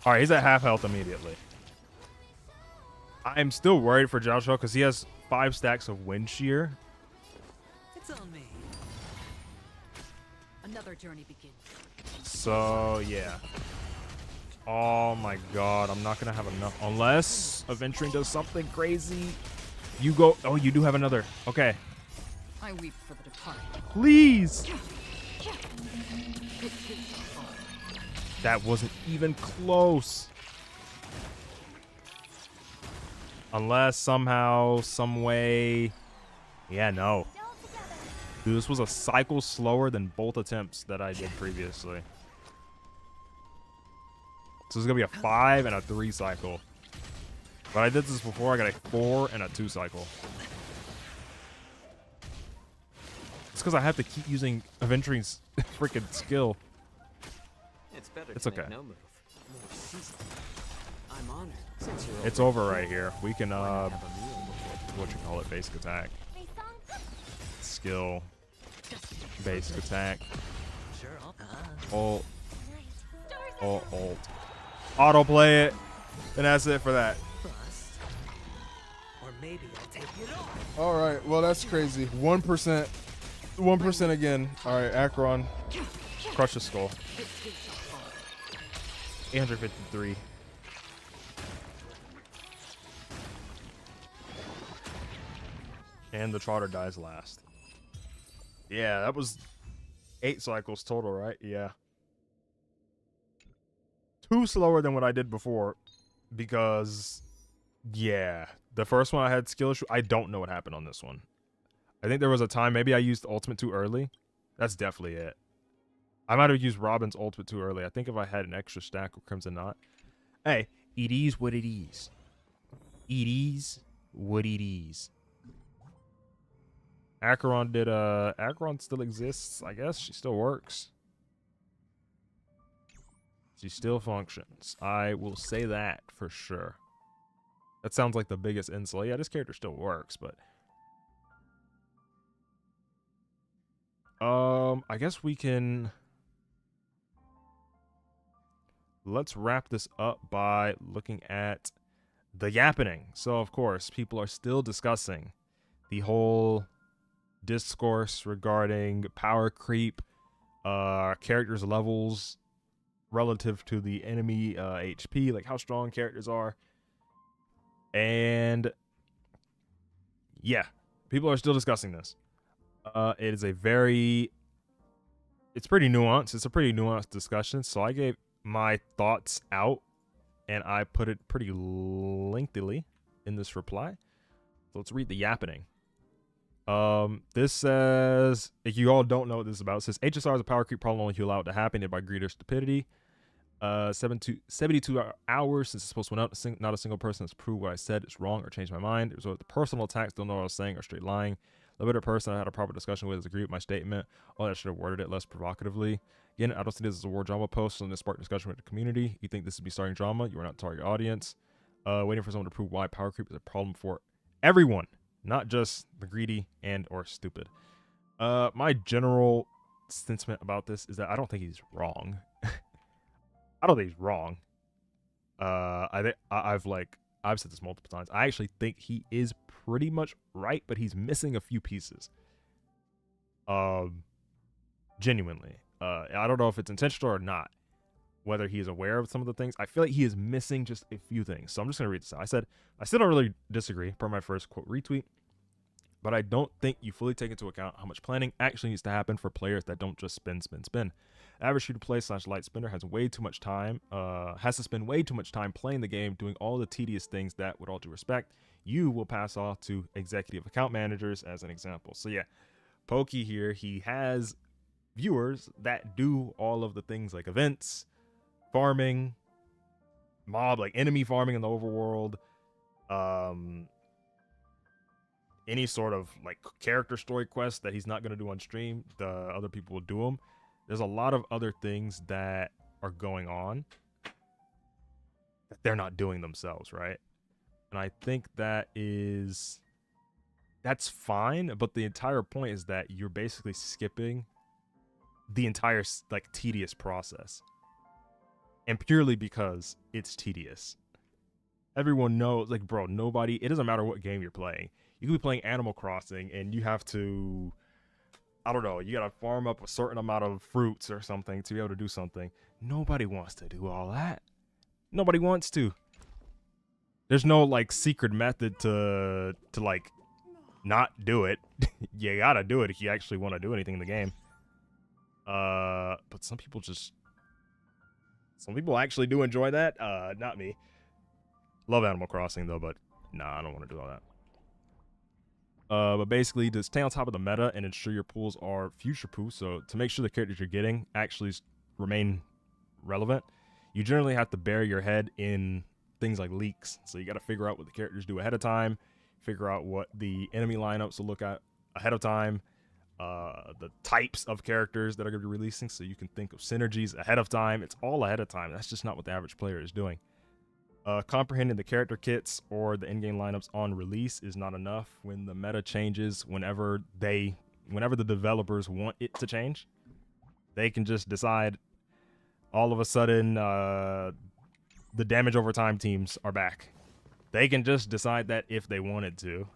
All right. He's at half health immediately. I'm still worried for Joshua because he has 5 stacks of wind shear. It's on me. Another journey begins. So, yeah. Oh my god, I'm not going to have enough. Unless Aventurine does something crazy. You go. Oh, you do have another. Okay. I weep for the departed. Please. That wasn't even close. Unless somehow, some way. Yeah, no. Dude, this was a cycle slower than both attempts that I did previously. So it's going to be a 5 and a 3 cycle. But I did this before. I got a 4 and a 2 cycle. It's because I have to keep using Aventurine's freaking skill. It's better It's to okay. make no move. More seasoned. I'm honored since you're It's already over here. right here. We can, Why not have a meal before? what you call it, basic attack. Face on. Skill. Basic attack. Sure. Ult. Stars Ult. Ult. Autoplay it. And that's it for that. Bust. Or Or maybe I'll take it off. All right, well that's crazy. 1%, 1% again. All right, Acheron. Crush the skull. 853. And the Trotter dies last. Yeah, that was 8 cycles total, right? Yeah. 2 slower than what I did before because, yeah, the first one I had skill issue. I don't know what happened on this one. I think there was a time maybe I used ultimate too early. That's definitely it. I might have used Robin's ultimate too early. I think if I had an extra stack of Crimson Knot. Hey, it is what it is. It is what it is. Acheron did, Acheron still exists, I guess. She still works. She still functions. I will say that for sure. That sounds like the biggest insult. Yeah, this character still works, but... I guess we can... Let's wrap this up by looking at the yappening. So, of course, people are still discussing the whole discourse regarding power creep, characters' levels relative to the enemy HP, like how strong characters are. And yeah, people are still discussing this. It is it's pretty nuanced. It's a pretty nuanced discussion. So I gave my thoughts out and I put it pretty lengthily in this reply. So let's read the yappening. This says, if you all don't know what this is about, it says HSR is a power creep problem only you allow it to happen by greed or stupidity. 72 hours since it's supposed to went out. Not a single person has proved what I said is wrong or changed my mind. It was the personal attacks, don't know what I was saying, or straight lying. The better person I had a proper discussion with has agreed with my statement. Oh, I should have worded it less provocatively. Again, I don't see this as a war drama post, so this spark discussion with the community. You think this would be starting drama? You are not target audience. Waiting for someone to prove why power creep is a problem for everyone, not just the greedy and or stupid. My general sentiment about this is that I don't think he's wrong. I don't think he's wrong. I've said this multiple times. I actually think he is pretty much right, but he's missing a few pieces. Genuinely. I don't know if it's intentional or not, whether he is aware of some of the things. I feel like he is missing just a few things. So I'm just going to read this out. I said, I still don't really disagree, per my first quote retweet, but I don't think you fully take into account how much planning actually needs to happen for players that don't just spin. Average free-to-play / light spinner has way too much time, has to spend way too much time playing the game, doing all the tedious things that, with all due respect, you will pass off to executive account managers as an example. So yeah, Pokey here, he has viewers that do all of the things like events, farming, mob, like enemy farming in the overworld, any sort of like character story quest that he's not going to do on stream, the other people will do them. There's a lot of other things that are going on that they're not doing themselves, right? And I think that's fine, but the entire point is that you're basically skipping the entire like tedious process. And purely because it's tedious. Everyone knows, like, bro, it doesn't matter what game you're playing. You could be playing Animal Crossing and you have to, I don't know, you gotta farm up a certain amount of fruits or something to be able to do something. Nobody wants to do all that. Nobody wants to. There's no like secret method to like not do it. You gotta do it if you actually want to do anything in the game. But some people actually do enjoy that. Not me. Love Animal Crossing though, but nah, I don't want to do all that. But basically, to stay on top of the meta and ensure your pools are future-proof, so to make sure the characters you're getting actually remain relevant, you generally have to bury your head in things like leaks. So you got to figure out what the characters do ahead of time, figure out what the enemy lineups will look at ahead of time, the types of characters that are going to be releasing, so you can think of synergies ahead of time. It's all ahead of time. That's just not what the average player is doing. Comprehending the character kits or the in-game lineups on release is not enough when the meta changes. Whenever the developers want it to change, they can just decide all of a sudden the damage over time teams are back. They can just decide that if they wanted to.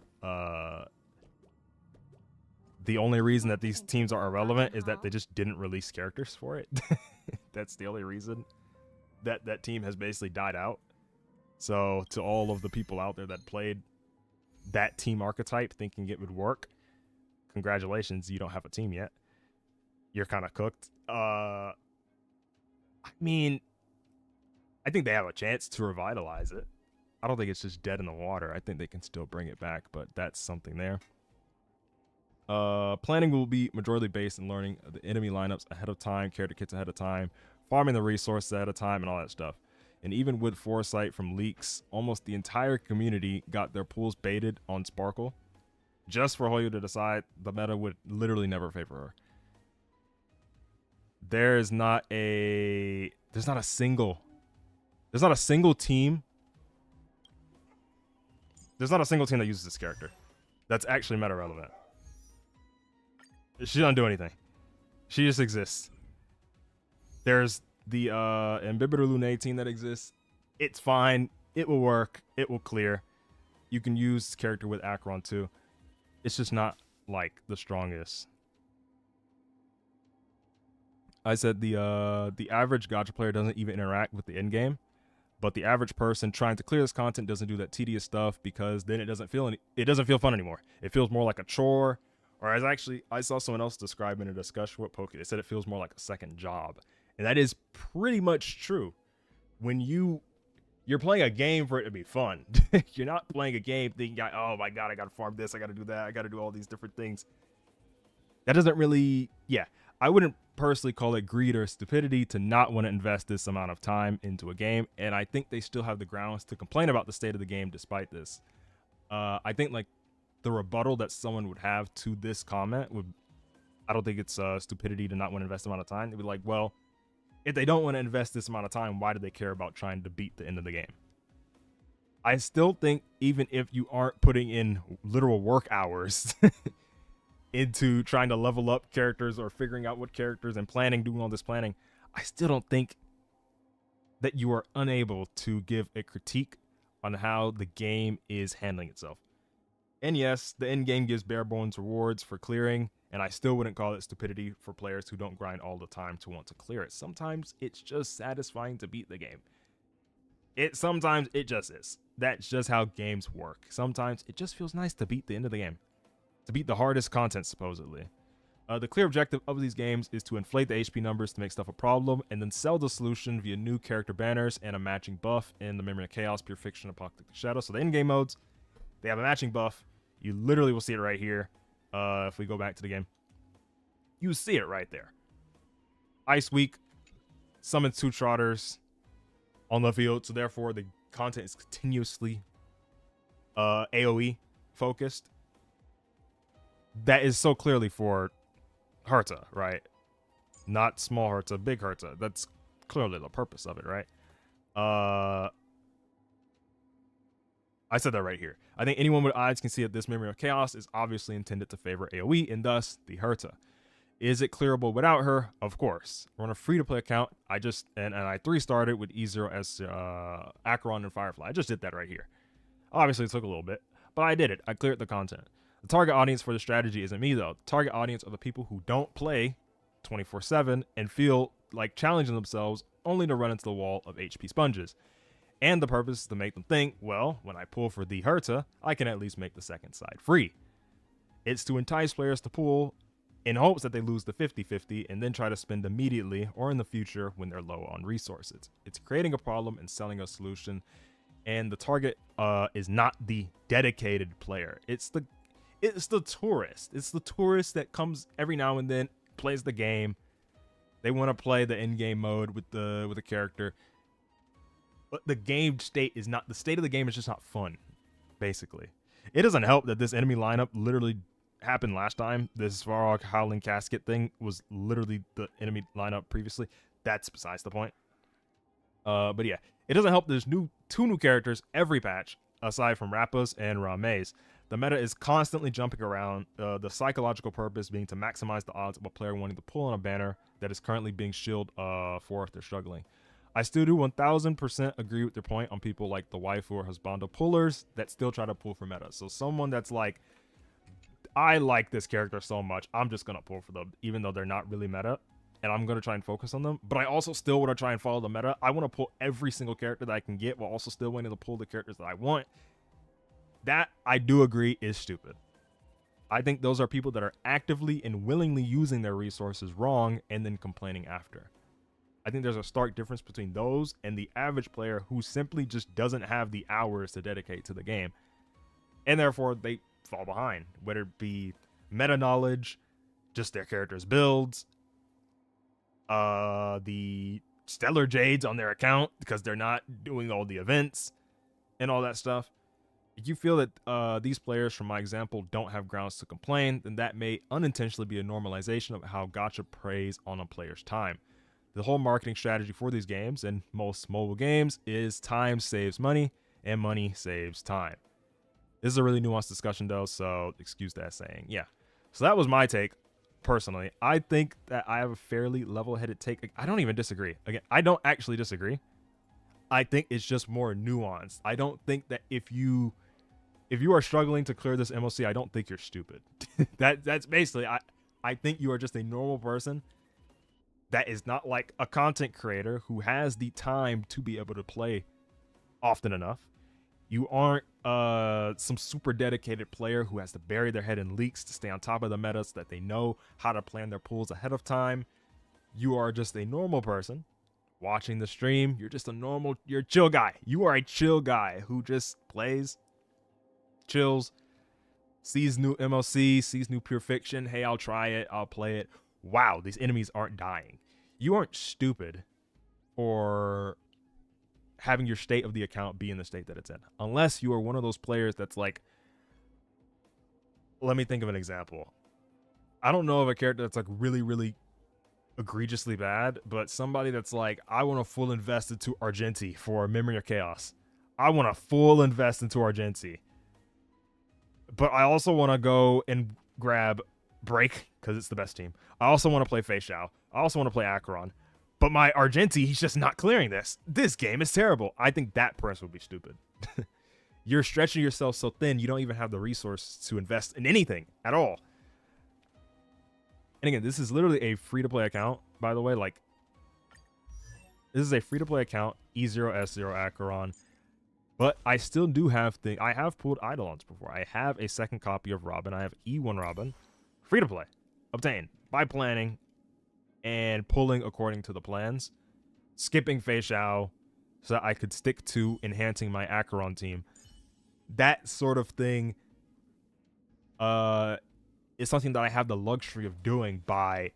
The only reason that these teams are irrelevant is that they just didn't release characters for it. That's the only reason that that team has basically died out. So to all of the people out there that played that team archetype thinking it would work, congratulations, you don't have a team yet. You're kind of cooked. I mean, I think they have a chance to revitalize it. I don't think it's just dead in the water. I think they can still bring it back, but that's something there. Planning will be majority based in learning the enemy lineups ahead of time, character kits ahead of time, farming the resources ahead of time, and all that stuff. And even with foresight from leaks, almost the entire community got their pools baited on Sparkle, just for Hoyo to decide the meta would literally never favor her. There's not a single team. There's not a single team that uses this character that's actually meta relevant. She doesn't do anything. She just exists. There's the Imbibitor Lune team that exists. It's fine. It will work. It will clear. You can use this character with Acheron too. It's just not like the strongest. I said the average gacha player doesn't even interact with the end game, but the average person trying to clear this content doesn't do that tedious stuff because then it doesn't feel fun anymore. It feels more like a chore. Or as actually, I saw someone else describe in a discussion with Poke. They said it feels more like a second job. And that is pretty much true. When you're playing a game for it to be fun. You're not playing a game thinking, oh my god, I gotta farm this, I gotta do that, I gotta do all these different things. That doesn't really, yeah. I wouldn't personally call it greed or stupidity to not want to invest this amount of time into a game. And I think they still have the grounds to complain about the state of the game despite this. I think like the rebuttal that someone would have to this comment would, I don't think it's stupidity to not want to invest the amount of time. They'd be like, well, if they don't want to invest this amount of time, why do they care about trying to beat the end of the game? I still think even if you aren't putting in literal work hours into trying to level up characters or figuring out what characters and planning, doing all this planning, I still don't think that you are unable to give a critique on how the game is handling itself. And yes, the end game gives bare bones rewards for clearing, and I still wouldn't call it stupidity for players who don't grind all the time to want to clear it. Sometimes it's just satisfying to beat the game. Sometimes it just is. That's just how games work. Sometimes it just feels nice to beat the end of the game. To beat the hardest content, supposedly. The clear objective of these games is to inflate the HP numbers to make stuff a problem, and then sell the solution via new character banners and a matching buff in the Memory of Chaos, Pure Fiction, Apocalyptic Shadow. So the in-game modes, they have a matching buff. You literally will see it right here. If we go back to the game, you see it right there. Ice Week summons 2 Trotters on the field, so therefore the content is continuously AoE focused. That is so clearly for Herta, right? Not small Herta, big Herta. That's clearly the purpose of it, right? I said that right here. I think anyone with eyes can see that this Memory of Chaos is obviously intended to favor AoE and thus the Herta. Is it clearable without her? Of course. We're on a free-to-play account. I 3-started with E0 as Acheron and Firefly. I just did that right here. Obviously, it took a little bit, but I did it. I cleared the content. The target audience for the strategy isn't me, though. The target audience are the people who don't play 24/7 and feel like challenging themselves only to run into the wall of HP sponges. And the purpose is to make them think, well, when I pull for the Herta, I can at least make the second side free. It's to entice players to pull in hopes that they lose the 50-50 and then try to spend immediately or in the future when they're low on resources. It's creating a problem and selling a solution, and the target is not the dedicated player. It's the tourist. It's the tourist that comes every now and then, plays the game. They want to play the in-game mode with the character. But the game state is not, the state of the game is just not fun, basically. It doesn't help that this enemy lineup literally happened last time. This Svarog Howling Casket thing was literally the enemy lineup previously. That's besides the point. But yeah, it doesn't help there's 2 new characters every patch, aside from Rappas and Rames. The meta is constantly jumping around, the psychological purpose being to maximize the odds of a player wanting to pull on a banner that is currently being shielded for if they're struggling. I still do 1000% agree with your point on people like the waifu or husbando pullers that still try to pull for meta. So someone that's like, I like this character so much, I'm just going to pull for them, even though they're not really meta. And I'm going to try and focus on them. But I also still want to try and follow the meta. I want to pull every single character that I can get while also still wanting to pull the characters that I want. That, I do agree, is stupid. I think those are people that are actively and willingly using their resources wrong and then complaining after. I think there's a stark difference between those and the average player who simply just doesn't have the hours to dedicate to the game. And therefore, they fall behind. Whether it be meta knowledge, just their characters' builds, the stellar jades on their account because they're not doing all the events and all that stuff. If you feel that these players, from my example, don't have grounds to complain, then that may unintentionally be a normalization of how gacha preys on a player's time. The whole marketing strategy for these games and most mobile games is time saves money and money saves time. This is a really nuanced discussion though, so excuse that saying. Yeah. So that was my take. Personally, I think that I have a fairly level-headed take. I don't even disagree. Again, I don't actually disagree. I think it's just more nuanced. I don't think that if you are struggling to clear this MOC, I don't think you're stupid. That's basically, I think you are just a normal person that is not like a content creator who has the time to be able to play often enough. You aren't some super dedicated player who has to bury their head in leaks to stay on top of the meta so that they know how to plan their pools ahead of time. You are just a normal person watching the stream. You're just you're a chill guy. You are a chill guy who just plays, chills, sees new MLC, sees new Pure Fiction. Hey, I'll try it. I'll play it. Wow, these enemies aren't dying. You aren't stupid or having your state of the account be in the state that it's in. Unless you are one of those players that's like, let me think of an example. I don't know of a character that's like really, really egregiously bad, but somebody that's like, I want to full invest into Argenti for Memory of Chaos. I want to full invest into Argenti. But I also want to go and grab Break because it's the best team. I also want to play Fei Xiao. I also want to play Acheron. But my Argenti, he's just not clearing this. This game is terrible. I think that person would be stupid. You're stretching yourself so thin, you don't even have the resources to invest in anything at all. And again, this is literally a free-to-play account, by the way. Like, this is a free-to-play account, E0, S0, Acheron. But I still do have I have pulled Eidolons before. I have a second copy of Robin. I have E1 Robin. Free-to-play. Obtained by planning and pulling according to the plans, skipping Fei Xiao so that I could stick to enhancing my Acheron team. That sort of thing is something that I have the luxury of doing by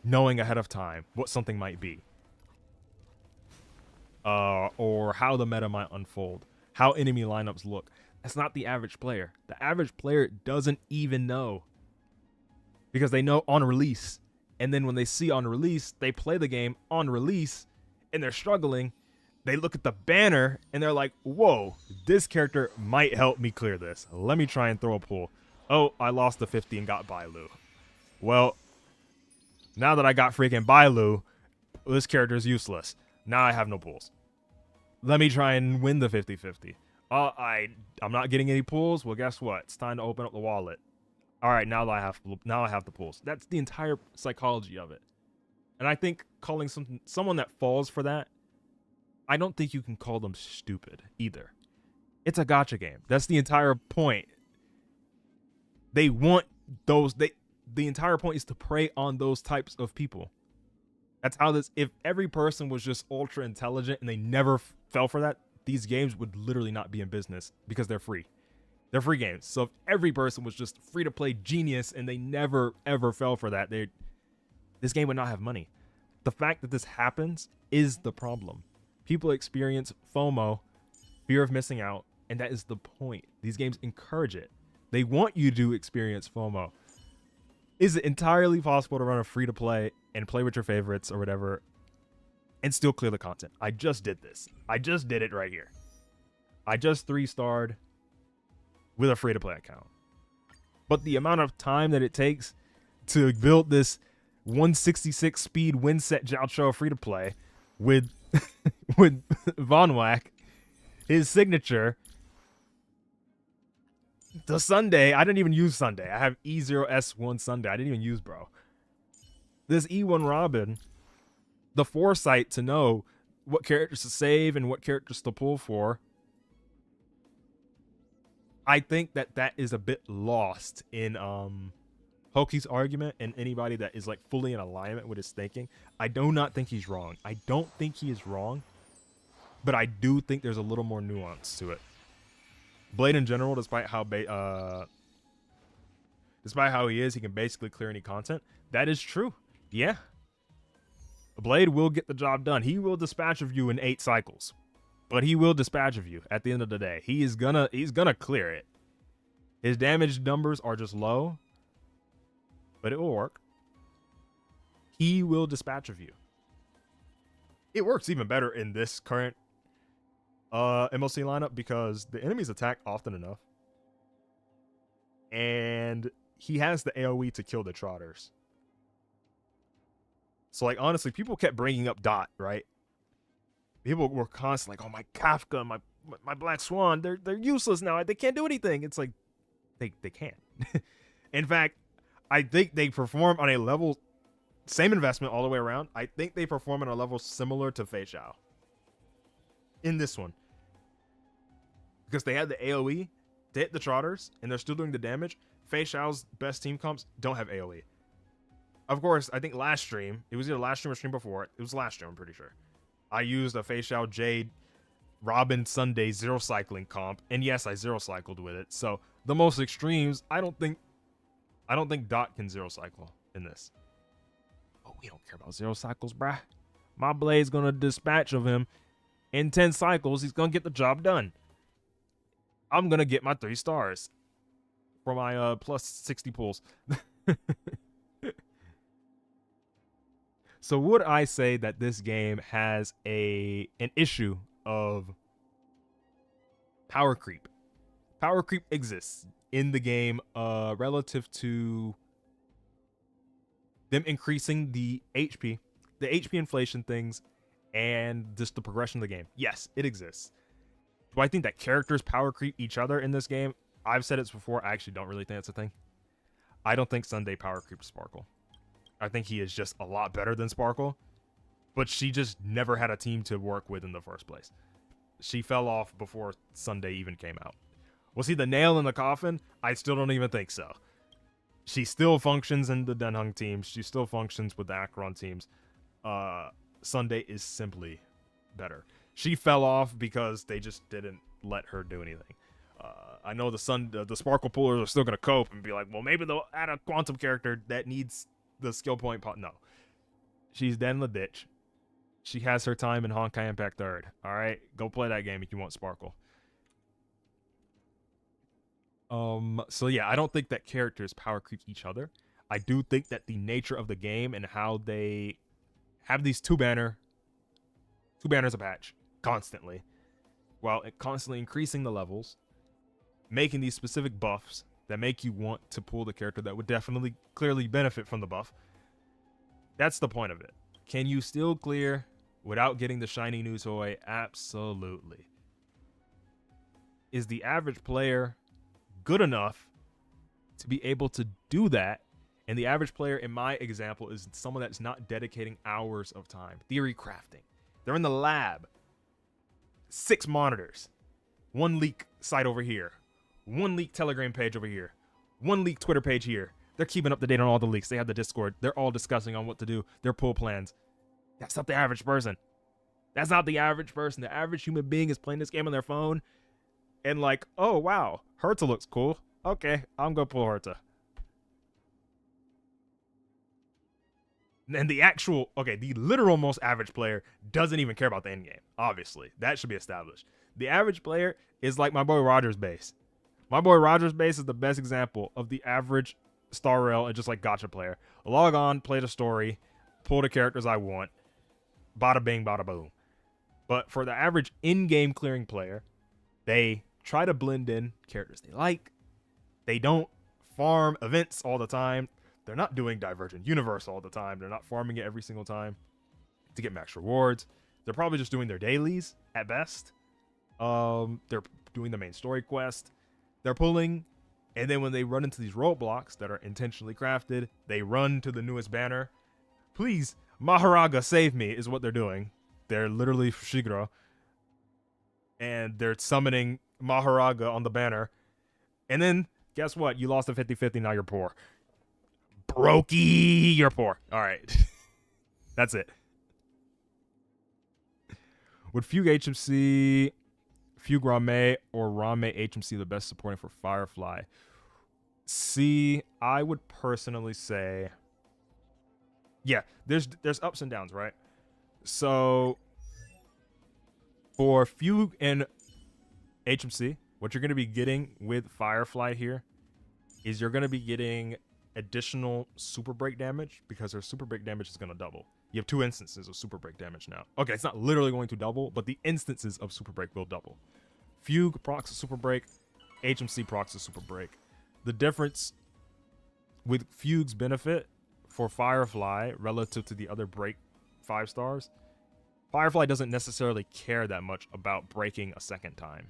knowing ahead of time what something might be. Or how the meta might unfold, how enemy lineups look. That's not the average player. The average player doesn't even know because they know on release. And then when they see on release, they play the game on release and they're struggling. They look at the banner and they're like, whoa, this character might help me clear this. Let me try and throw a pull. Oh, I lost the 50 and got Bailu. Well, now that I got freaking Bailu, this character is useless. Now I have no pulls. Let me try and win the 50-50. I'm not getting any pulls. Well, guess what? It's time to open up the wallet. All right, now I have the pulls. That's the entire psychology of it. And I think calling someone that falls for that, I don't think you can call them stupid either. It's a gacha game. That's the entire point. They want those. The entire point is to prey on those types of people. That's how this. If every person was just ultra intelligent and they never fell for that, these games would literally not be in business because they're free. They're free games. So if every person was just free to play genius and they never ever fell for that, this game would not have money. The fact that this happens is the problem. People experience FOMO, fear of missing out, and that is the point. These games encourage it. They want you to experience FOMO. Is it entirely possible to run a free-to-play and play with your favorites or whatever and still clear the content? I just did this. I just did it right here. I just 3-starred with a free-to-play account. But the amount of time that it takes to build this 166 speed win set Jiao free-to-play with with Von Whack, his signature, the Sunday. I didn't even use Sunday. I have E0S1 Sunday. I didn't even use, bro. This E1 Robin, the foresight to know what characters to save and what characters to pull for. I think that is a bit lost in Hoki's argument, and anybody that is like fully in alignment with his thinking. I do not think he's wrong. I don't think he is wrong, but I do think there's a little more nuance to it. Blade in general, despite how he is, he can basically clear any content. That is true. Yeah. Blade will get the job done. He will dispatch of you in 8 cycles. But he will dispatch of you at the end of the day. He's gonna clear it. His damage numbers are just low, but it will work. He will dispatch of you. It works even better in this current MLC lineup because the enemies attack often enough. And he has the AoE to kill the trotters. So like honestly, people kept bringing up Dot, right? People were constantly like, "Oh, my Kafka, my Black Swan, they're useless now. They can't do anything." It's like they can't. In fact, I think they perform on a level, same investment all the way around. I think they perform on a level similar to Fei Xiao in this one. Because they had the AoE to hit the trotters, and they're still doing the damage. Fei Xiao's best team comps don't have AoE. Of course, I think last stream, it was either last stream or stream before it. It was last stream, I'm pretty sure. I used a Fei Xiao Jade Robin Sunday zero cycling comp, and yes, I zero cycled with it. So the most extremes, I don't think Dot can zero cycle in this. Oh, we don't care about zero cycles, bruh. My Blade's gonna dispatch of him in 10 cycles. He's gonna get the job done. I'm gonna get my 3 stars for my plus 60 pulls. So would I say that this game has an issue of power creep? Power creep exists in the game relative to them increasing the HP inflation things, and just the progression of the game. Yes, it exists. Do I think that characters power creep each other in this game? I've said it before. I actually don't really think that's a thing. I don't think Sunday power creeps Sparkle. I think he is just a lot better than Sparkle, but she just never had a team to work with in the first place. She fell off before Sunday even came out. Was he the nail in the coffin? I still don't even think so. She still functions in the Denhung teams. She still functions with the Acheron teams. Sunday is simply better. She fell off because they just didn't let her do anything. I know the Sparkle pullers are still going to cope and be like, well, maybe they'll add a quantum character that needs the skill point. No. She's dead in the ditch. She has her time in Honkai Impact 3rd. All right? Go play that game if you want Sparkle. So yeah, I don't think that characters power creep each other. I do think that the nature of the game and how they have these two banners a patch constantly, while constantly increasing the levels, making these specific buffs that make you want to pull the character that would definitely clearly benefit from the buff. That's the point of it. Can you still clear without getting the shiny new toy? Absolutely. Is the average player good enough to be able to do that? And the average player, in my example, is someone that's not dedicating hours of time. Theory crafting. They're in the lab. 6 monitors. 1 leak site over here. 1 leak Telegram page over here. 1 leak Twitter page here. They're keeping up to date on all the leaks. They have the Discord. They're all discussing on what to do. Their pull plans. That's not the average person. That's not the average person. The average human being is playing this game on their phone and like, oh, wow, Herta looks cool. Okay, I'm going to pull Herta. And the literal most average player doesn't even care about the end game. Obviously, that should be established. The average player is like my boy Rogers Base. My boy Rogers Base is the best example of the average Star Rail and just like gacha player. Log on, play the story, pull the characters I want, bada bing, bada boom. But for the average in-game clearing player, they try to blend in characters they like. They don't farm events all the time. They're not doing Divergent Universe all the time. They're not farming it every single time to get max rewards. They're probably just doing their dailies at best. They're doing the main story quest. They're pulling, and then when they run into these roadblocks that are intentionally crafted, they run to the newest banner. Please, Maharaga, save me, is what they're doing. They're literally Fushiguro. And they're summoning Maharaga on the banner. And then, guess what? You lost a 50-50, now you're poor. Brokey, you're poor. Alright. That's it. Would Fugue HMC, Fugue Rame, or Rame HMC the best supporting for Firefly? See, I would personally say, yeah, there's ups and downs, right? So for Fugue and HMC, what you're going to be getting with Firefly here is you're going to be getting additional super break damage because their super break damage is going to double. You have 2 instances of super break damage now. Okay, it's not literally going to double, but the instances of super break will double. Fugue procs a super break, HMC procs a super break. The difference with Fugue's benefit for Firefly relative to the other break 5 stars, Firefly doesn't necessarily care that much about breaking a second time.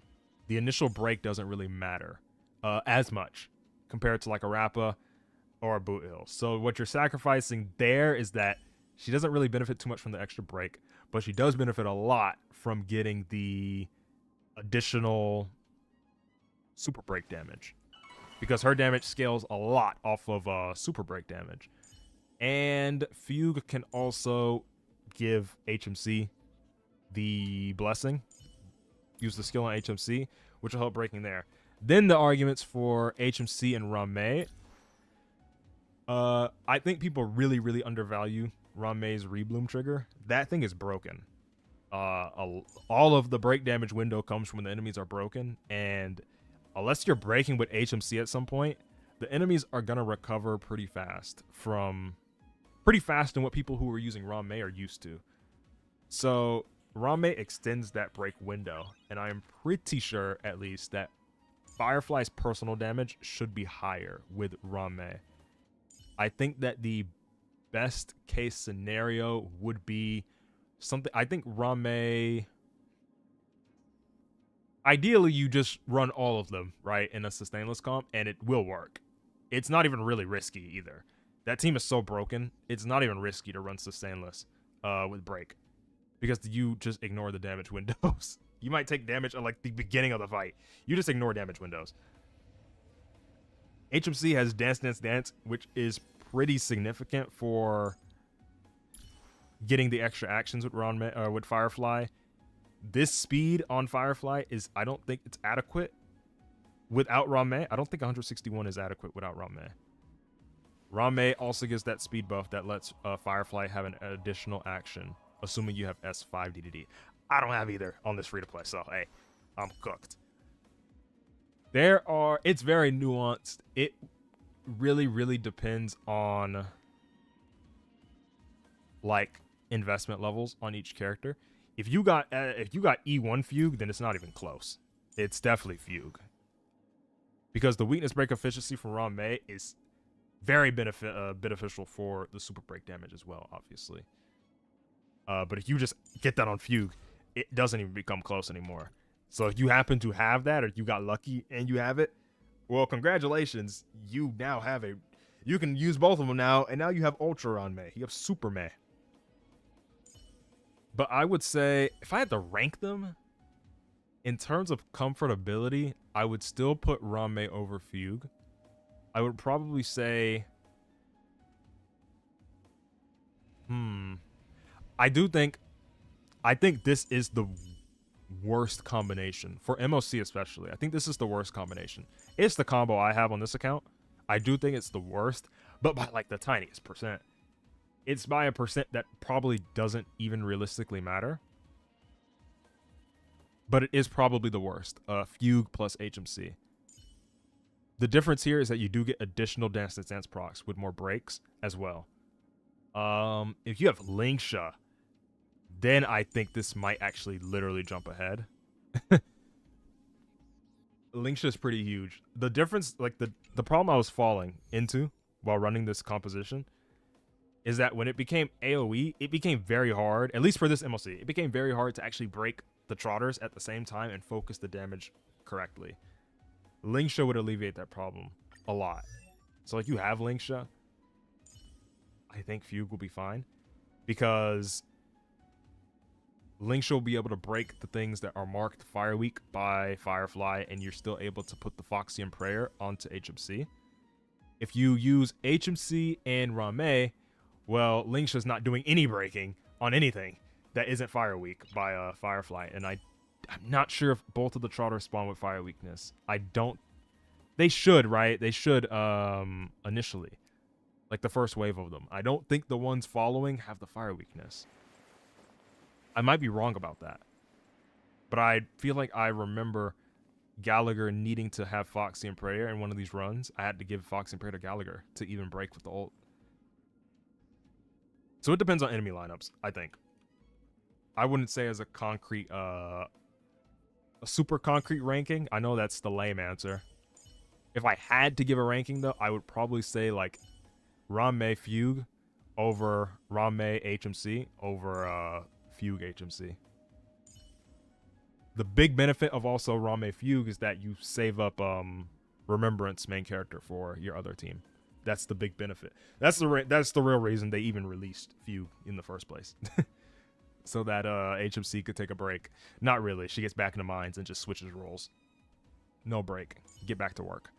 The initial break doesn't really matter as much compared to like a Rappa or a Boot Hill. So what you're sacrificing there is that she doesn't really benefit too much from the extra break, but she does benefit a lot from getting the additional super break damage because her damage scales a lot off of super break damage. And Fugue can also give HMC the blessing, use the skill on HMC, which will help breaking there. Then the arguments for HMC and Rame. I think people really undervalue Rame's Rebloom trigger. That thing is broken. All of the break damage window comes from when the enemies are broken, and unless you're breaking with HMC at some point, the enemies are gonna recover pretty fast than what people who are using Rame are used to. So Rame extends that break window, and I am pretty sure at least that Firefly's personal damage should be higher with Rame. I think that the best case scenario would be something. I think Rame, ideally you just run all of them right in a sustainless comp and it will work. It's not even really risky either. That team is so broken, it's not even risky to run sustainless with break because you just ignore the damage windows. You might take damage at like the beginning of the fight. You just ignore damage windows. HMC has Dance Dance Dance, which is pretty significant for getting the extra actions with with Firefly. This speed on Firefly is, I don't think it's adequate without Rame. I don't think 161 is adequate without Rame. Rame also gives that speed buff that lets Firefly have an additional action, assuming you have S5 DDD. I don't have either on this free-to-play, so hey, I'm cooked. It's very nuanced. It really depends on like investment levels on each character. If you got E1 Fugue, then it's not even close. It's definitely Fugue. Because the weakness break efficiency from Rame is very beneficial for the super break damage as well, obviously. But if you just get that on Fugue, it doesn't even become close anymore. So if you happen to have that, or you got lucky and you have it, well, congratulations. You now have you can use both of them now, and now you have Ultra Rame. You have Super May. But I would say, if I had to rank them, in terms of comfortability, I would still put Rame over Fugue. I would probably say, I think this is the worst combination for MOC especially. I think this is the worst combination. It's the combo I have on this account. I do think it's the worst, but by like the tiniest percent. It's by a percent that probably doesn't even realistically matter. But it is probably the worst. Fugue plus HMC. The difference here is that you do get additional Dance Dance Dance procs with more breaks as well. If you have Linksha, then I think this might actually literally jump ahead. Linksha is pretty huge. The difference, like the problem I was falling into while running this composition is that when it became AoE, it became very hard, at least for this MLC, it became very hard to actually break the Trotters at the same time and focus the damage correctly. Lingsha would alleviate that problem a lot. So like you have Lingsha, I think Fugue will be fine because Lingsha will be able to break the things that are marked Fire Weak by Firefly, and you're still able to put the Foxian Prayer onto HMC. If you use HMC and Rame, well, Lingsha's not doing any breaking on anything that isn't Fire Weak by Firefly, and I'm not sure if both of the Trotters spawn with Fire Weakness. I don't. They should, right? They should initially, like the first wave of them. I don't think the ones following have the Fire Weakness. I might be wrong about that, but I feel like I remember Gallagher needing to have Foxy and Prayer in one of these runs. I had to give Foxy and Prayer to Gallagher to even break with the ult. So it depends on enemy lineups, I think. I wouldn't say as a concrete, a super concrete ranking. I know that's the lame answer. If I had to give a ranking though, I would probably say like Rame Fugue over Rame HMC over Fugue HMC. The big benefit of also Rame Fugue is that you save up Remembrance main character for your other team. That's the big benefit. That's the real reason they even released Fugue in the first place. So that HMC could take a break. Not really. She gets back into mines and just switches roles. No break. Get back to work.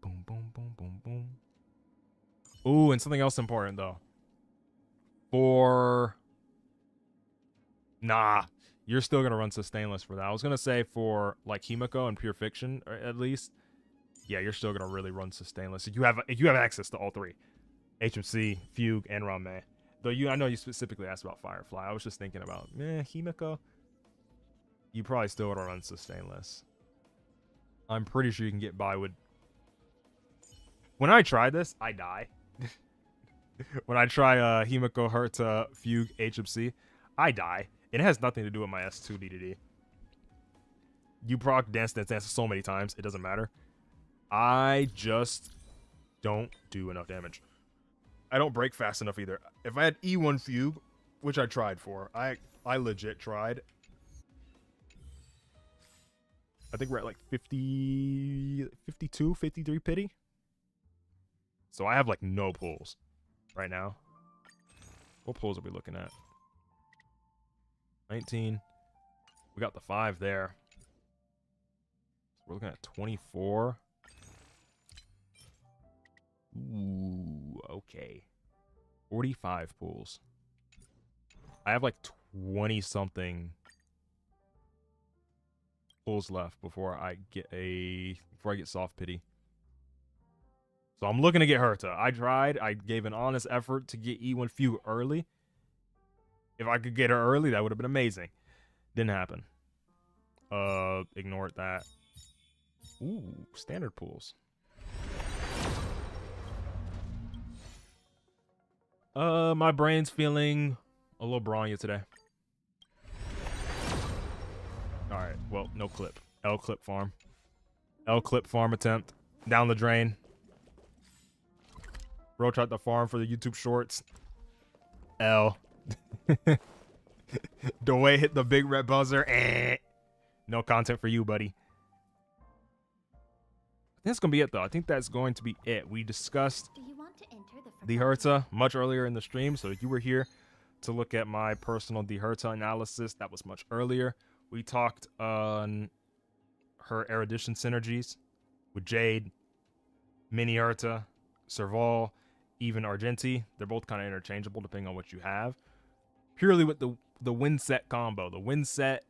Boom, boom, boom, boom, boom. Ooh, and something else important though. Nah, you're still gonna run sustainless for that. I was gonna say for like Himiko and Pure Fiction, or at least, yeah, you're still gonna really run sustainless. If you have access to all three, HMC, Fugue, and Rame. Though I know you specifically asked about Firefly. I was just thinking about Himiko. You probably still would run sustainless. I'm pretty sure you can get by with. When I try this, I die. When I try Himiko, Herta, Fugue, HMC, I die. It has nothing to do with my S2 DDD. You proc dance so many times, it doesn't matter. I just don't do enough damage. I don't break fast enough either. If I had E1 Fugue, which I tried for, I legit tried. I think we're at like 50, 52, 53 pity. So I have like no pulls right now. What pulls are we looking at? 19. We got the 5 there. So we're looking at 24. Ooh, okay. 45 pulls. I have like 20 something pulls left before I get soft pity. So I'm looking to get Herta. I tried. I gave an honest effort to get E1 Fugue early. If I could get her early, that would have been amazing. Didn't happen. Ignored that. Ooh, standard pools. My brain's feeling a little Bronya today. Alright, well, no clip. L clip farm. L clip farm attempt. Down the drain. Bro tried to farm for the YouTube shorts. L. Dwayne hit the big red buzzer. No content for you, buddy. I think that's going to be it, though. I think that's going to be it. We discussed Do you want to enter the Herta much earlier in the stream, so if you were here to look at my personal the Herta analysis, that was much earlier. We talked on her erudition synergies with Jade, Mini Herta, Serval, even Argenti. They're both kind of interchangeable depending on what you have. Purely with the wind set combo. The wind set,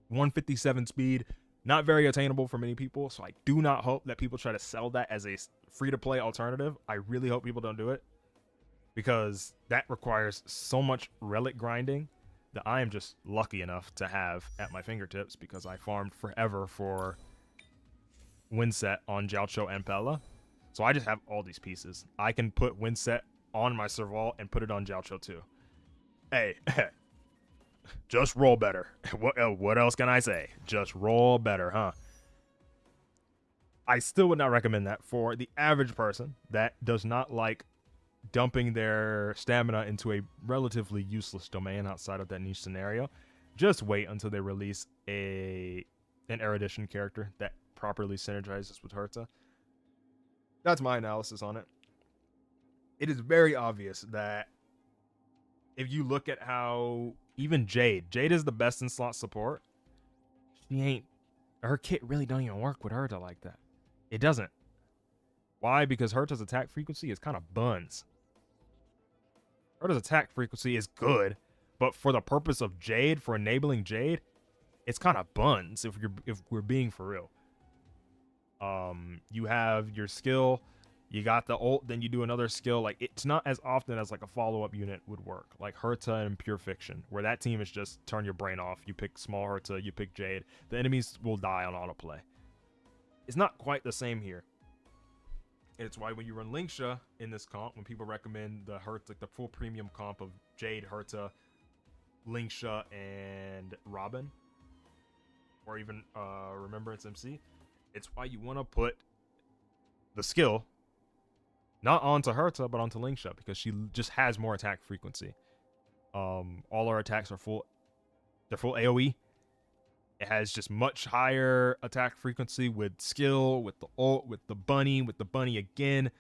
157 speed, not very attainable for many people, so I do not hope that people try to sell that as a free-to-play alternative. I really hope people don't do it, because that requires so much relic grinding that I am just lucky enough to have at my fingertips, because I farmed forever for Windset on Jiaocho and Pella. So I just have all these pieces. I can put Windset on my Serval and put it on Jiaocho too. Hey, just roll better. What else can I say? Just roll better, huh? I still would not recommend that for the average person that does not like dumping their stamina into a relatively useless domain outside of that niche scenario. Just wait until they release an erudition character that properly synergizes with Herta. That's my analysis on it. It is very obvious that if you look at how even Jade is the best in slot support. Her kit really don't even work with Herta like that. It doesn't. Why? Because Herta's attack frequency is kind of buns. Herta's attack frequency is good, but for the purpose of Jade, for enabling Jade, it's kind of buns if we're being for real. You have your skill, you got the ult, then you do another skill. Like, it's not as often as like a follow-up unit would work, like Herta and Pure Fiction, where that team is just turn your brain off. You pick small Herta, you pick Jade, the enemies will die on autoplay. It's not quite the same here. And it's why when you run Linksha in this comp, when people recommend the Herta, like the full premium comp of Jade, Herta, Linksha, and Robin, or even Remembrance MC, it's why you want to put the skill not onto Herta, but onto Linksha, because she just has more attack frequency. All her attacks are full. They're full AoE. It has just much higher attack frequency with skill, with the ult, with the bunny again.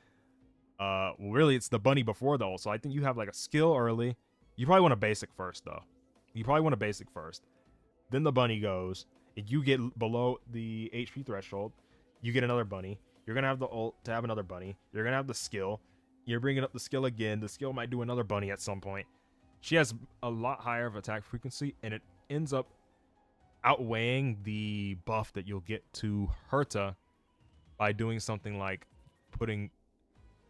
Well, really, it's the bunny before the ult. So I think you have like a skill early. You probably want a basic first, though. Then the bunny goes. If you get below the HP threshold, you get another bunny. You're going to have the ult to have another bunny. You're going to have the skill. You're bringing up the skill again. The skill might do another bunny at some point. She has a lot higher of attack frequency, and it ends up outweighing the buff that you'll get to Herta by doing something like putting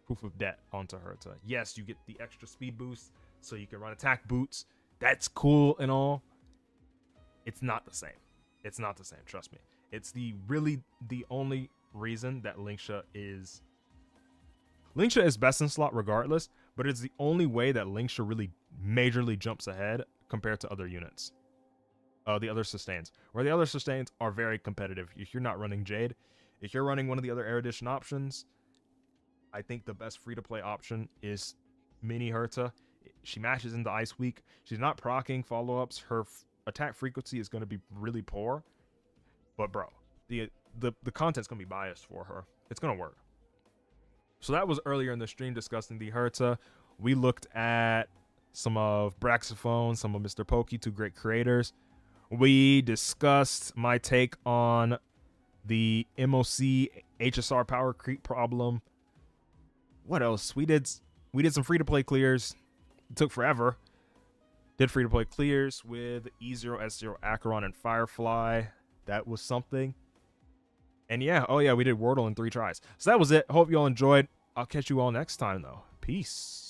Proof of Debt onto Herta. Yes, you get the extra speed boost, so you can run attack boots. That's cool and all. It's not the same. It's not the same, trust me. It's the only reason that Linksha is best in slot regardless, but it's the only way that Linksha really majorly jumps ahead compared to other units. The other sustains. Where the other sustains are very competitive. If you're not running Jade, if you're running one of the other erudition options, I think the best free-to-play option is Mini Herta. She matches into Ice Week. She's not proccing follow-ups. Her attack frequency is going to be really poor. But bro, the content's going to be biased for her. It's going to work. So that was earlier in the stream discussing the Herta. We looked at some of Braxophone, some of Mr. Pokey, two great creators. We discussed my take on the MOC HSR power creep problem. What else? We did some free-to-play clears. It took forever. Did free-to-play clears with E0, S0, Acheron, and Firefly. That was something. And yeah, we did Wordle in 3 tries. So that was it. Hope you all enjoyed. I'll catch you all next time, though. Peace.